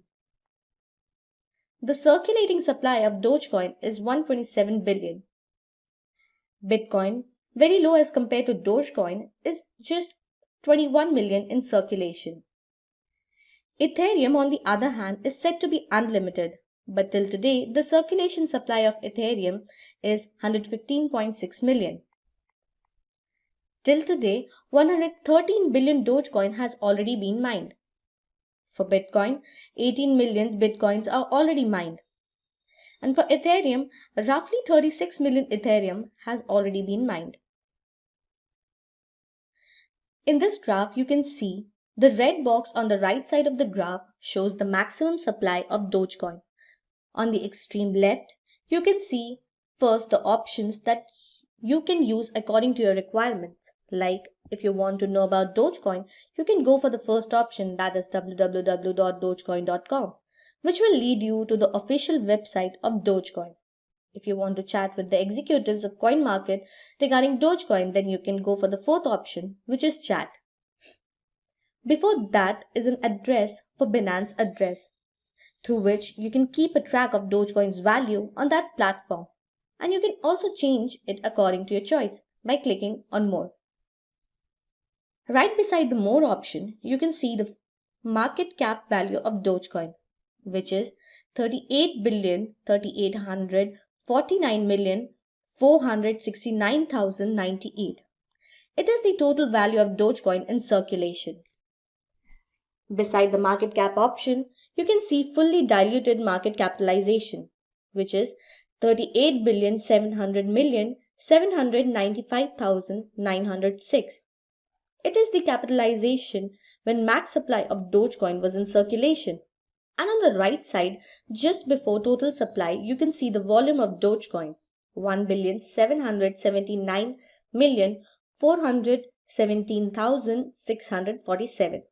The circulating supply of Dogecoin is 127 billion. Bitcoin, very low as compared to Dogecoin, is just 21 million in circulation. Ethereum, on the other hand, is said to be unlimited, but till today, the circulation supply of Ethereum is 115.6 million. Till today, 113 billion Dogecoin has already been mined. For Bitcoin, 18 million Bitcoins are already mined. And for Ethereum, roughly 36 million Ethereum has already been mined. In this graph, you can see the red box on the right side of the graph shows the maximum supply of Dogecoin. On the extreme left, you can see first the options that you can use according to your requirements, Like if you want to know about Dogecoin, you can go for the first option, that is www.dogecoin.com, which will lead you to the official website of Dogecoin. If you want to chat with the executives of CoinMarket regarding Dogecoin, then you can go for the fourth option, which is chat. Before that is an address for Binance address, through which you can keep a track of Dogecoin's value on that platform. And you can also change it according to your choice by clicking on More. Right beside the More option, you can see the market cap value of Dogecoin, which is 38,349,469,098. It is the total value of Dogecoin in circulation. Beside the market cap option, you can see fully diluted market capitalization, which is 38,700,795,906. It is the capitalization when max supply of Dogecoin was in circulation. And on the right side, just before total supply, you can see the volume of Dogecoin, 1,779,417,647.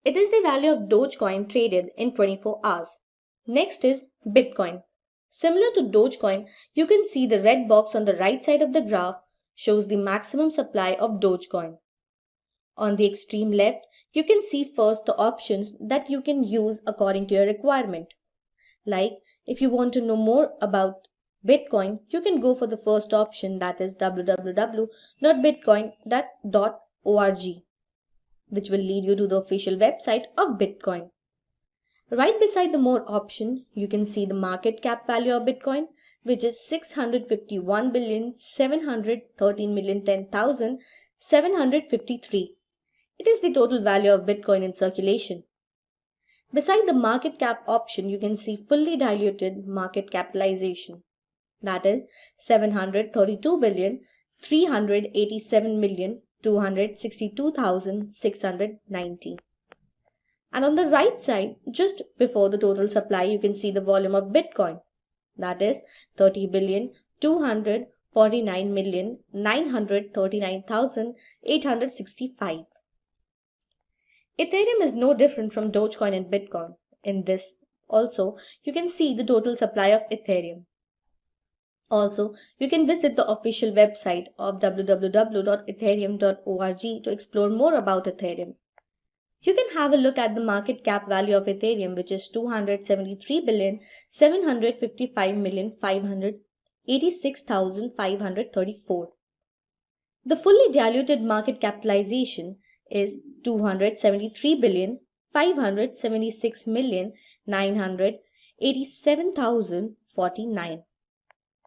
It is the value of Dogecoin traded in 24 hours. Next is Bitcoin. Similar to Dogecoin, you can see the red box on the right side of the graph shows the maximum supply of Dogecoin. On the extreme left, you can see first the options that you can use according to your requirement. Like if you want to know more about Bitcoin, you can go for the first option, that is www.bitcoin.org, which will lead you to the official website of Bitcoin. Right beside the More option, you can see the market cap value of Bitcoin, which is 651,713,010,753. It is the total value of Bitcoin in circulation. Beside the market cap option, you can see fully diluted market capitalization, that is 732,387,262,690. And on the right side, just before the total supply, you can see the volume of Bitcoin, that is 30,249,939,865. Ethereum is no different from Dogecoin and Bitcoin. In this also, you can see the total supply of Ethereum. Also, you can visit the official website of www.ethereum.org to explore more about Ethereum. You can have a look at the market cap value of Ethereum, which is 273,755,586,534. The fully diluted market capitalization is 273,576,987,049.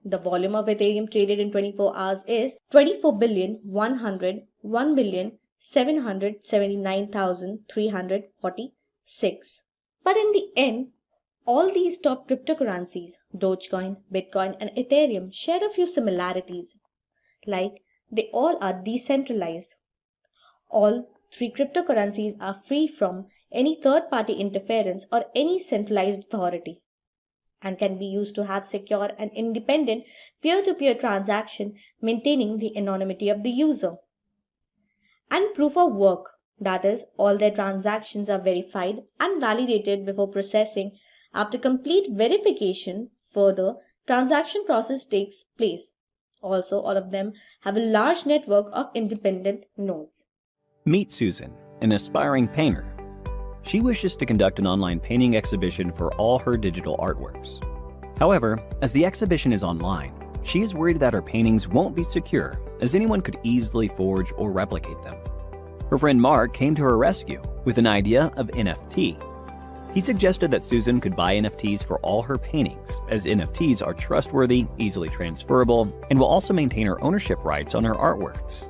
The volume of Ethereum traded in 24 hours is 24,101,779,346. But in the end, all these top cryptocurrencies, Dogecoin, Bitcoin, and Ethereum, share a few similarities. Like, they all are decentralized. All three cryptocurrencies are free from any third-party interference or any centralized authority, and can be used to have secure and independent peer-to-peer transaction, maintaining the anonymity of the user. And proof of work, that is, all their transactions are verified and validated before processing. After complete verification, further transaction process takes place. Also, all of them have a large network of independent nodes. Meet Susan, an aspiring painter. She wishes to conduct an online painting exhibition for all her digital artworks. However, as the exhibition is online, she is worried that her paintings won't be secure, as anyone could easily forge or replicate them. Her friend Mark came to her rescue with an idea of NFT. He suggested that Susan could buy NFTs for all her paintings, as NFTs are trustworthy, easily transferable, and will also maintain her ownership rights on her artworks.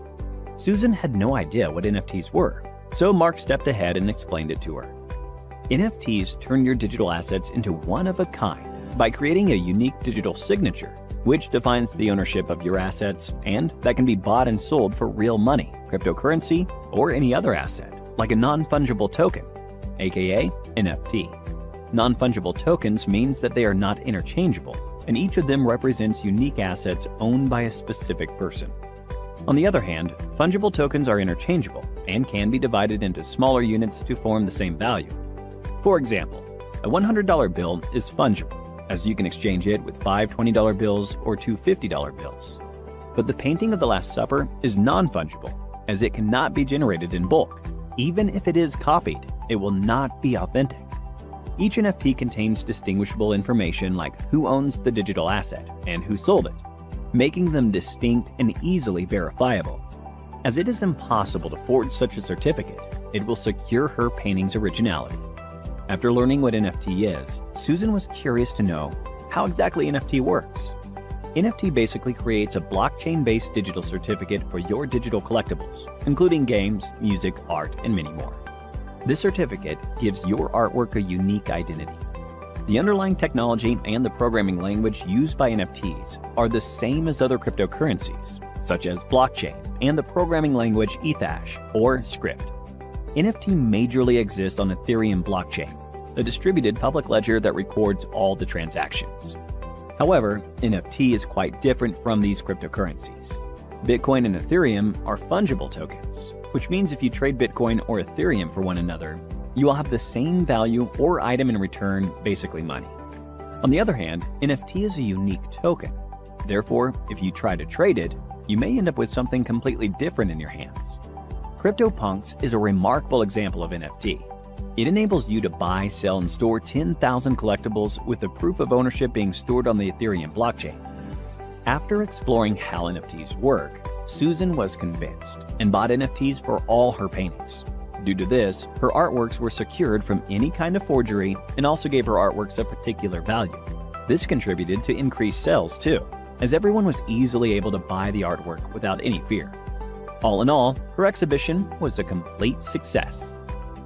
Susan had no idea what NFTs were, so Mark stepped ahead and explained it to her. NFTs turn your digital assets into one of a kind by creating a unique digital signature, which defines the ownership of your assets, and that can be bought and sold for real money, cryptocurrency, or any other asset, like a non-fungible token, aka NFT. Non-fungible tokens means that they are not interchangeable, and each of them represents unique assets owned by a specific person. On the other hand, fungible tokens are interchangeable and can be divided into smaller units to form the same value. For example, a $100 bill is fungible, as you can exchange it with 5 $20 bills or 2 $50 bills. But the painting of the Last Supper is non-fungible, as it cannot be generated in bulk. Even if it is copied, it will not be authentic. Each NFT contains distinguishable information like who owns the digital asset and who sold it, making them distinct and easily verifiable. As it is impossible to forge such a certificate, it will secure her painting's originality. After learning what NFT is, Susan was curious to know how exactly NFT works. NFT basically creates a blockchain-based digital certificate for your digital collectibles, including games, music, art, and many more. This certificate gives your artwork a unique identity. The underlying technology and the programming language used by NFTs are the same as other cryptocurrencies, such as blockchain and the programming language Ethash or Script. NFT majorly exists on Ethereum blockchain, a distributed public ledger that records all the transactions. However, NFT is quite different from these cryptocurrencies. Bitcoin and Ethereum are fungible tokens, which means if you trade Bitcoin or Ethereum for one another, you will have the same value or item in return, basically money. On the other hand, NFT is a unique token. Therefore, if you try to trade it, you may end up with something completely different in your hands. CryptoPunks is a remarkable example of NFT. It enables you to buy, sell, and store 10,000 collectibles with the proof of ownership being stored on the Ethereum blockchain. After exploring how NFTs work, Susan was convinced and bought NFTs for all her paintings. Due to this, her artworks were secured from any kind of forgery and also gave her artworks a particular value. This contributed to increased sales too, as everyone was easily able to buy the artwork without any fear. All in all, her exhibition was a complete success.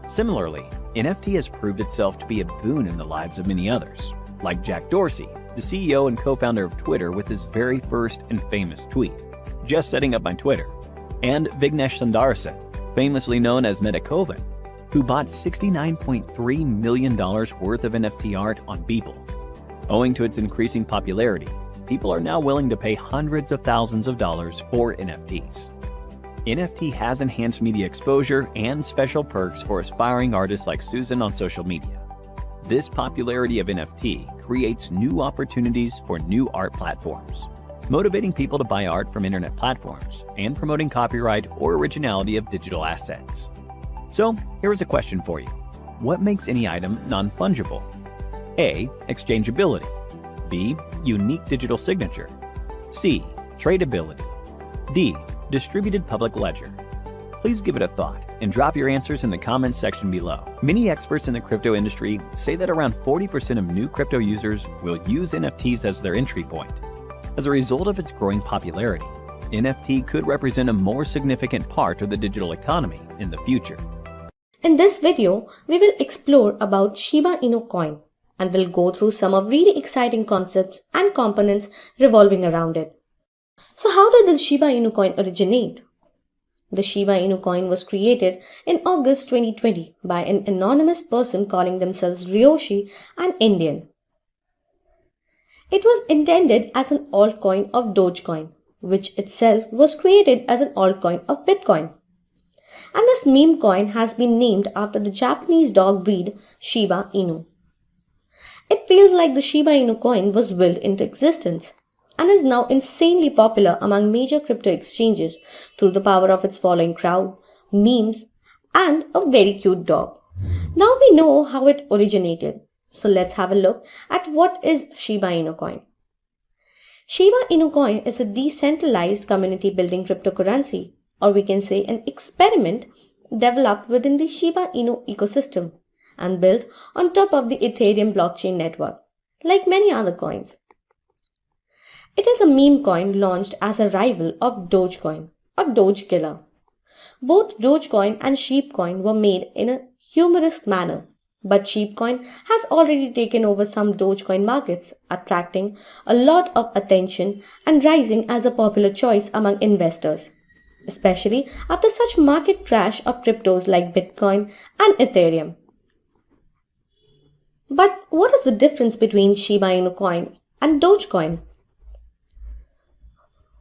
Similarly, NFT has proved itself to be a boon in the lives of many others, like Jack Dorsey, the CEO and co-founder of Twitter with his very first and famous tweet, "Just setting up my Twitter," and Vignesh Sundaresan, famously known as Metakovan, who bought $69.3 million worth of NFT art on Beeple. Owing to its increasing popularity, people are now willing to pay hundreds of thousands of dollars for NFTs. NFT has enhanced media exposure and special perks for aspiring artists like Susan on social media. This popularity of NFT creates new opportunities for new art platforms, motivating people to buy art from internet platforms and promoting copyright or originality of digital assets. So, here is a question for you. What makes any item non-fungible? A. Exchangeability. B. Unique digital signature. C. Tradability. D. Distributed public ledger. Please give it a thought and drop your answers in the comments section below. Many experts in the crypto industry say that around 40% of new crypto users will use NFTs as their entry point. As a result of its growing popularity, NFT could represent a more significant part of the digital economy in the future. In this video, we will explore about Shiba Inucoin and will go through some of really exciting concepts and components revolving around it. So how did the Shiba Inucoin originate? The Shiba Inucoin was created in August 2020 by an anonymous person calling themselves Ryoshi, an Indian. It was intended as an altcoin of Dogecoin, which itself was created as an altcoin of Bitcoin. And this meme coin has been named after the Japanese dog breed Shiba Inu. It feels like the Shiba Inu coin was willed into existence and is now insanely popular among major crypto exchanges through the power of its following crowd, memes, and a very cute dog. Now we know how it originated, so let's have a look at what is Shiba Inu coin. Shiba Inu coin is a decentralized community building cryptocurrency, or we can say an experiment developed within the Shiba Inu ecosystem and built on top of the Ethereum blockchain network, like many other coins. It is a meme coin launched as a rival of Dogecoin or Doge Killer. Both Dogecoin and Sheepcoin were made in a humorous manner, but Sheepcoin has already taken over some Dogecoin markets, attracting a lot of attention and rising as a popular choice among investors, especially after such market crash of cryptos like Bitcoin and Ethereum. But what is the difference between Shiba Inu coin and Dogecoin?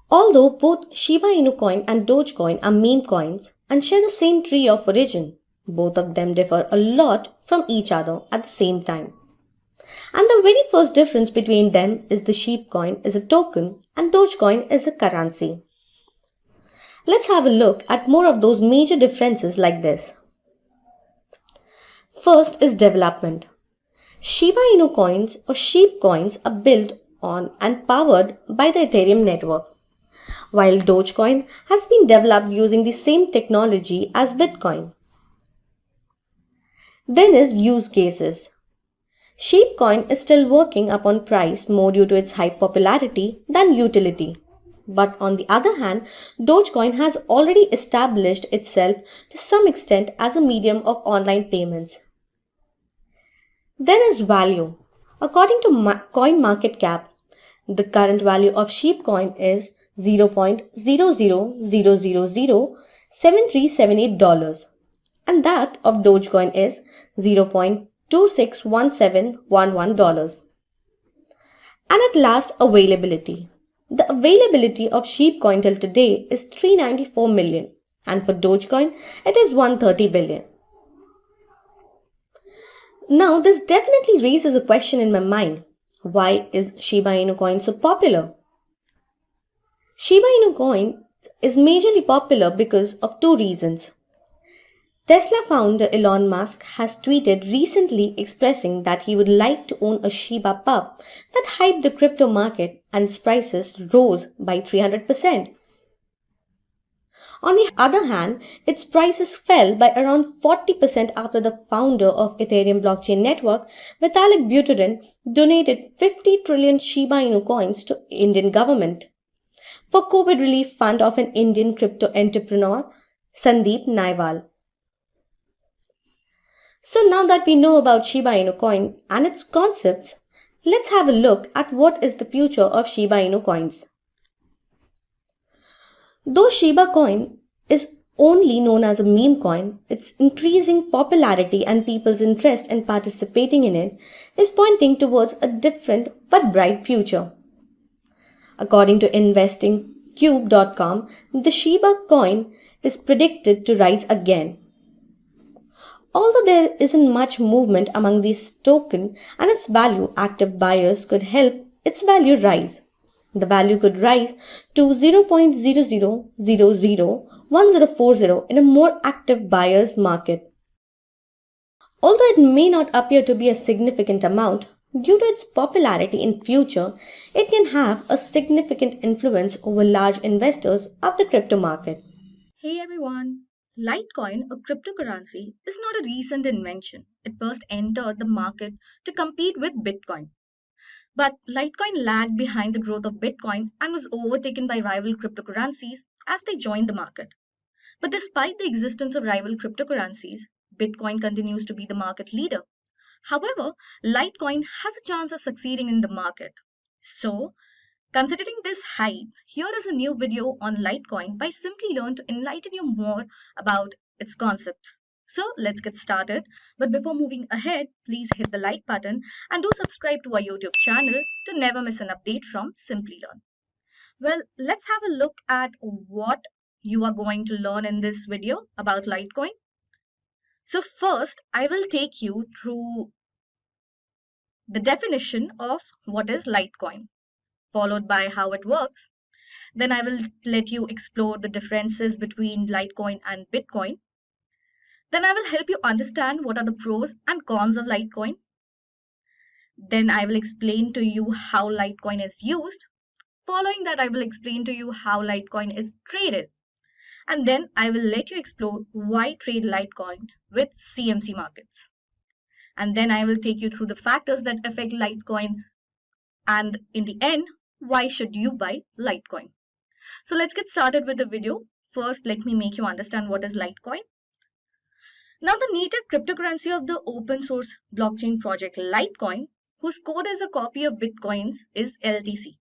Although both Shiba Inucoin and Dogecoin are meme coins and share the same tree of origin, both of them differ a lot from each other at the same time. And the very first difference between them is the Sheep coin is a token and Dogecoin is a currency. Let's have a look at more of those major differences like this. First is development. Shiba Inu coins or sheep coins are built on and powered by the Ethereum network, while Dogecoin has been developed using the same technology as Bitcoin. Then is use cases. Sheepcoin is still working upon price more due to its high popularity than utility. But on the other hand, Dogecoin has already established itself to some extent as a medium of online payments. Then is value. According to CoinMarketCap, the current value of Sheepcoin is $0.00007378 and that of Dogecoin is $0.261711. And at last, availability. The availability of Sheepcoin till today is 394 million and for Dogecoin it is 130 billion. Now this definitely raises a question in my mind. Why is Shiba Inu coin so popular? Shiba Inu coin is majorly popular because of two reasons. Tesla founder Elon Musk has tweeted recently expressing that he would like to own a Shiba pup that hyped the crypto market and its prices rose by 300%. On the other hand, its prices fell by around 40% after the founder of Ethereum blockchain network, Vitalik Buterin, donated 50 trillion Shiba Inu coins to Indian government for COVID relief fund of an Indian crypto entrepreneur, Sandeep Naiwal. So now that we know about Shiba Inu coin and its concepts, let's have a look at what is the future of Shiba Inu coins. Though Shiba coin is only known as a meme coin, its increasing popularity and people's interest in participating in it is pointing towards a different but bright future. According to investingcube.com, the Shiba coin is predicted to rise again. Although there isn't much movement among these token and its value, active buyers could help its value rise. The value could rise to 0.00001040 in a more active buyer's market. Although it may not appear to be a significant amount, due to its popularity in future, it can have a significant influence over large investors of the crypto market. Hey everyone! Litecoin, a cryptocurrency, is not a recent invention. It first entered the market to compete with Bitcoin. But Litecoin lagged behind the growth of Bitcoin and was overtaken by rival cryptocurrencies as they joined the market. But despite the existence of rival cryptocurrencies, Bitcoin continues to be the market leader. However, Litecoin has a chance of succeeding in the market. So, considering this hype, here is a new video on Litecoin by Simplilearn to enlighten you more about its concepts. So let's get started. But before moving ahead, please hit the like button and do subscribe to our YouTube channel to never miss an update from Simplilearn. Well, let's have a look at what you are going to learn in this video about Litecoin. So first, I will take you through the definition of what is Litecoin, followed by how it works. Then I will let you explore the differences between Litecoin and Bitcoin. Then I will help you understand what are the pros and cons of Litecoin. Then I will explain to you how Litecoin is used. Following that, I will explain to you how Litecoin is traded. And then I will let you explore why trade Litecoin with CMC markets. And then I will take you through the factors that affect Litecoin. And in the end, why should you buy Litecoin? So let's get started with the video. First, let me make you understand what is Litecoin. Now, the native cryptocurrency of the open source blockchain project Litecoin, whose code is a copy of Bitcoin's, is LTC.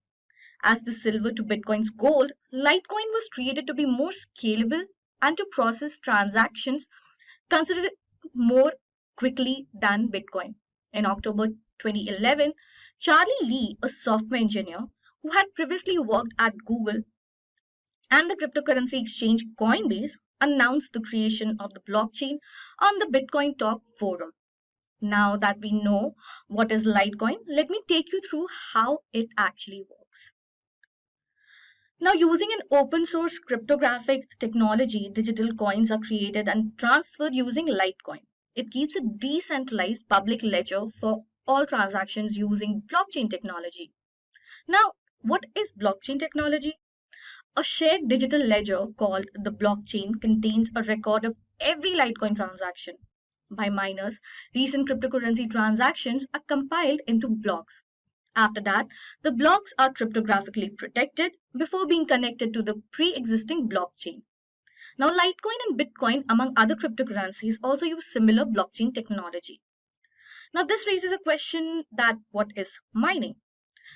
As the silver to Bitcoin's gold, Litecoin was created to be more scalable and to process transactions considered more quickly than Bitcoin. In October 2011, Charlie Lee, a software engineer who had previously worked at Google, And the cryptocurrency exchange Coinbase announced the creation of the blockchain on the Bitcoin Talk forum. Now that we know what is Litecoin, let me take you through how it actually works. Now, using an open source cryptographic technology, digital coins are created and transferred using Litecoin. It keeps a decentralized public ledger for all transactions using blockchain technology. Now, what is blockchain technology? A shared digital ledger called the blockchain contains a record of every Litecoin transaction. By miners, recent cryptocurrency transactions are compiled into blocks. After that, the blocks are cryptographically protected before being connected to the pre-existing blockchain. Now, Litecoin and Bitcoin, among other cryptocurrencies, also use similar blockchain technology. Now, this raises a question that what is mining?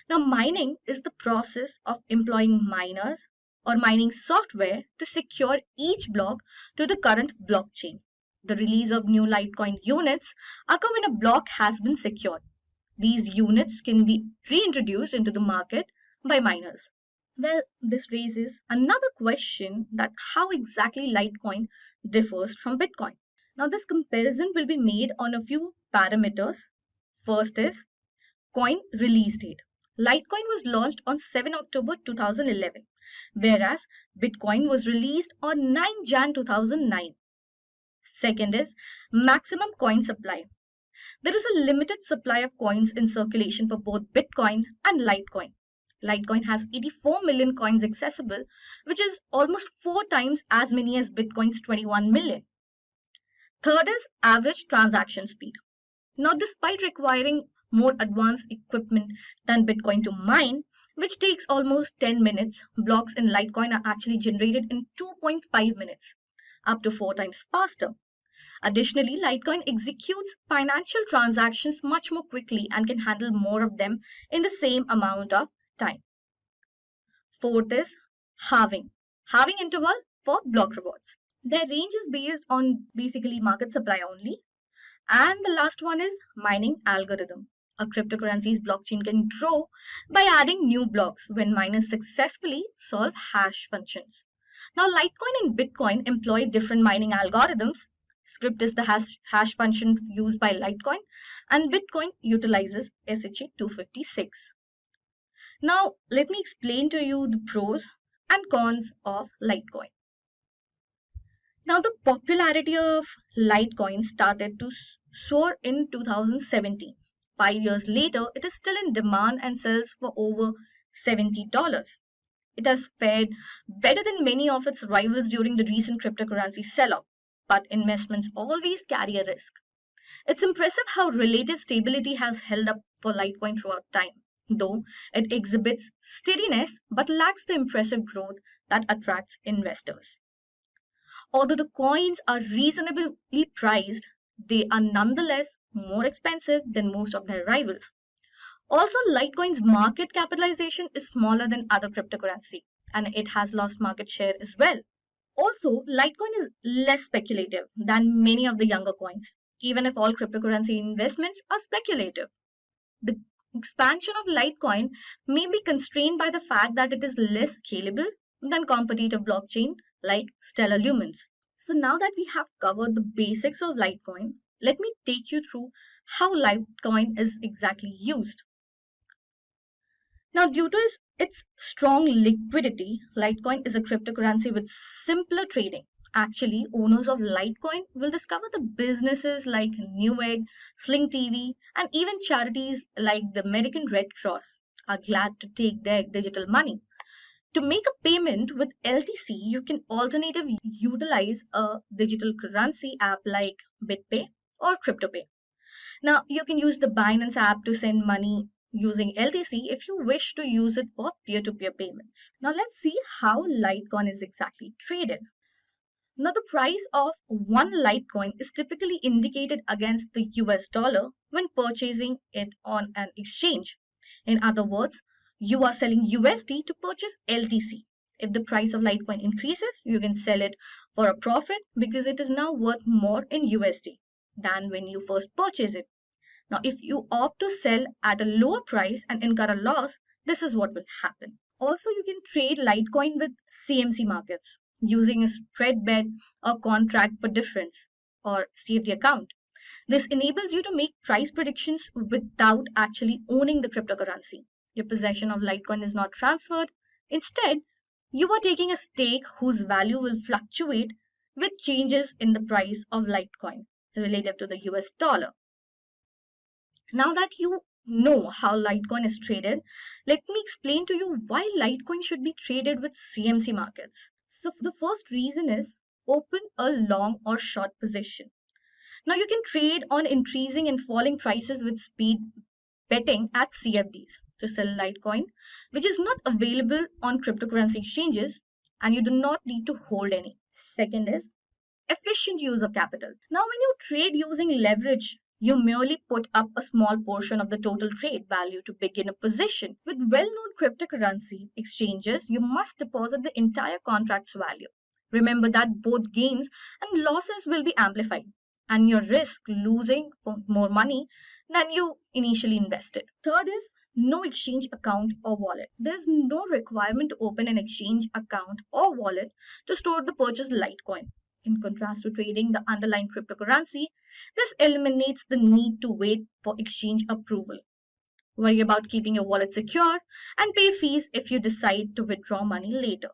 Now, mining is the process of employing miners or mining software to secure each block to the current blockchain. The release of new Litecoin units occur when a block has been secured. These units can be reintroduced into the market by miners. Well, this raises another question that how exactly Litecoin differs from Bitcoin. Now, this comparison will be made on a few parameters. First is coin release date. Litecoin was launched on 7 October 2011, whereas Bitcoin was released on 9 Jan 2009. Second is maximum coin supply. There is a limited supply of coins in circulation for both Bitcoin and Litecoin. Litecoin has 84 million coins accessible, which is almost 4 times as many as Bitcoin's 21 million. Third is average transaction speed. Now, despite requiring more advanced equipment than Bitcoin to mine, which takes almost 10 minutes, blocks in Litecoin are actually generated in 2.5 minutes, up to 4 times faster. Additionally, Litecoin executes financial transactions much more quickly and can handle more of them in the same amount of time. Fourth is halving interval for block rewards. Their range is based on basically market supply only. And the last one is mining algorithm. A cryptocurrency's blockchain can grow by adding new blocks when miners successfully solve hash functions. Now, Litecoin and Bitcoin employ different mining algorithms. Script is the hash function used by Litecoin, and Bitcoin utilizes SHA-256. Now, let me explain to you the pros and cons of Litecoin. Now, the popularity of Litecoin started to soar in 2017. 5 years later, it is still in demand and sells for over $70. It has fared better than many of its rivals during the recent cryptocurrency sell-off, but investments always carry a risk. It's impressive how relative stability has held up for Litecoin throughout time, though it exhibits steadiness but lacks the impressive growth that attracts investors. Although the coins are reasonably priced, they are nonetheless more expensive than most of their rivals. Also, Litecoin's market capitalization is smaller than other cryptocurrency, and it has lost market share as well. Also, Litecoin is less speculative than many of the younger coins, even if all cryptocurrency investments are speculative. The expansion of Litecoin may be constrained by the fact that it is less scalable than competitive blockchain like Stellar Lumens. So now that we have covered the basics of Litecoin, let me take you through how Litecoin is exactly used. Now, due to its strong liquidity, Litecoin is a cryptocurrency with simpler trading. Actually, owners of Litecoin will discover the businesses like Newegg, Sling TV, and even charities like the American Red Cross are glad to take their digital money. To make a payment with LTC, you can alternatively utilize a digital currency app like BitPay or CryptoPay. Now, you can use the Binance app to send money using LTC if you wish to use it for peer-to-peer payments. Now, let's see how Litecoin is exactly traded. Now, the price of one Litecoin is typically indicated against the US dollar when purchasing it on an exchange. In other words, you are selling USD to purchase LTC. If the price of Litecoin increases, you can sell it for a profit because it is now worth more in USD than when you first purchased it. Now, if you opt to sell at a lower price and incur a loss, this is what will happen. Also, you can trade Litecoin with CMC markets using a spread bet or contract for difference or CFD account. This enables you to make price predictions without actually owning the cryptocurrency. Your possession of Litecoin is not transferred. Instead, you are taking a stake whose value will fluctuate with changes in the price of Litecoin relative to the US dollar. Now that you know how Litecoin is traded, let me explain to you why Litecoin should be traded with CMC markets. So the first reason is open a long or short position. Now you can trade on increasing and falling prices with speed betting at CFDs to sell Litecoin, which is not available on cryptocurrency exchanges, and you do not need to hold any. Second is efficient use of capital. Now when you trade using leverage, you merely put up a small portion of the total trade value to begin a position. With well-known cryptocurrency exchanges, you must deposit the entire contract's value. Remember that both gains and losses will be amplified, and you risk losing more money than you initially invested. Third is no exchange account or wallet. There's no requirement to open an exchange account or wallet to store the purchased Litecoin. In contrast to trading the underlying cryptocurrency, this eliminates the need to wait for exchange approval, worry about keeping your wallet secure, and pay fees if you decide to withdraw money later.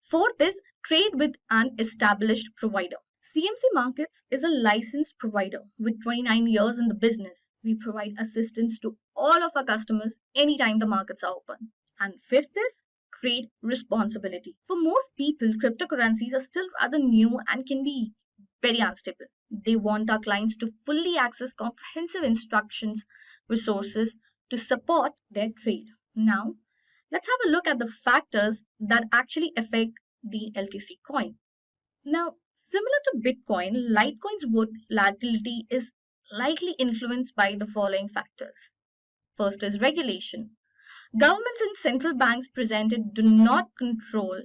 Fourth is trade with an established provider. CMC Markets is a licensed provider with 29 years in the business. We provide assistance to all of our customers anytime the markets are open. And fifth is trade responsibility. For most people, cryptocurrencies are still rather new and can be very unstable. They want our clients to fully access comprehensive instructions, resources to support their trade. Now, let's have a look at the factors that actually affect the LTC coin. Now, similar to Bitcoin, Litecoin's volatility is likely influenced by the following factors. First is regulation. Governments and central banks presented do not control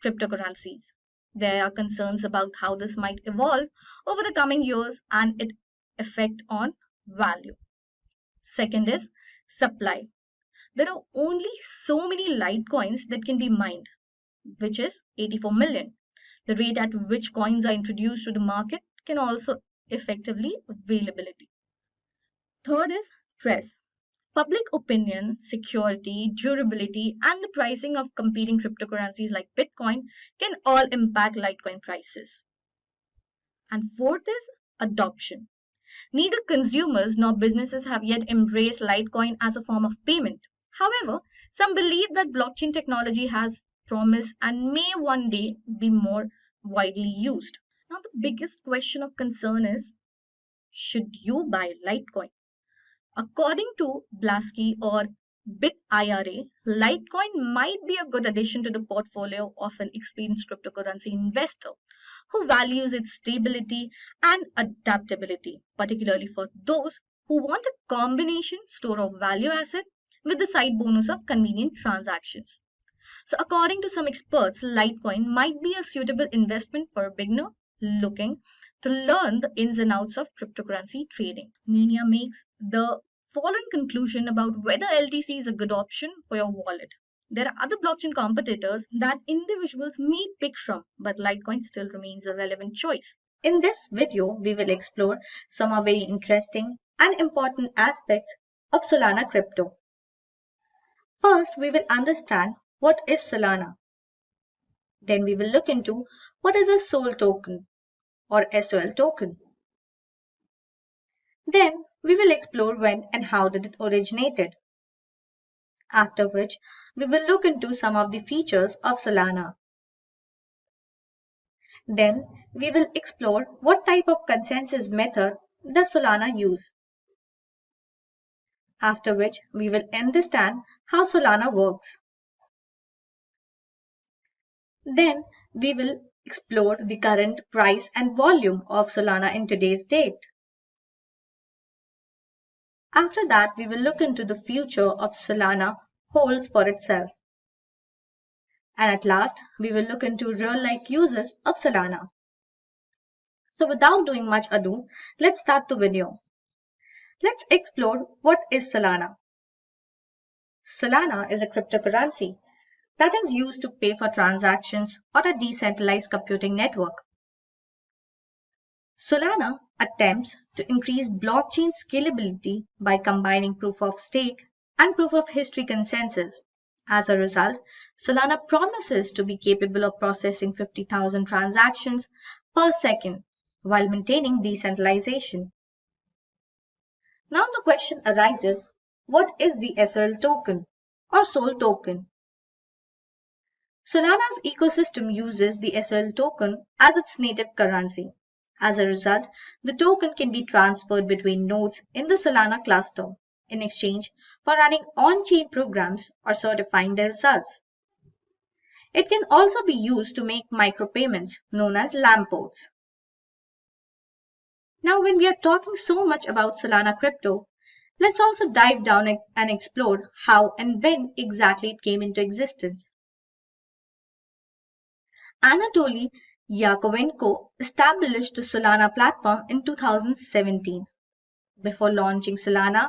cryptocurrencies. There are concerns about how this might evolve over the coming years and its effect on value. Second is supply. There are only so many Litecoins that can be mined, which is 84 million. The rate at which coins are introduced to the market can also effectively availability. Third is stress. Public opinion, security, durability, and the pricing of competing cryptocurrencies like Bitcoin can all impact Litecoin prices. And fourth is adoption. Neither consumers nor businesses have yet embraced Litecoin as a form of payment. However, some believe that blockchain technology has promise and may one day be more widely used. Now, the biggest question of concern is, should you buy Litecoin? According to Blasky or BitIRA, Litecoin might be a good addition to the portfolio of an experienced cryptocurrency investor who values its stability and adaptability, particularly for those who want a combination store of value asset with the side bonus of convenient transactions. So according to some experts, Litecoin might be a suitable investment for a beginner looking to learn the ins and outs of cryptocurrency trading. Mania makes the following conclusion about whether LTC is a good option for your wallet. There are other blockchain competitors that individuals may pick from, but Litecoin still remains a relevant choice. In this video, we will explore some of very interesting and important aspects of Solana crypto. First, we will understand what is Solana. Then we will look into what is a SOL token or SOL token. Then we will explore when and how did it originated. After which, we will look into some of the features of Solana. Then we will explore what type of consensus method does Solana use. After which, we will understand how Solana works. Then we will explore the current price and volume of Solana in today's date. After that, we will look into the future of Solana holds for itself. And at last, we will look into real-life uses of Solana. So without doing much ado, let's start the video. Let's explore what is Solana. Solana is a cryptocurrency that is used to pay for transactions on a decentralized computing network. Solana attempts to increase blockchain scalability by combining proof of stake and proof of history consensus. As a result, Solana promises to be capable of processing 50,000 transactions per second while maintaining decentralization. Now the question arises, what is the SOL token or SOL token? Solana's ecosystem uses the SOL token as its native currency. As a result, the token can be transferred between nodes in the Solana cluster in exchange for running on-chain programs or certifying their results. It can also be used to make micropayments known as LAMP ports. Now, when we are talking so much about Solana crypto, let's also dive down and explore how and when exactly it came into existence. Anatoly Yakovenko established the Solana platform in 2017. Before launching Solana,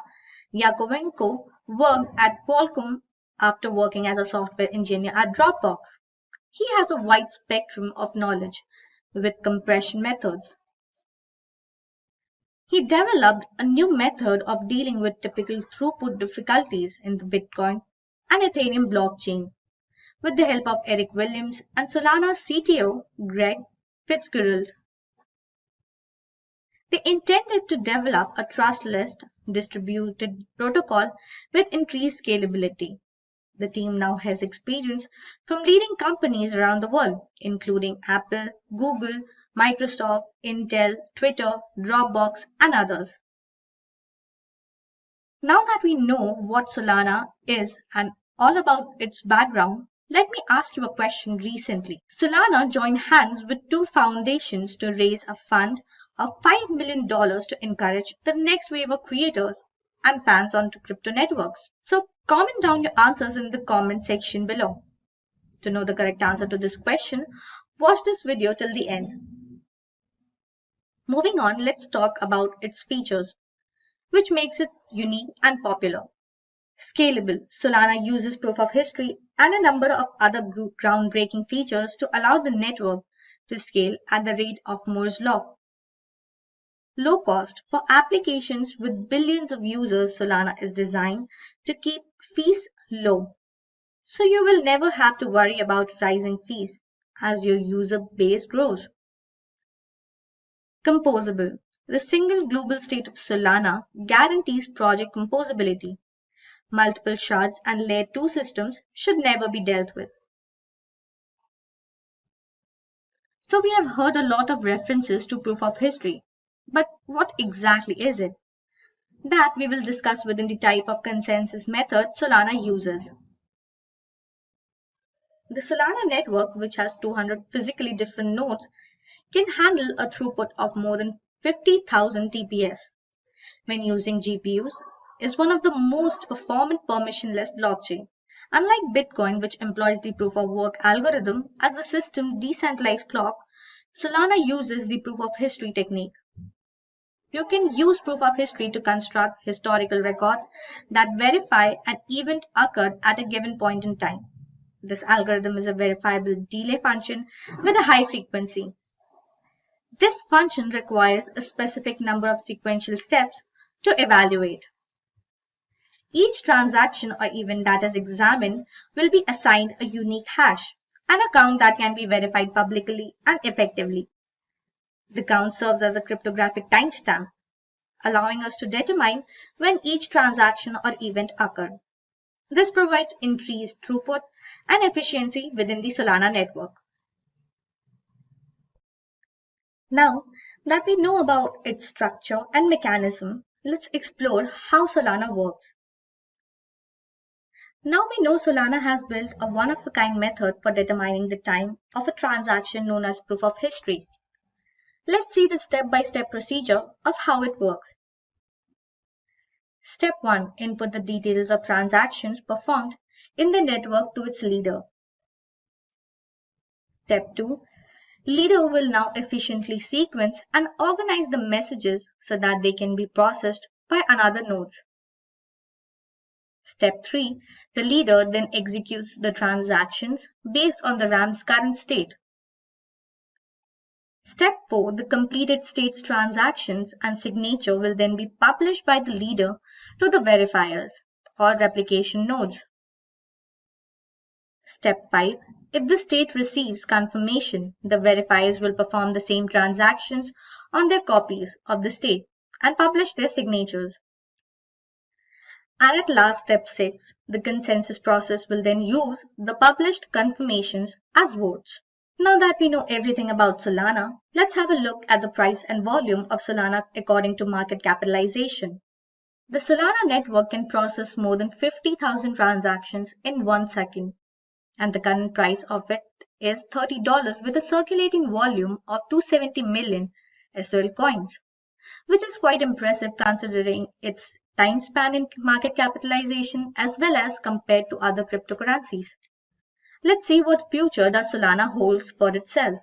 Yakovenko worked at Qualcomm after working as a software engineer at Dropbox. He has a wide spectrum of knowledge with compression methods. He developed a new method of dealing with typical throughput difficulties in the Bitcoin and Ethereum blockchain with the help of Eric Williams and Solana's CTO, Greg Fitzgerald. They intended to develop a trustless distributed protocol with increased scalability. The team now has experience from leading companies around the world, including Apple, Google, Microsoft, Intel, Twitter, Dropbox, and others. Now that we know what Solana is and all about its background, let me ask you a question recently. Solana joined hands with two foundations to raise a fund of $5 million to encourage the next wave of creators and fans onto crypto networks. So comment down your answers in the comment section below. To know the correct answer to this question, watch this video till the end. Moving on, let's talk about its features, which makes it unique and popular. Scalable. Solana uses proof of history and a number of other groundbreaking features to allow the network to scale at the rate of Moore's law. Low cost. For applications with billions of users, Solana is designed to keep fees low. So you will never have to worry about rising fees as your user base grows. Composable. The single global state of Solana guarantees project composability. Multiple shards and layer 2 systems should never be dealt with. So we have heard a lot of references to proof of history. But what exactly is it? That we will discuss within the type of consensus method Solana uses. The Solana network, which has 200 physically different nodes, can handle a throughput of more than 50,000 TPS. When using GPUs, is one of the most performant permissionless blockchain. Unlike Bitcoin, which employs the proof of work algorithm as the system's decentralized clock, Solana uses the proof of history technique. You can use proof of history to construct historical records that verify an event occurred at a given point in time. This algorithm is a verifiable delay function with a high frequency. This function requires a specific number of sequential steps to evaluate. Each transaction or event that is examined will be assigned a unique hash, an account that can be verified publicly and effectively. The count serves as a cryptographic timestamp, allowing us to determine when each transaction or event occurred. This provides increased throughput and efficiency within the Solana network. Now that we know about its structure and mechanism, let's explore how Solana works. Now we know Solana has built a one-of-a-kind method for determining the time of a transaction known as proof of history. Let's see the step-by-step procedure of how it works. Step 1. Input the details of transactions performed in the network to its leader. Step 2. Leader will now efficiently sequence and organize the messages so that they can be processed by another nodes. Step 3. The leader then executes the transactions based on the RAM's current state. Step 4. The completed state's transactions and signature will then be published by the leader to the verifiers or replication nodes. Step 5. If the state receives confirmation, the verifiers will perform the same transactions on their copies of the state and publish their signatures. And at last, step 6, the consensus process will then use the published confirmations as votes. Now that we know everything about Solana, let's have a look at the price and volume of Solana according to market capitalization. The Solana network can process more than 50,000 transactions in 1 second, and the current price of it is $30 with a circulating volume of 270 million SOL coins, which is quite impressive considering its time span in market capitalization as well as compared to other cryptocurrencies. Let's see what future does Solana holds for itself.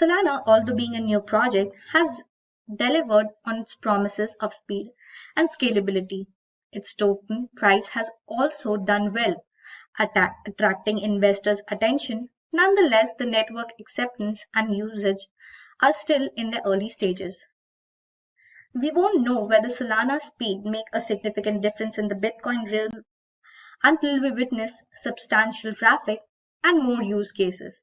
Solana, although being a new project, has delivered on its promises of speed and scalability. Its token price has also done well, attracting investors' attention. Nonetheless, the network acceptance and usage are still in the early stages. We won't know whether Solana's speed make a significant difference in the Bitcoin realm until we witness substantial traffic and more use cases.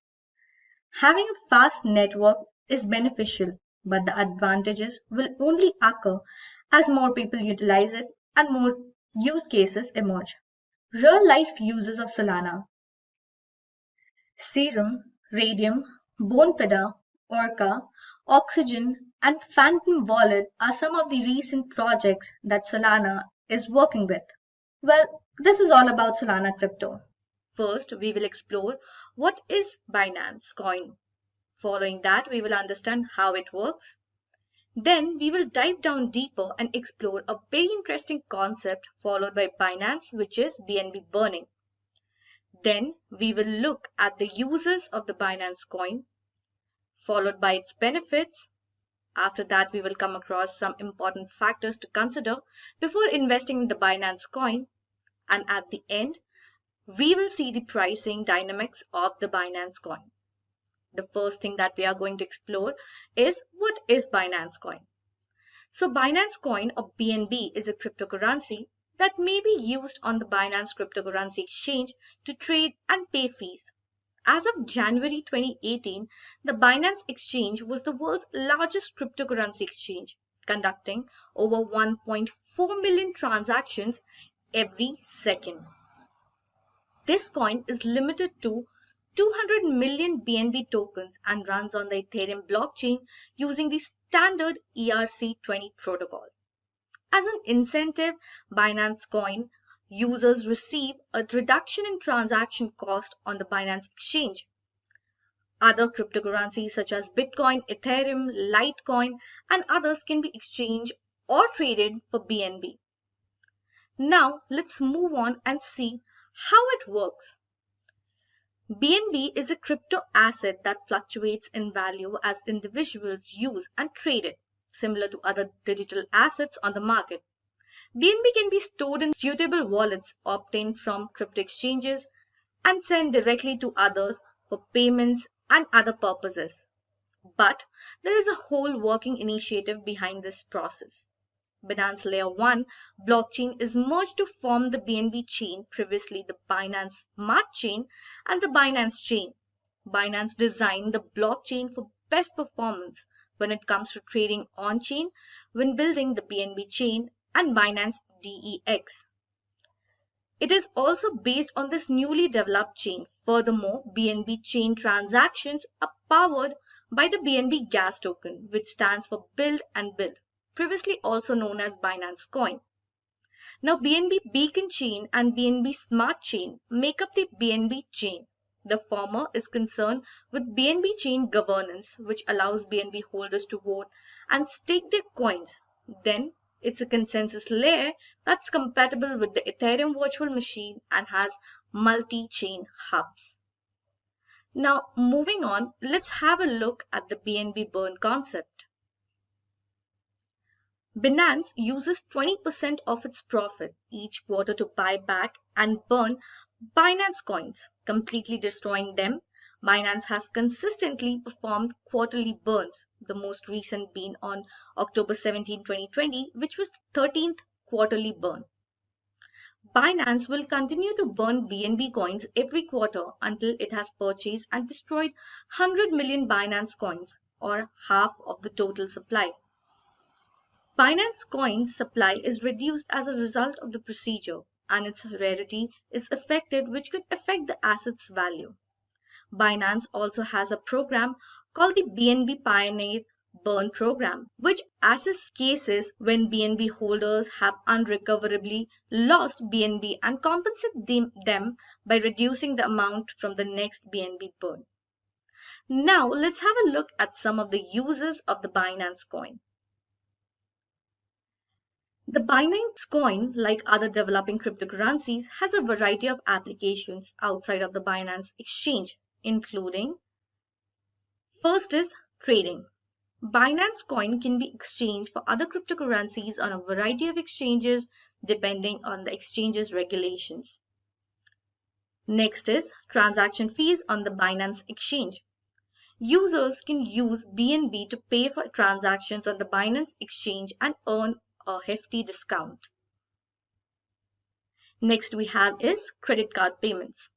Having a fast network is beneficial, but the advantages will only occur as more people utilize it and more use cases emerge. Real-life uses of Solana. Serum, Radium, Bonfida, Orca, Oxygen, and Phantom Wallet are some of the recent projects that Solana is working with. Well, this is all about Solana crypto. First, we will explore what is Binance Coin. Following that, we will understand how it works. Then we will dive down deeper and explore a very interesting concept followed by Binance, which is BNB burning. Then we will look at the uses of the Binance Coin, followed by its benefits. After that, we will come across some important factors to consider before investing in the Binance Coin. And at the end, we will see the pricing dynamics of the Binance Coin. The first thing that we are going to explore is what is Binance Coin. So Binance Coin or BNB is a cryptocurrency that may be used on the Binance cryptocurrency exchange to trade and pay fees. As of January 2018, the Binance exchange was the world's largest cryptocurrency exchange, conducting over 1.4 million transactions every second. This coin is limited to 200 million BNB tokens and runs on the Ethereum blockchain using the standard ERC20 protocol. As an incentive, Binance Coin users receive a reduction in transaction cost on the Binance exchange. Other cryptocurrencies such as Bitcoin, Ethereum, Litecoin, and others can be exchanged or traded for BNB. Now, let's move on and see how it works. BNB is a crypto asset that fluctuates in value as individuals use and trade it, similar to other digital assets on the market. BNB can be stored in suitable wallets obtained from crypto exchanges and sent directly to others for payments and other purposes. But there is a whole working initiative behind this process. Binance Layer 1 blockchain is merged to form the BNB chain, previously the Binance Smart Chain and the Binance Chain. Binance designed the blockchain for best performance when it comes to trading on-chain when building the BNB chain and Binance DEX. It is also based on this newly developed chain. Furthermore, BNB chain transactions are powered by the BNB gas token, which stands for Build and Build, previously also known as Binance Coin. Now, BNB Beacon Chain and BNB Smart Chain make up the BNB chain. The former is concerned with BNB chain governance, which allows BNB holders to vote and stake their coins. Then, it's a consensus layer that's compatible with the Ethereum virtual machine and has multi-chain hubs. Now, moving on, let's have a look at the BNB burn concept. Binance uses 20% of its profit each quarter to buy back and burn Binance coins, completely destroying them. Binance has consistently performed quarterly burns, the most recent being on October 17, 2020, which was the 13th quarterly burn. Binance will continue to burn BNB coins every quarter until it has purchased and destroyed 100 million Binance coins, or half of the total supply. Binance coins supply is reduced as a result of the procedure, and its rarity is affected, which could affect the asset's value. Binance also has a program called the BNB Pioneer Burn Program, which assesses cases when BNB holders have unrecoverably lost BNB and compensate them by reducing the amount from the next BNB burn. Now let's have a look at some of the uses of the Binance coin. The Binance coin, like other developing cryptocurrencies, has a variety of applications outside of the Binance exchange, including: first is trading. Binance coin can be exchanged for other cryptocurrencies on a variety of exchanges depending on the exchange's regulations. Next is transaction fees on the Binance exchange. Users can use BNB to pay for transactions on the Binance exchange and earn a hefty discount. Next we have is credit card payments.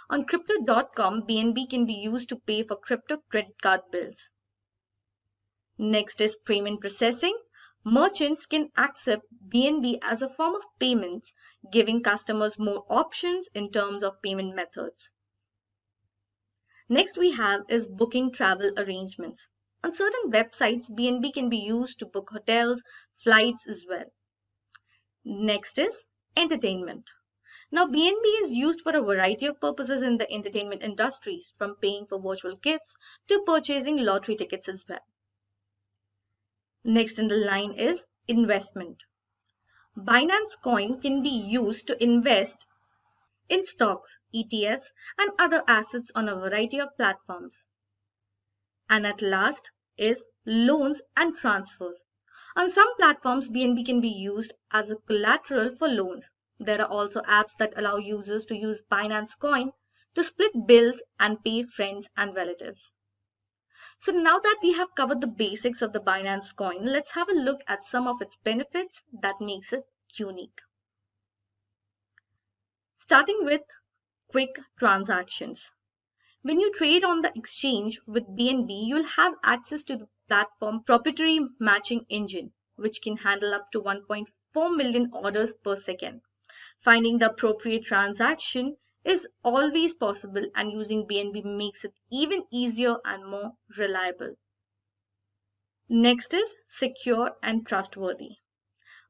On crypto.com, BNB can be used to pay for crypto credit card bills. Next is payment processing. Merchants can accept BNB as a form of payments, giving customers more options in terms of payment methods. Next we have is booking travel arrangements. On certain websites, BNB can be used to book hotels, flights as well. Next is entertainment. Now, BNB is used for a variety of purposes in the entertainment industries, from paying for virtual gifts to purchasing lottery tickets as well. Next in the line is investment. Binance coin can be used to invest in stocks, ETFs, and other assets on a variety of platforms. And at last is loans and transfers. On some platforms, BNB can be used as a collateral for loans. There are also apps that allow users to use Binance coin to split bills and pay friends and relatives. So now that we have covered the basics of the Binance coin, let's have a look at some of its benefits that makes it unique. Starting with quick transactions. When you trade on the exchange with BNB, you'll have access to the platform proprietary matching engine, which can handle up to 1.4 million orders per second. Finding the appropriate transaction is always possible, and using BNB makes it even easier and more reliable. Next is secure and trustworthy.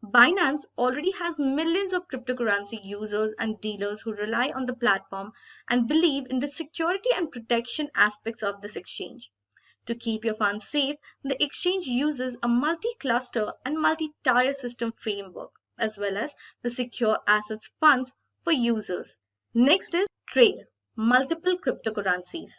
Binance already has millions of cryptocurrency users and dealers who rely on the platform and believe in the security and protection aspects of this exchange. To keep your funds safe, the exchange uses a multi-cluster and multi-tier system framework, as well as the secure assets funds for users. Next is trade multiple cryptocurrencies.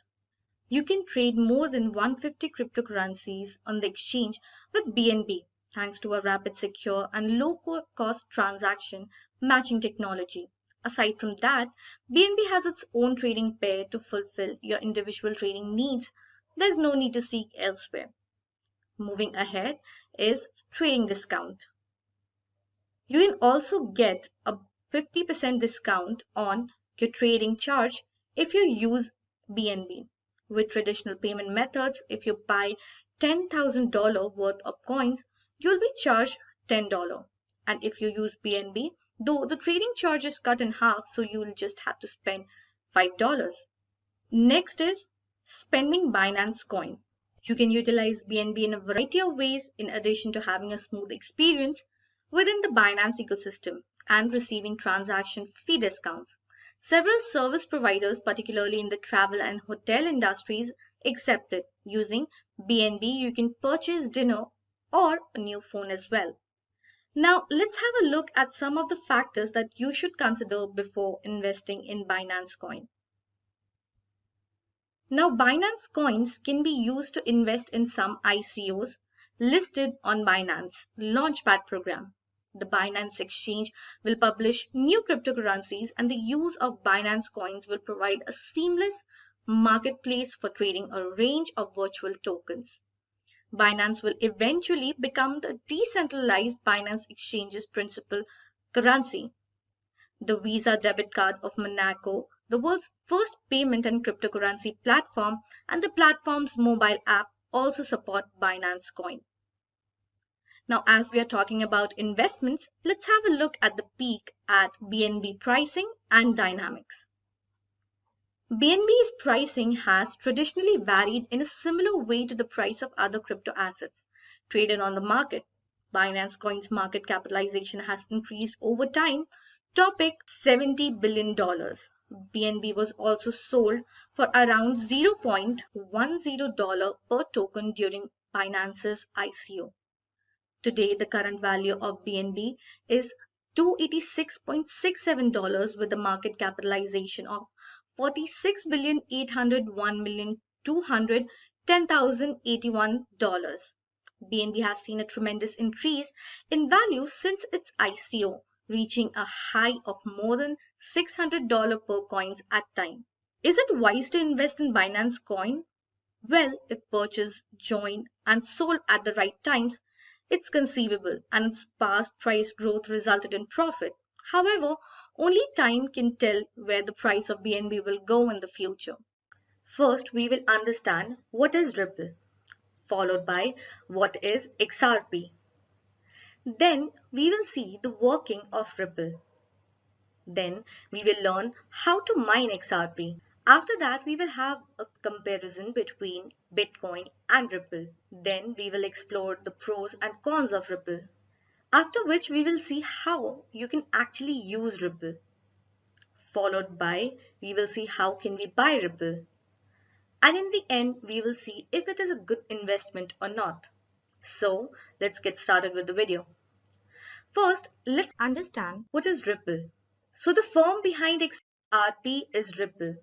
You can trade more than 150 cryptocurrencies on the exchange with BNB, thanks to a rapid, secure, and low-cost transaction matching technology. Aside from that, BNB has its own trading pair to fulfill your individual trading needs. There's no need to seek elsewhere. Moving ahead is trading discount. You can also get a 50% discount on your trading charge if you use BNB. With traditional payment methods, if you buy $10,000 worth of coins, you'll be charged $10. And if you use BNB, though the trading charge is cut in half, so you will just have to spend $5. Next is spending Binance coin. You can utilize BNB in a variety of ways in addition to having a smooth experience within the Binance ecosystem and receiving transaction fee discounts. Several service providers, particularly in the travel and hotel industries, accept it. Using BNB, you can purchase dinner or a new phone as well. Now, let's have a look at some of the factors that you should consider before investing in Binance coin. Now, Binance coins can be used to invest in some ICOs listed on Binance Launchpad program. The Binance exchange will publish new cryptocurrencies, and the use of Binance coins will provide a seamless marketplace for trading a range of virtual tokens. Binance will eventually become the decentralized Binance Exchange's principal currency. The Visa debit card of Monaco, the world's first payment and cryptocurrency platform, and the platform's mobile app also support Binance Coin. Now, as we are talking about investments, let's have a look at the peek at BNB pricing and dynamics. BNB's pricing has traditionally varied in a similar way to the price of other crypto assets traded on the market. Binance Coin's market capitalization has increased over time, topping $70 billion. BNB was also sold for around $0.10 per token during Binance's ICO. Today, the current value of BNB is $286.67 with a market capitalization of $46,801,210,081. BNB has seen a tremendous increase in value since its ICO, reaching a high of more than $600 per coins at time. Is it wise to invest in Binance Coin? Well, if purchased, joined, and sold at the right times, it's conceivable, and its past price growth resulted in profit. However, only time can tell where the price of BNB will go in the future. First, we will understand what is Ripple, followed by what is XRP. Then, we will see the working of Ripple. Then, we will learn how to mine XRP. After that, we will have a comparison between Bitcoin and Ripple. Then we will explore the pros and cons of Ripple. After which we will see how you can actually use Ripple. Followed by, we will see how can we buy Ripple. And in the end, we will see if it is a good investment or not. So, let's get started with the video. First, let's understand what is Ripple. So, the firm behind XRP is Ripple,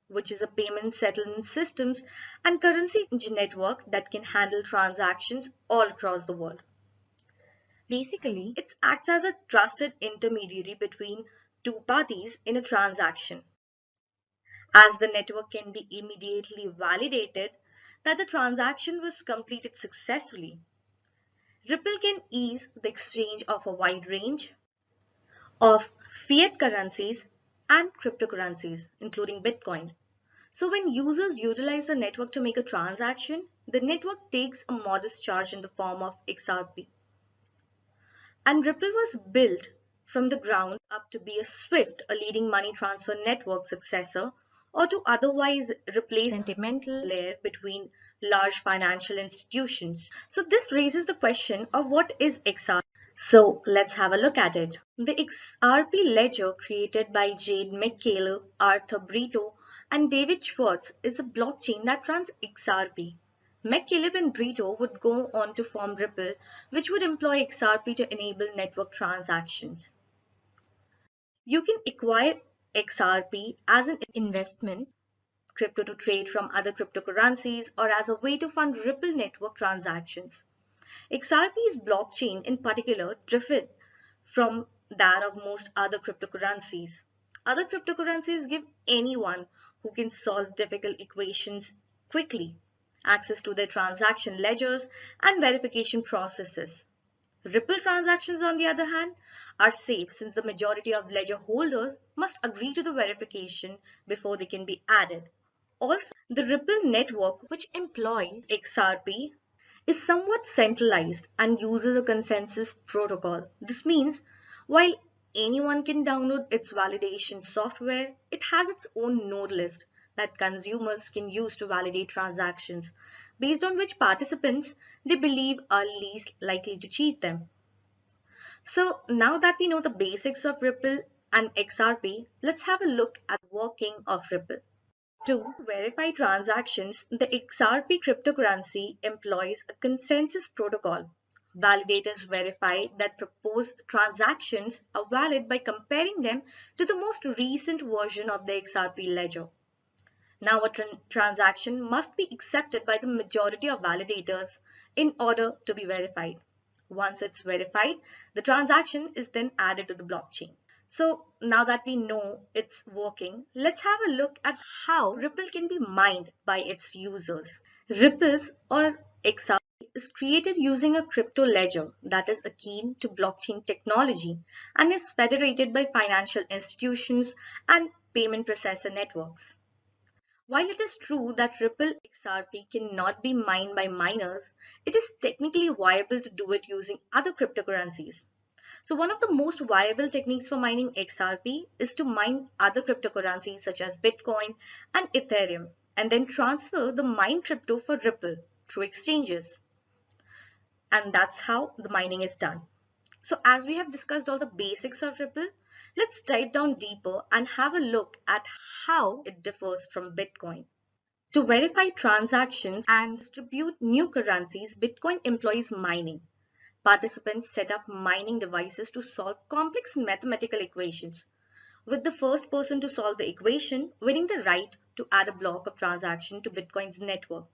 which is a payment settlement systems and currency network that can handle transactions all across the world. Basically, it acts as a trusted intermediary between two parties in a transaction. As the network can be immediately validated that the transaction was completed successfully, Ripple can ease the exchange of a wide range of fiat currencies and cryptocurrencies, including Bitcoin. So when users utilize the network to make a transaction, the network takes a modest charge in the form of XRP. And Ripple was built from the ground up to be a SWIFT, a leading money transfer network successor, or to otherwise replace the sentimental layer between large financial institutions. So this raises the question of what is XRP. So let's have a look at it. The XRP ledger created by Jade McCaleb, Arthur Brito, and David Schwartz is a blockchain that runs XRP. McCaleb and Brito would go on to form Ripple, which would employ XRP to enable network transactions. You can acquire XRP as an investment, crypto to trade from other cryptocurrencies, or as a way to fund Ripple network transactions. XRP's blockchain in particular differed from that of most other cryptocurrencies. Other cryptocurrencies give anyone who can solve difficult equations quickly access to their transaction ledgers and verification processes. Ripple transactions, on the other hand, are safe since the majority of ledger holders must agree to the verification before they can be added. Also, the Ripple network, which employs XRP, is somewhat centralized and uses a consensus protocol. This means while anyone can download its validation software, it has its own node list that consumers can use to validate transactions, based on which participants they believe are least likely to cheat them. So now that we know the basics of Ripple and XRP, let's have a look at the working of Ripple. To verify transactions, the XRP cryptocurrency employs a consensus protocol. Validators verify that proposed transactions are valid by comparing them to the most recent version of the XRP ledger. Now, a transaction must be accepted by the majority of validators in order to be verified. Once it's verified, the transaction is then added to the blockchain. So now that we know it's working, let's have a look at how Ripple can be mined by its users. Ripples or XRP is created using a crypto ledger that is akin to blockchain technology and is federated by financial institutions and payment processor networks. While it is true that Ripple XRP cannot be mined by miners, it is technically viable to do it using other cryptocurrencies. So one of the most viable techniques for mining XRP is to mine other cryptocurrencies such as Bitcoin and Ethereum and then transfer the mined crypto for Ripple through exchanges. And that's how the mining is done. So as we have discussed all the basics of Ripple, let's dive down deeper and have a look at how it differs from Bitcoin. To verify transactions and distribute new currencies, Bitcoin employs mining. Participants set up mining devices to solve complex mathematical equations, with the first person to solve the equation winning the right to add a block of transaction to Bitcoin's network.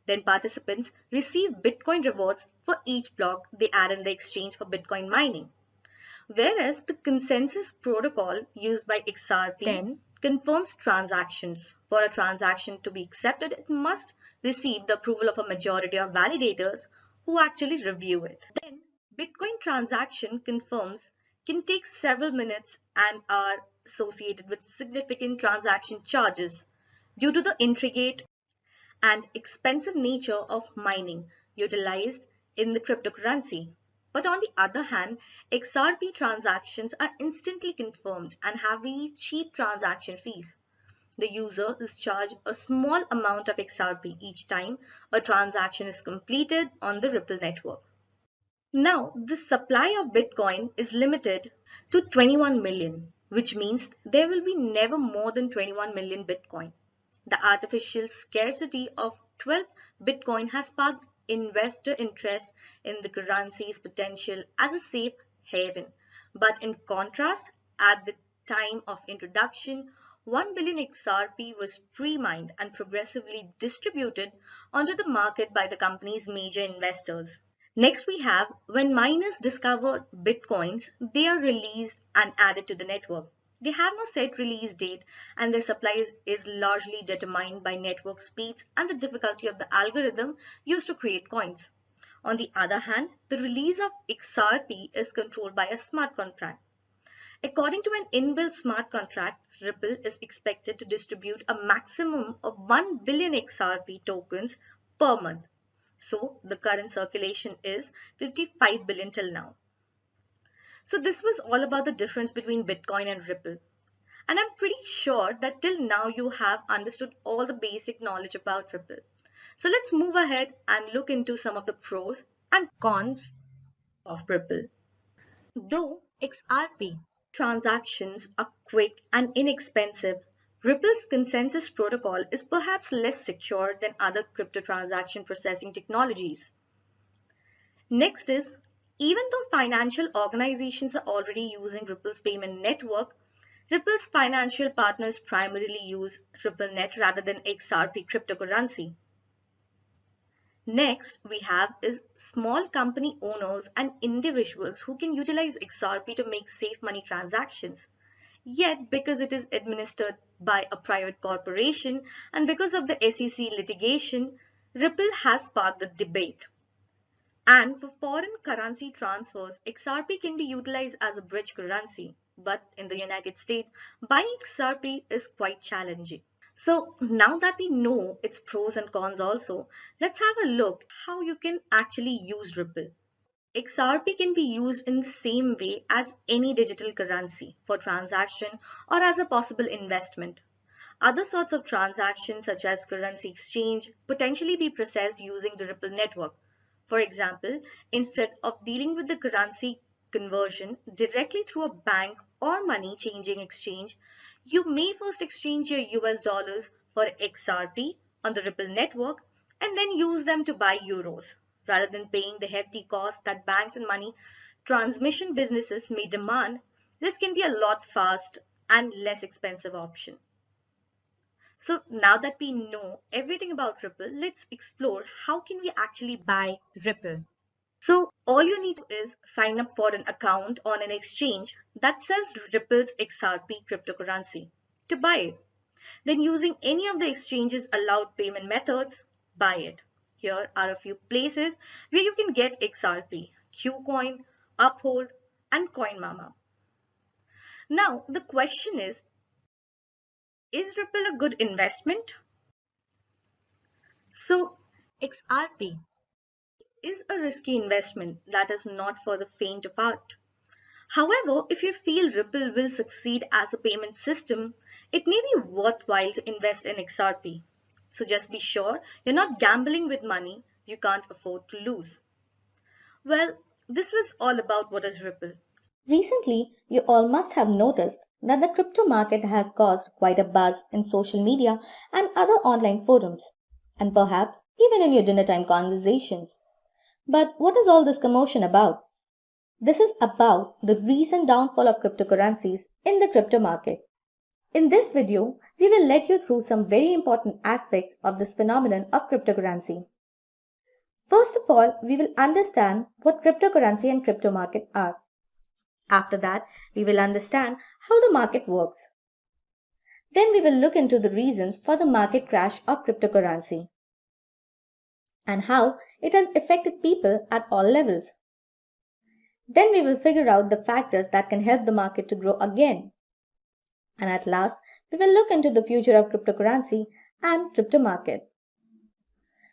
Then participants receive Bitcoin rewards for each block they add in the exchange for Bitcoin mining. Whereas the consensus protocol used by XRP then confirms transactions. For a transaction to be accepted, it must receive the approval of a majority of validators who actually review it. Then Bitcoin transaction confirms can take several minutes and are associated with significant transaction charges due to the intricate and expensive nature of mining utilized in the cryptocurrency. But on the other hand, XRP transactions are instantly confirmed and have very cheap transaction fees. The user is charged a small amount of XRP each time a transaction is completed on the Ripple network. Now, the supply of Bitcoin is limited to 21 million, which means there will be never more than 21 million Bitcoin. The artificial scarcity of 12 Bitcoin has sparked investor interest in the currency's potential as a safe haven. But in contrast, at the time of introduction, 1 billion XRP was pre-mined and progressively distributed onto the market by the company's major investors. Next we have when miners discover Bitcoins, they are released and added to the network. They have no set release date and their supply is largely determined by network speeds and the difficulty of the algorithm used to create coins. On the other hand, the release of XRP is controlled by a smart contract. According to an inbuilt smart contract, Ripple is expected to distribute a maximum of 1 billion XRP tokens per month. So the current circulation is 55 billion till now. So this was all about the difference between Bitcoin and Ripple. And I'm pretty sure that till now you have understood all the basic knowledge about Ripple. So let's move ahead and look into some of the pros and cons of Ripple. Though XRP transactions are quick and inexpensive, Ripple's consensus protocol is perhaps less secure than other crypto transaction processing technologies. Next is, even though financial organizations are already using Ripple's payment network, Ripple's financial partners primarily use RippleNet rather than XRP cryptocurrency. Next we have is small company owners and individuals who can utilize XRP to make safe money transactions. Yet because it is administered by a private corporation and because of the SEC litigation, Ripple has sparked the debate. And for foreign currency transfers, XRP can be utilized as a bridge currency. But in the United States, buying XRP is quite challenging. So now that we know its pros and cons also, let's have a look how you can actually use Ripple. XRP can be used in the same way as any digital currency for transaction or as a possible investment. Other sorts of transactions such as currency exchange potentially be processed using the Ripple network. For example, instead of dealing with the currency conversion directly through a bank or money changing exchange, you may first exchange your US dollars for XRP on the Ripple network and then use them to buy euros, rather than paying the hefty cost that banks and money transmission businesses may demand. This can be a lot fast and less expensive option. So now that we know everything about Ripple, let's explore how can we actually buy Ripple. So all you need to do is sign up for an account on an exchange that sells Ripple's XRP cryptocurrency to buy it. Then using any of the exchange's allowed payment methods, buy it. Here are a few places where you can get XRP: Qcoin, Uphold, and CoinMama. Now the question is Ripple a good investment? So XRP is a risky investment that is not for the faint of heart. However, if you feel Ripple will succeed as a payment system, it may be worthwhile to invest in XRP. So just be sure you're not gambling with money you can't afford to lose. Well, this was all about what is Ripple. Recently, you all must have noticed that the crypto market has caused quite a buzz in social media and other online forums, and perhaps even in your dinner time conversations. But what is all this commotion about? This is about the recent downfall of cryptocurrencies in the crypto market. In this video, we will let you through some very important aspects of this phenomenon of cryptocurrency. First of all, we will understand what cryptocurrency and crypto market are. After that, we will understand how the market works. Then we will look into the reasons for the market crash of cryptocurrency and how it has affected people at all levels. Then we will figure out the factors that can help the market to grow again. And at last, we will look into the future of cryptocurrency and crypto market.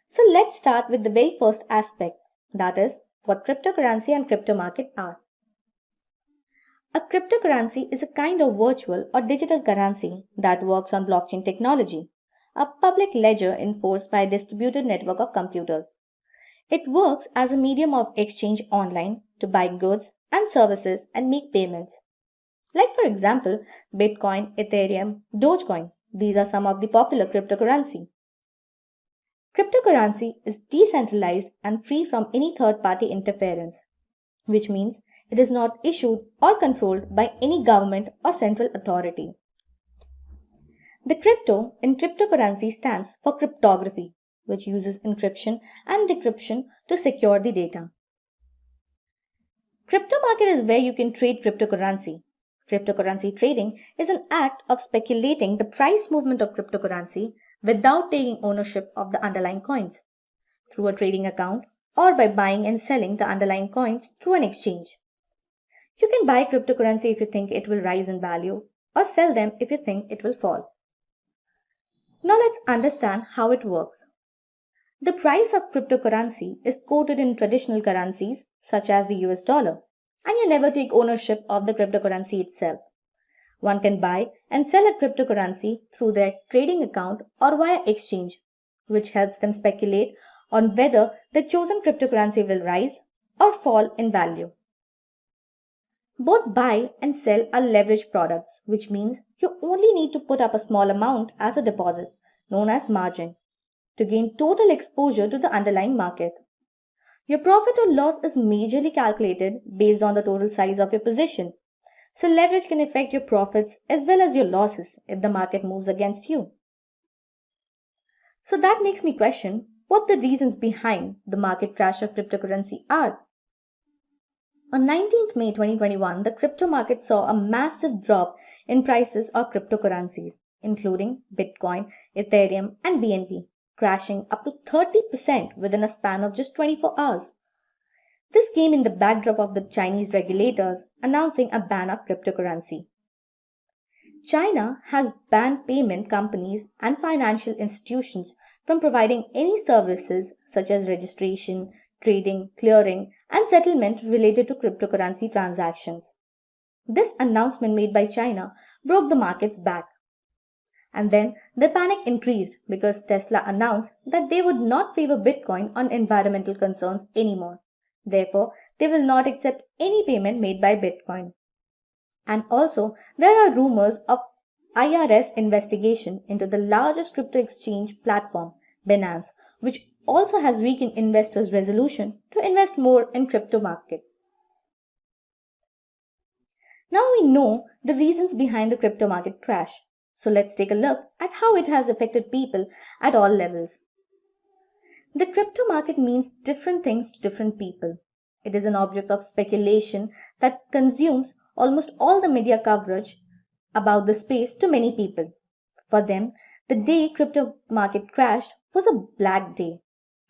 So let's start with the very first aspect, that is, what cryptocurrency and crypto market are. A cryptocurrency is a kind of virtual or digital currency that works on blockchain technology, a public ledger enforced by a distributed network of computers. It works as a medium of exchange online to buy goods and services and make payments. Like for example, Bitcoin, Ethereum, Dogecoin. These are some of the popular cryptocurrency. Cryptocurrency is decentralized and free from any third-party interference, which means it is not issued or controlled by any government or central authority. The crypto in cryptocurrency stands for cryptography, which uses encryption and decryption to secure the data. Crypto market is where you can trade cryptocurrency. Cryptocurrency trading is an act of speculating the price movement of cryptocurrency without taking ownership of the underlying coins, through a trading account or by buying and selling the underlying coins through an exchange. You can buy cryptocurrency if you think it will rise in value or sell them if you think it will fall. Now let's understand how it works. The price of cryptocurrency is quoted in traditional currencies such as the US dollar, and you never take ownership of the cryptocurrency itself. One can buy and sell a cryptocurrency through their trading account or via exchange, which helps them speculate on whether the chosen cryptocurrency will rise or fall in value. Both buy and sell are leveraged products, which means you only need to put up a small amount as a deposit, known as margin, to gain total exposure to the underlying market. Your profit or loss is majorly calculated based on the total size of your position, so leverage can affect your profits as well as your losses if the market moves against you. So that makes me question what the reasons behind the market crash of cryptocurrency are. On 19th May 2021, the crypto market saw a massive drop in prices of cryptocurrencies, including Bitcoin, Ethereum, and BNB, crashing up to 30% within a span of just 24 hours. This came in the backdrop of the Chinese regulators announcing a ban of cryptocurrency. China has banned payment companies and financial institutions from providing any services such as registration, trading, clearing, and settlement related to cryptocurrency transactions. This announcement made by China broke the market's back. And then the panic increased because Tesla announced that they would not favor Bitcoin on environmental concerns anymore. Therefore, they will not accept any payment made by Bitcoin. And also, there are rumors of IRS investigation into the largest crypto exchange platform, Binance, which also has weakened investors' resolution to invest more in crypto market. Now we know the reasons behind the crypto market crash. So let's take a look at how it has affected people at all levels. The crypto market means different things to different people. It is an object of speculation that consumes almost all the media coverage about the space to many people. For them, the day crypto market crashed was a black day,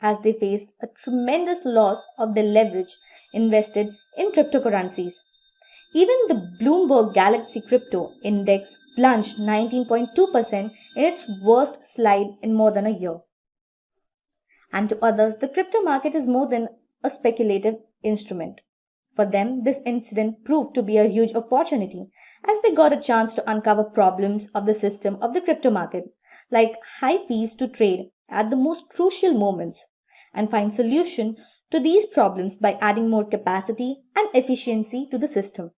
as they faced a tremendous loss of their leverage invested in cryptocurrencies. Even the Bloomberg Galaxy Crypto Index plunged 19.2% in its worst slide in more than a year. And to others, the crypto market is more than a speculative instrument. For them, this incident proved to be a huge opportunity as they got a chance to uncover problems of the system of the crypto market, like high fees to trade at the most crucial moments, and find solution to these problems by adding more capacity and efficiency to the system.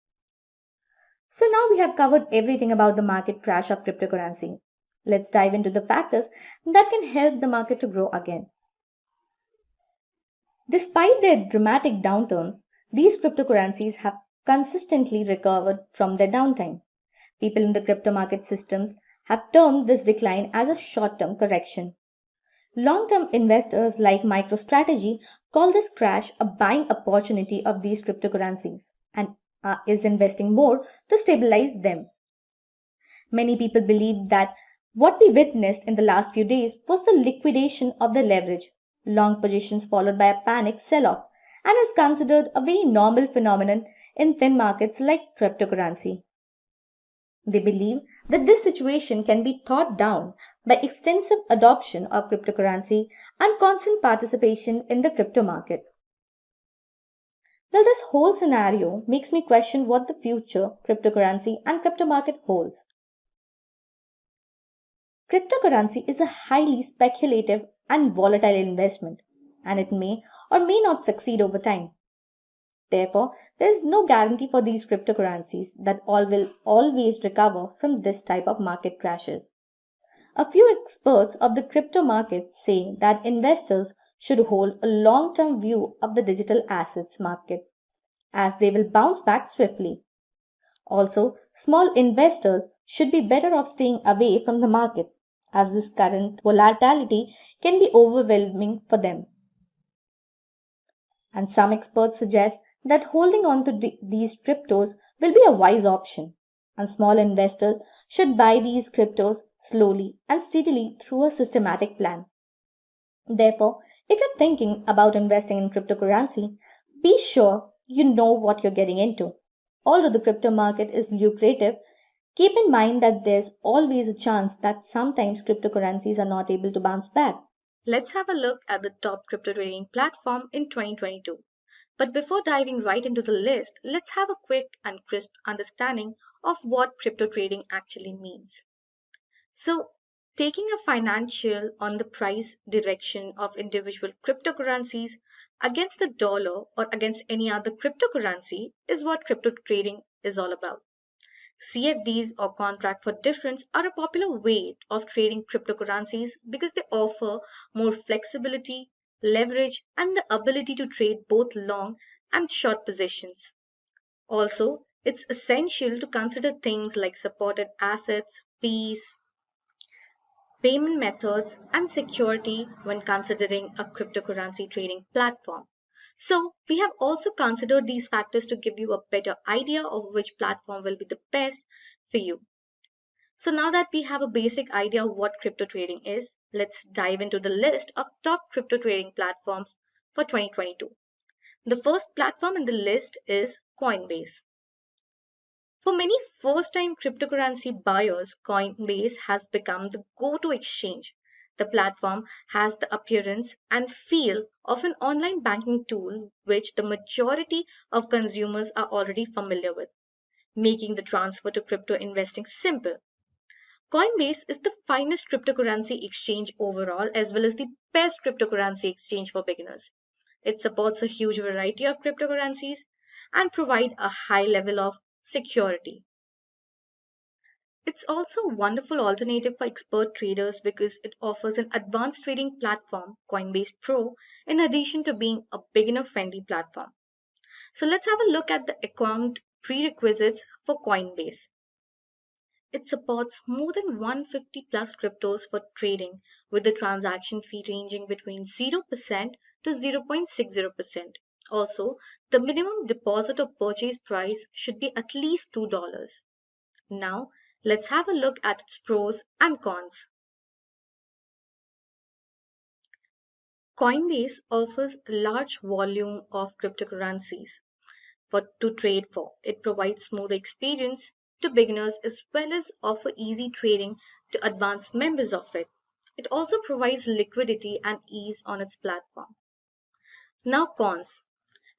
So now we have covered everything about the market crash of cryptocurrency. Let's dive into the factors that can help the market to grow again. Despite their dramatic downturns, these cryptocurrencies have consistently recovered from their downtime. People in the crypto market systems have termed this decline as a short-term correction. Long-term investors like MicroStrategy call this crash a buying opportunity of these cryptocurrencies and is investing more to stabilize them. Many people believe that what we witnessed in the last few days was the liquidation of the leverage, long positions followed by a panic sell-off, and is considered a very normal phenomenon in thin markets like cryptocurrency. They believe that this situation can be thought down by extensive adoption of cryptocurrency and constant participation in the crypto market. Well, this whole scenario makes me question what the future cryptocurrency and crypto market holds. Cryptocurrency is a highly speculative and volatile investment, and it may or may not succeed over time. Therefore, there is no guarantee for these cryptocurrencies that all will always recover from this type of market crashes. A few experts of the crypto market say that investors should hold a long-term view of the digital assets market, as they will bounce back swiftly. Also, small investors should be better off staying away from the market, as this current volatility can be overwhelming for them. And some experts suggest that holding on to these cryptos will be a wise option, and small investors should buy these cryptos slowly and steadily through a systematic plan. Therefore, if you're thinking about investing in cryptocurrency, be sure you know what you're getting into. Although the crypto market is lucrative, keep in mind that there's always a chance that sometimes cryptocurrencies are not able to bounce back. Let's have a look at the top crypto trading platform in 2022. But before diving right into the list, let's have a quick and crisp understanding of what crypto trading actually means. So, taking a financial on the price direction of individual cryptocurrencies against the dollar or against any other cryptocurrency is what crypto trading is all about. CFDs or contract for difference are a popular way of trading cryptocurrencies because they offer more flexibility, leverage, and the ability to trade both long and short positions. Also, it's essential to consider things like supported assets, fees, payment methods, and security when considering a cryptocurrency trading platform. So, we have also considered these factors to give you a better idea of which platform will be the best for you. So, now that we have a basic idea of what crypto trading is, let's dive into the list of top crypto trading platforms for 2022. The first platform in the list is Coinbase. For many first-time cryptocurrency buyers, Coinbase has become the go-to exchange. The platform has the appearance and feel of an online banking tool which the majority of consumers are already familiar with, making the transfer to crypto investing simple. Coinbase is the finest cryptocurrency exchange overall as well as the best cryptocurrency exchange for beginners. It supports a huge variety of cryptocurrencies and provide a high level of security. It's also a wonderful alternative for expert traders because it offers an advanced trading platform, Coinbase Pro, in addition to being a beginner-friendly platform. So let's have a look at the account prerequisites for Coinbase. It supports more than 150 plus cryptos for trading, with the transaction fee ranging between 0% to 0.60%. Also, the minimum deposit or purchase price should be at least $2. Now, let's have a look at its pros and cons. Coinbase offers a large volume of cryptocurrencies to trade for. It provides smoother experience to beginners as well as offer easy trading to advanced members of it. It also provides liquidity and ease on its platform. Now cons.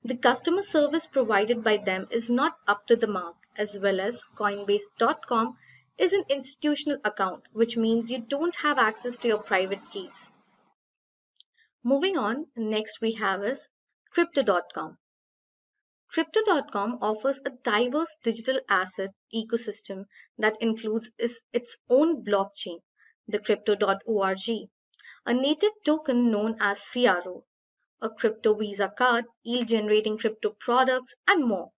The customer service provided by them is not up to the mark, as well as Coinbase.com is an institutional account, which means you don't have access to your private keys. Moving on, next we have is Crypto.com. Crypto.com offers a diverse digital asset ecosystem that includes its own blockchain, the Crypto.org, a native token known as CRO, a crypto Visa card, yield-generating crypto products, and more.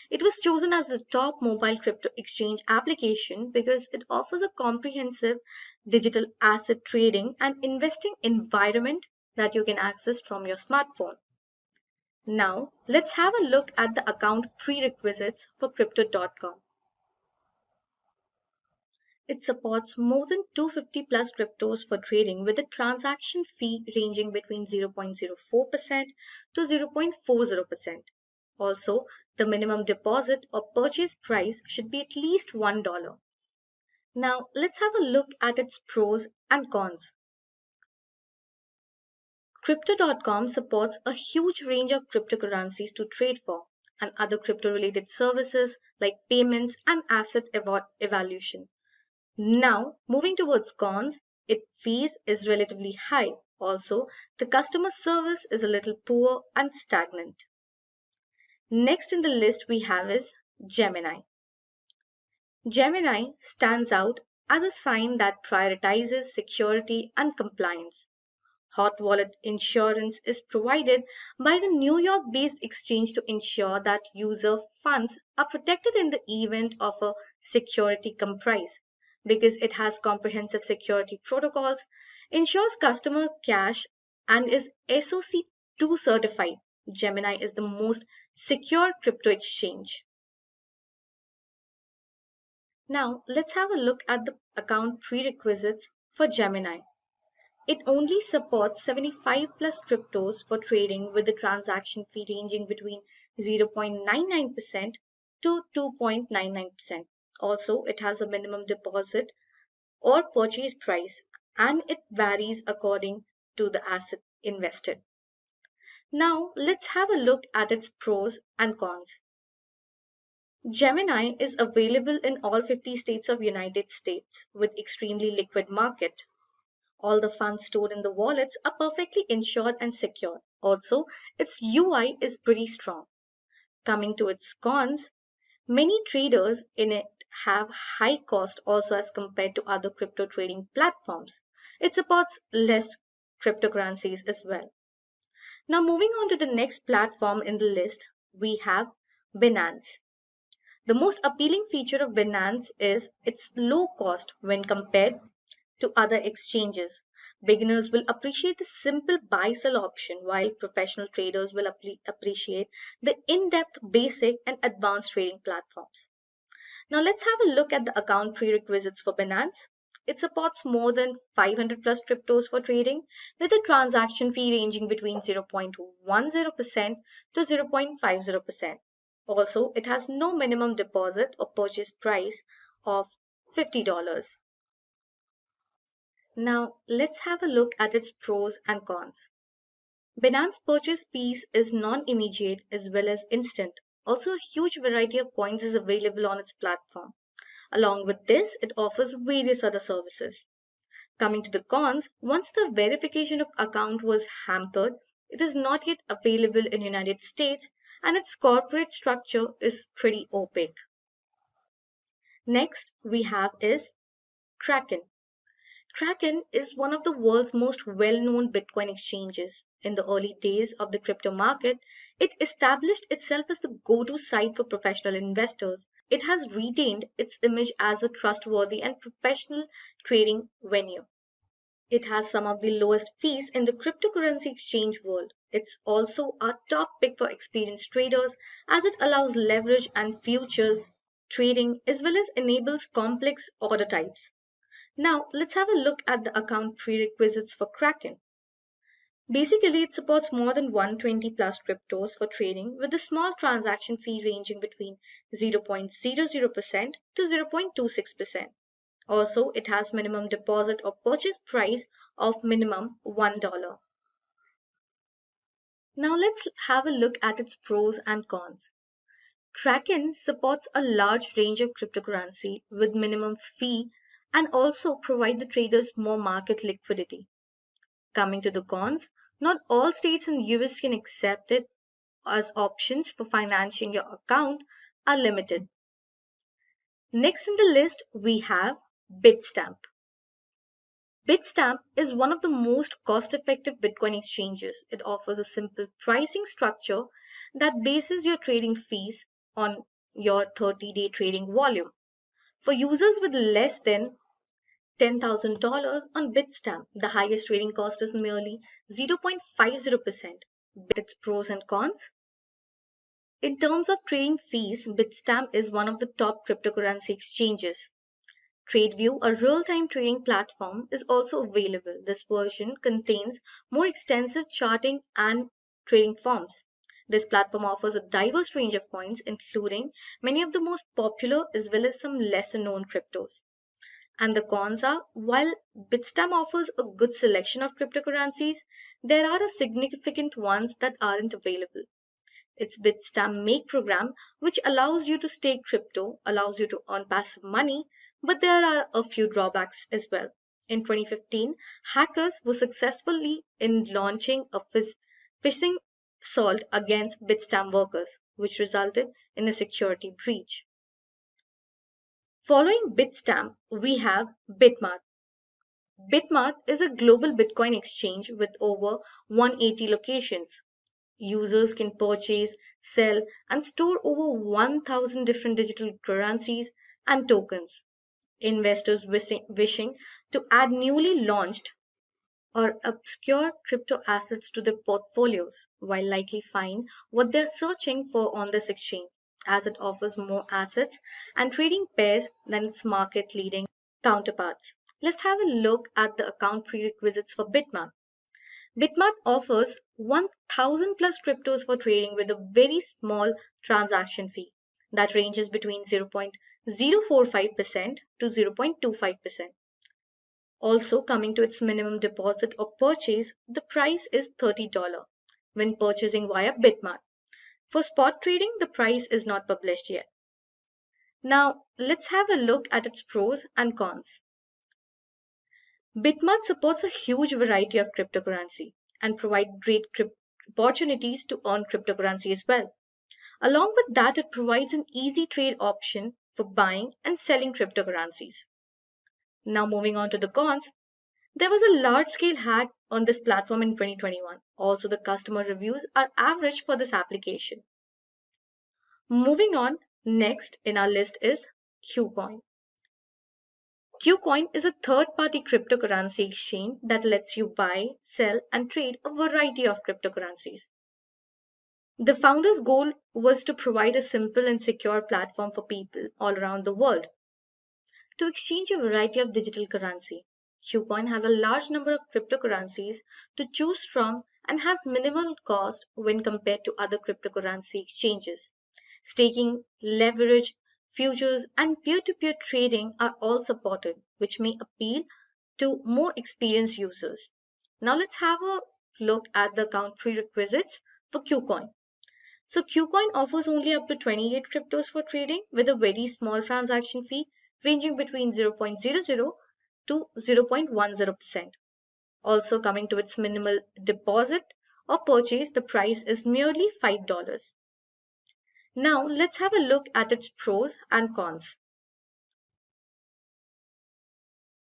It was chosen as the top mobile crypto exchange application because it offers a comprehensive digital asset trading and investing environment that you can access from your smartphone. Now, let's have a look at the account prerequisites for Crypto.com. It supports more than 250 plus cryptos for trading with a transaction fee ranging between 0.04% to 0.40%. Also, the minimum deposit or purchase price should be at least $1. Now, let's have a look at its pros and cons. Crypto.com supports a huge range of cryptocurrencies to trade for and other crypto-related services like payments and asset evaluation. Now, moving towards cons, its fees is relatively high. Also, the customer service is a little poor and stagnant. Next in the list we have is Gemini. Gemini stands out as a sign that prioritizes security and compliance. Hot wallet insurance is provided by the New York-based exchange to ensure that user funds are protected in the event of a security compromise. Because it has comprehensive security protocols, ensures customer cash, and is SOC 2 certified. Gemini is the most secure crypto exchange. Now, let's have a look at the account prerequisites for Gemini. It only supports 75 plus cryptos for trading with the transaction fee ranging between 0.99% to 2.99%. Also, it has a minimum deposit or purchase price and it varies according to the asset invested. Now, let's have a look at its pros and cons. Gemini is available in all 50 states of United States with extremely liquid market. All the funds stored in the wallets are perfectly insured and secure. Also, its UI is pretty strong. Coming to its cons, many traders in it have high cost also as compared to other crypto trading platforms. It supports less cryptocurrencies as well. Now moving on to the next platform in the list, we have Binance. The most appealing feature of Binance is its low cost when compared to other exchanges. Beginners will appreciate the simple buy-sell option while professional traders will appreciate the in-depth basic and advanced trading platforms. Now let's have a look at the account prerequisites for Binance. It supports more than 500 plus cryptos for trading with a transaction fee ranging between 0.10% to 0.50%. Also, it has no minimum deposit or purchase price of $50. Now, let's have a look at its pros and cons. Binance purchase fees is non-immediate as well as instant. Also, a huge variety of coins is available on its platform. Along with this, it offers various other services. Coming to the cons, once the verification of account was hampered, it is not yet available in the United States and its corporate structure is pretty opaque. Next we have is Kraken. Kraken is one of the world's most well-known Bitcoin exchanges. In the early days of the crypto market, it established itself as the go-to site for professional investors. It has retained its image as a trustworthy and professional trading venue. It has some of the lowest fees in the cryptocurrency exchange world. It's also a top pick for experienced traders as it allows leverage and futures trading as well as enables complex order types. Now, let's have a look at the account prerequisites for Kraken. Basically, it supports more than 120 plus cryptos for trading with a small transaction fee ranging between 0.00% to 0.26%. Also, it has minimum deposit or purchase price of minimum $1. Now, let's have a look at its pros and cons. Kraken supports a large range of cryptocurrency with minimum fee and also provide the traders more market liquidity. Coming to the cons, not all states in the US can accept it as options for financing your account are limited. Next in the list, we have Bitstamp. Bitstamp is one of the most cost-effective Bitcoin exchanges. It offers a simple pricing structure that bases your trading fees on your 30-day trading volume. For users with less than $10,000 on Bitstamp, the highest trading cost is merely 0.50%. Its pros and cons. In terms of trading fees, Bitstamp is one of the top cryptocurrency exchanges. TradeView, a real-time trading platform, is also available. This version contains more extensive charting and trading forms. This platform offers a diverse range of coins, including many of the most popular as well as some lesser-known cryptos. And the cons are, while Bitstamp offers a good selection of cryptocurrencies, there are a significant ones that aren't available. Its Bitstamp Make program, which allows you to stake crypto, allows you to earn passive money, but there are a few drawbacks as well. In 2015, hackers were successfully in launching a phishing assault against Bitstamp workers, which resulted in a security breach. Following Bitstamp, we have Bitmart. Bitmart is a global Bitcoin exchange with over 180 locations. Users can purchase, sell, and store over 1,000 different digital currencies and tokens. Investors wishing to add newly launched or obscure crypto assets to their portfolios will likely find what they're searching for on this exchange, as it offers more assets and trading pairs than its market-leading counterparts. Let's have a look at the account prerequisites for Bitmart. Bitmart offers 1,000 plus cryptos for trading with a very small transaction fee that ranges between 0.045% to 0.25%. Also, coming to its minimum deposit or purchase, the price is $30 when purchasing via Bitmart. For spot trading, the price is not published yet. Now, let's have a look at its pros and cons. Bitmart supports a huge variety of cryptocurrency and provides great opportunities to earn cryptocurrency as well. Along with that, it provides an easy trade option for buying and selling cryptocurrencies. Now moving on to the cons, there was a large-scale hack on this platform in 2021. Also, the customer reviews are average for this application. Moving on, next in our list is KuCoin. KuCoin is a third-party cryptocurrency exchange that lets you buy, sell, and trade a variety of cryptocurrencies. The founder's goal was to provide a simple and secure platform for people all around the world to exchange a variety of digital currency. KuCoin has a large number of cryptocurrencies to choose from and has minimal cost when compared to other cryptocurrency exchanges. Staking, leverage, futures, and peer-to-peer trading are all supported, which may appeal to more experienced users. Now let's have a look at the account prerequisites for KuCoin. So KuCoin offers only up to 28 cryptos for trading with a very small transaction fee ranging between 0.00 to 0.10%. Also coming to its minimal deposit or purchase, the price is merely $5. Now let's have a look at its pros and cons.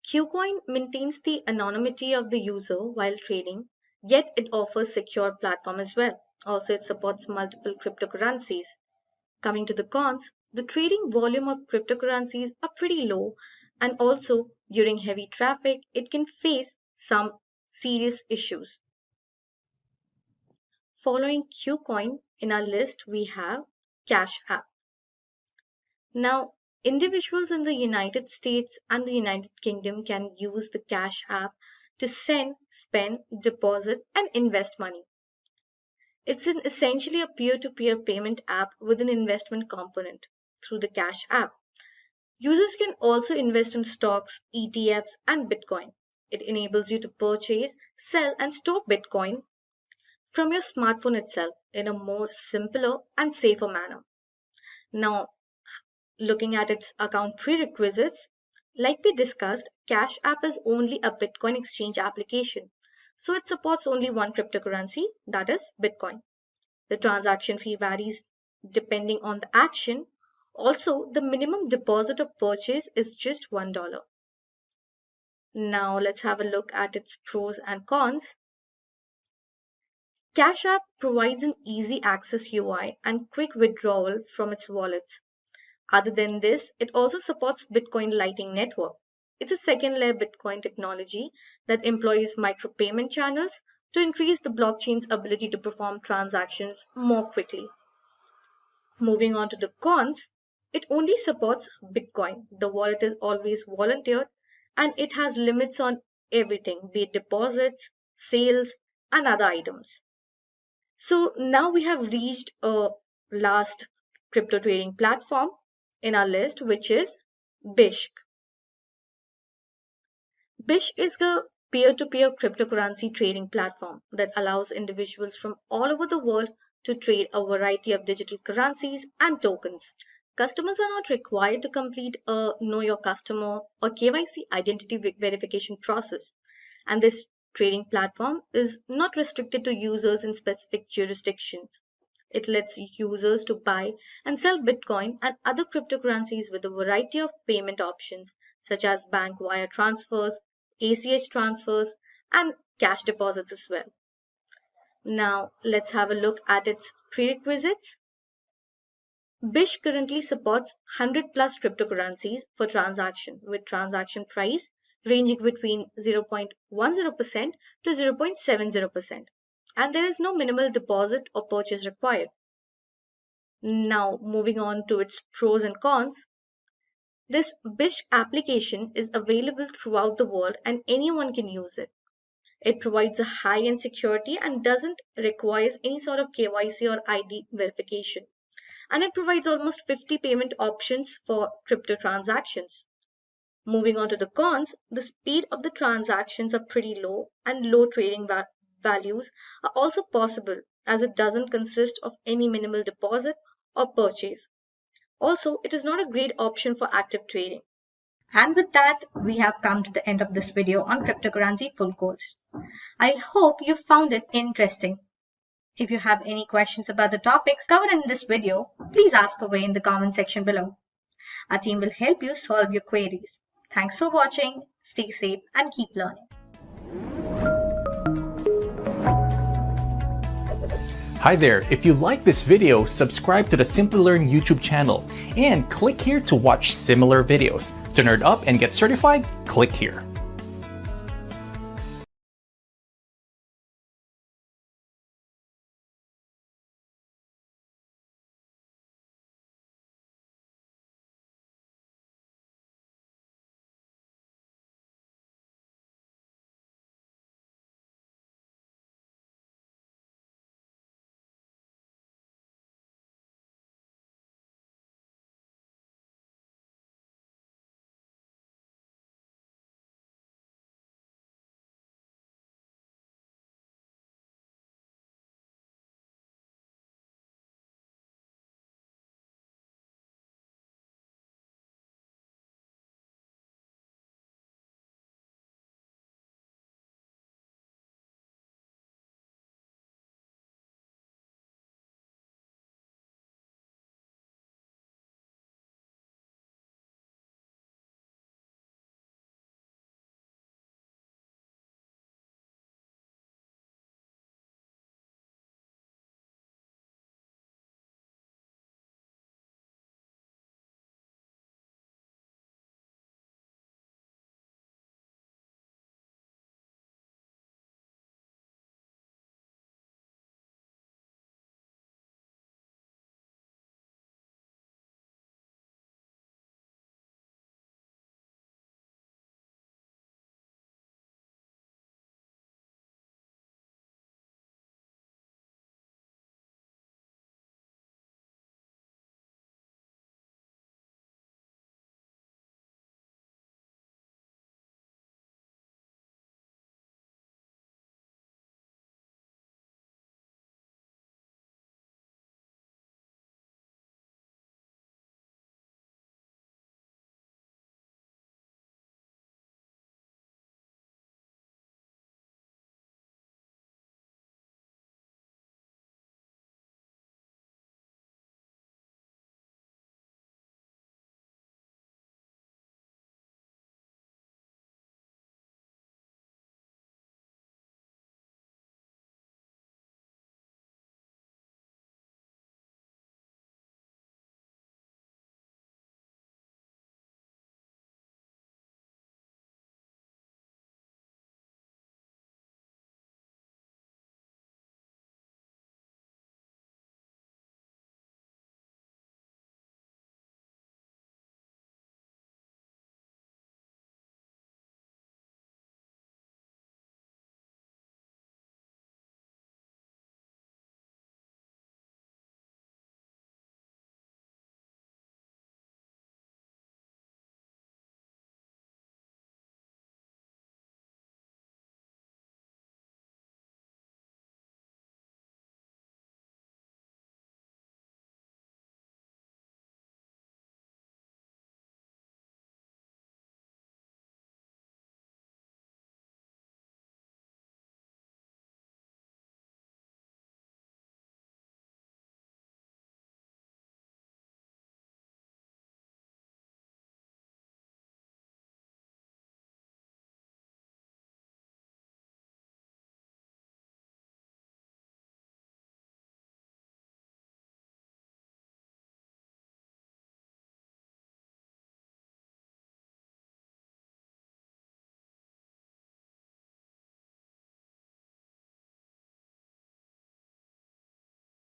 KuCoin maintains the anonymity of the user while trading, yet it offers secure platform as well. Also, it supports multiple cryptocurrencies. Coming to the cons, the trading volume of cryptocurrencies are pretty low, and also during heavy traffic, it can face some serious issues. Following KuCoin in our list, we have Cash App. Now, individuals in the United States and the United Kingdom can use the Cash App to send, spend, deposit, and invest money. It's essentially a peer-to-peer payment app with an investment component through the Cash App. Users can also invest in stocks, ETFs, and Bitcoin. It enables you to purchase, sell, and store Bitcoin from your smartphone itself in a more simpler and safer manner. Now, looking at its account prerequisites, like we discussed, Cash App is only a Bitcoin exchange application, so it supports only one cryptocurrency, that is Bitcoin. The transaction fee varies depending on the action. Also, the minimum deposit or purchase is just $1. Now, let's have a look at its pros and cons. Cash App provides an easy access UI and quick withdrawal from its wallets. Other than this, it also supports Bitcoin Lightning Network. It's a second-layer Bitcoin technology that employs micropayment channels to increase the blockchain's ability to perform transactions more quickly. Moving on to the cons, it only supports Bitcoin. The wallet is always volunteered and it has limits on everything, be it deposits, sales, and other items. So now we have reached a last crypto trading platform in our list, which is BISC. BISC is a peer-to-peer cryptocurrency trading platform that allows individuals from all over the world to trade a variety of digital currencies and tokens. Customers are not required to complete a Know Your Customer or KYC identity verification process, and this trading platform is not restricted to users in specific jurisdictions. It lets users to buy and sell Bitcoin and other cryptocurrencies with a variety of payment options, such as bank wire transfers, ACH transfers, and cash deposits as well. Now, let's have a look at its prerequisites. BISC currently supports 100 plus cryptocurrencies for transaction, with transaction price ranging between 0.10% to 0.70%. And there is no minimal deposit or purchase required. Now, moving on to its pros and cons. This BISC application is available throughout the world and anyone can use it. It provides a high-end security and doesn't require any sort of KYC or ID verification. And it provides almost 50 payment options for crypto transactions. Moving on to the cons, the speed of the transactions are pretty low and low trading values are also possible as it doesn't consist of any minimal deposit or purchase. Also, it is not a great option for active trading. And with that, we have come to the end of this video on cryptocurrency full course. I hope you found it interesting. If you have any questions about the topics covered in this video, please ask away in the comment section below. Our team will help you solve your queries. Thanks for watching, stay safe and keep learning. Hi there, if you like this video, subscribe to the Simplilearn YouTube channel and click here to watch similar videos. To nerd up and get certified, click here.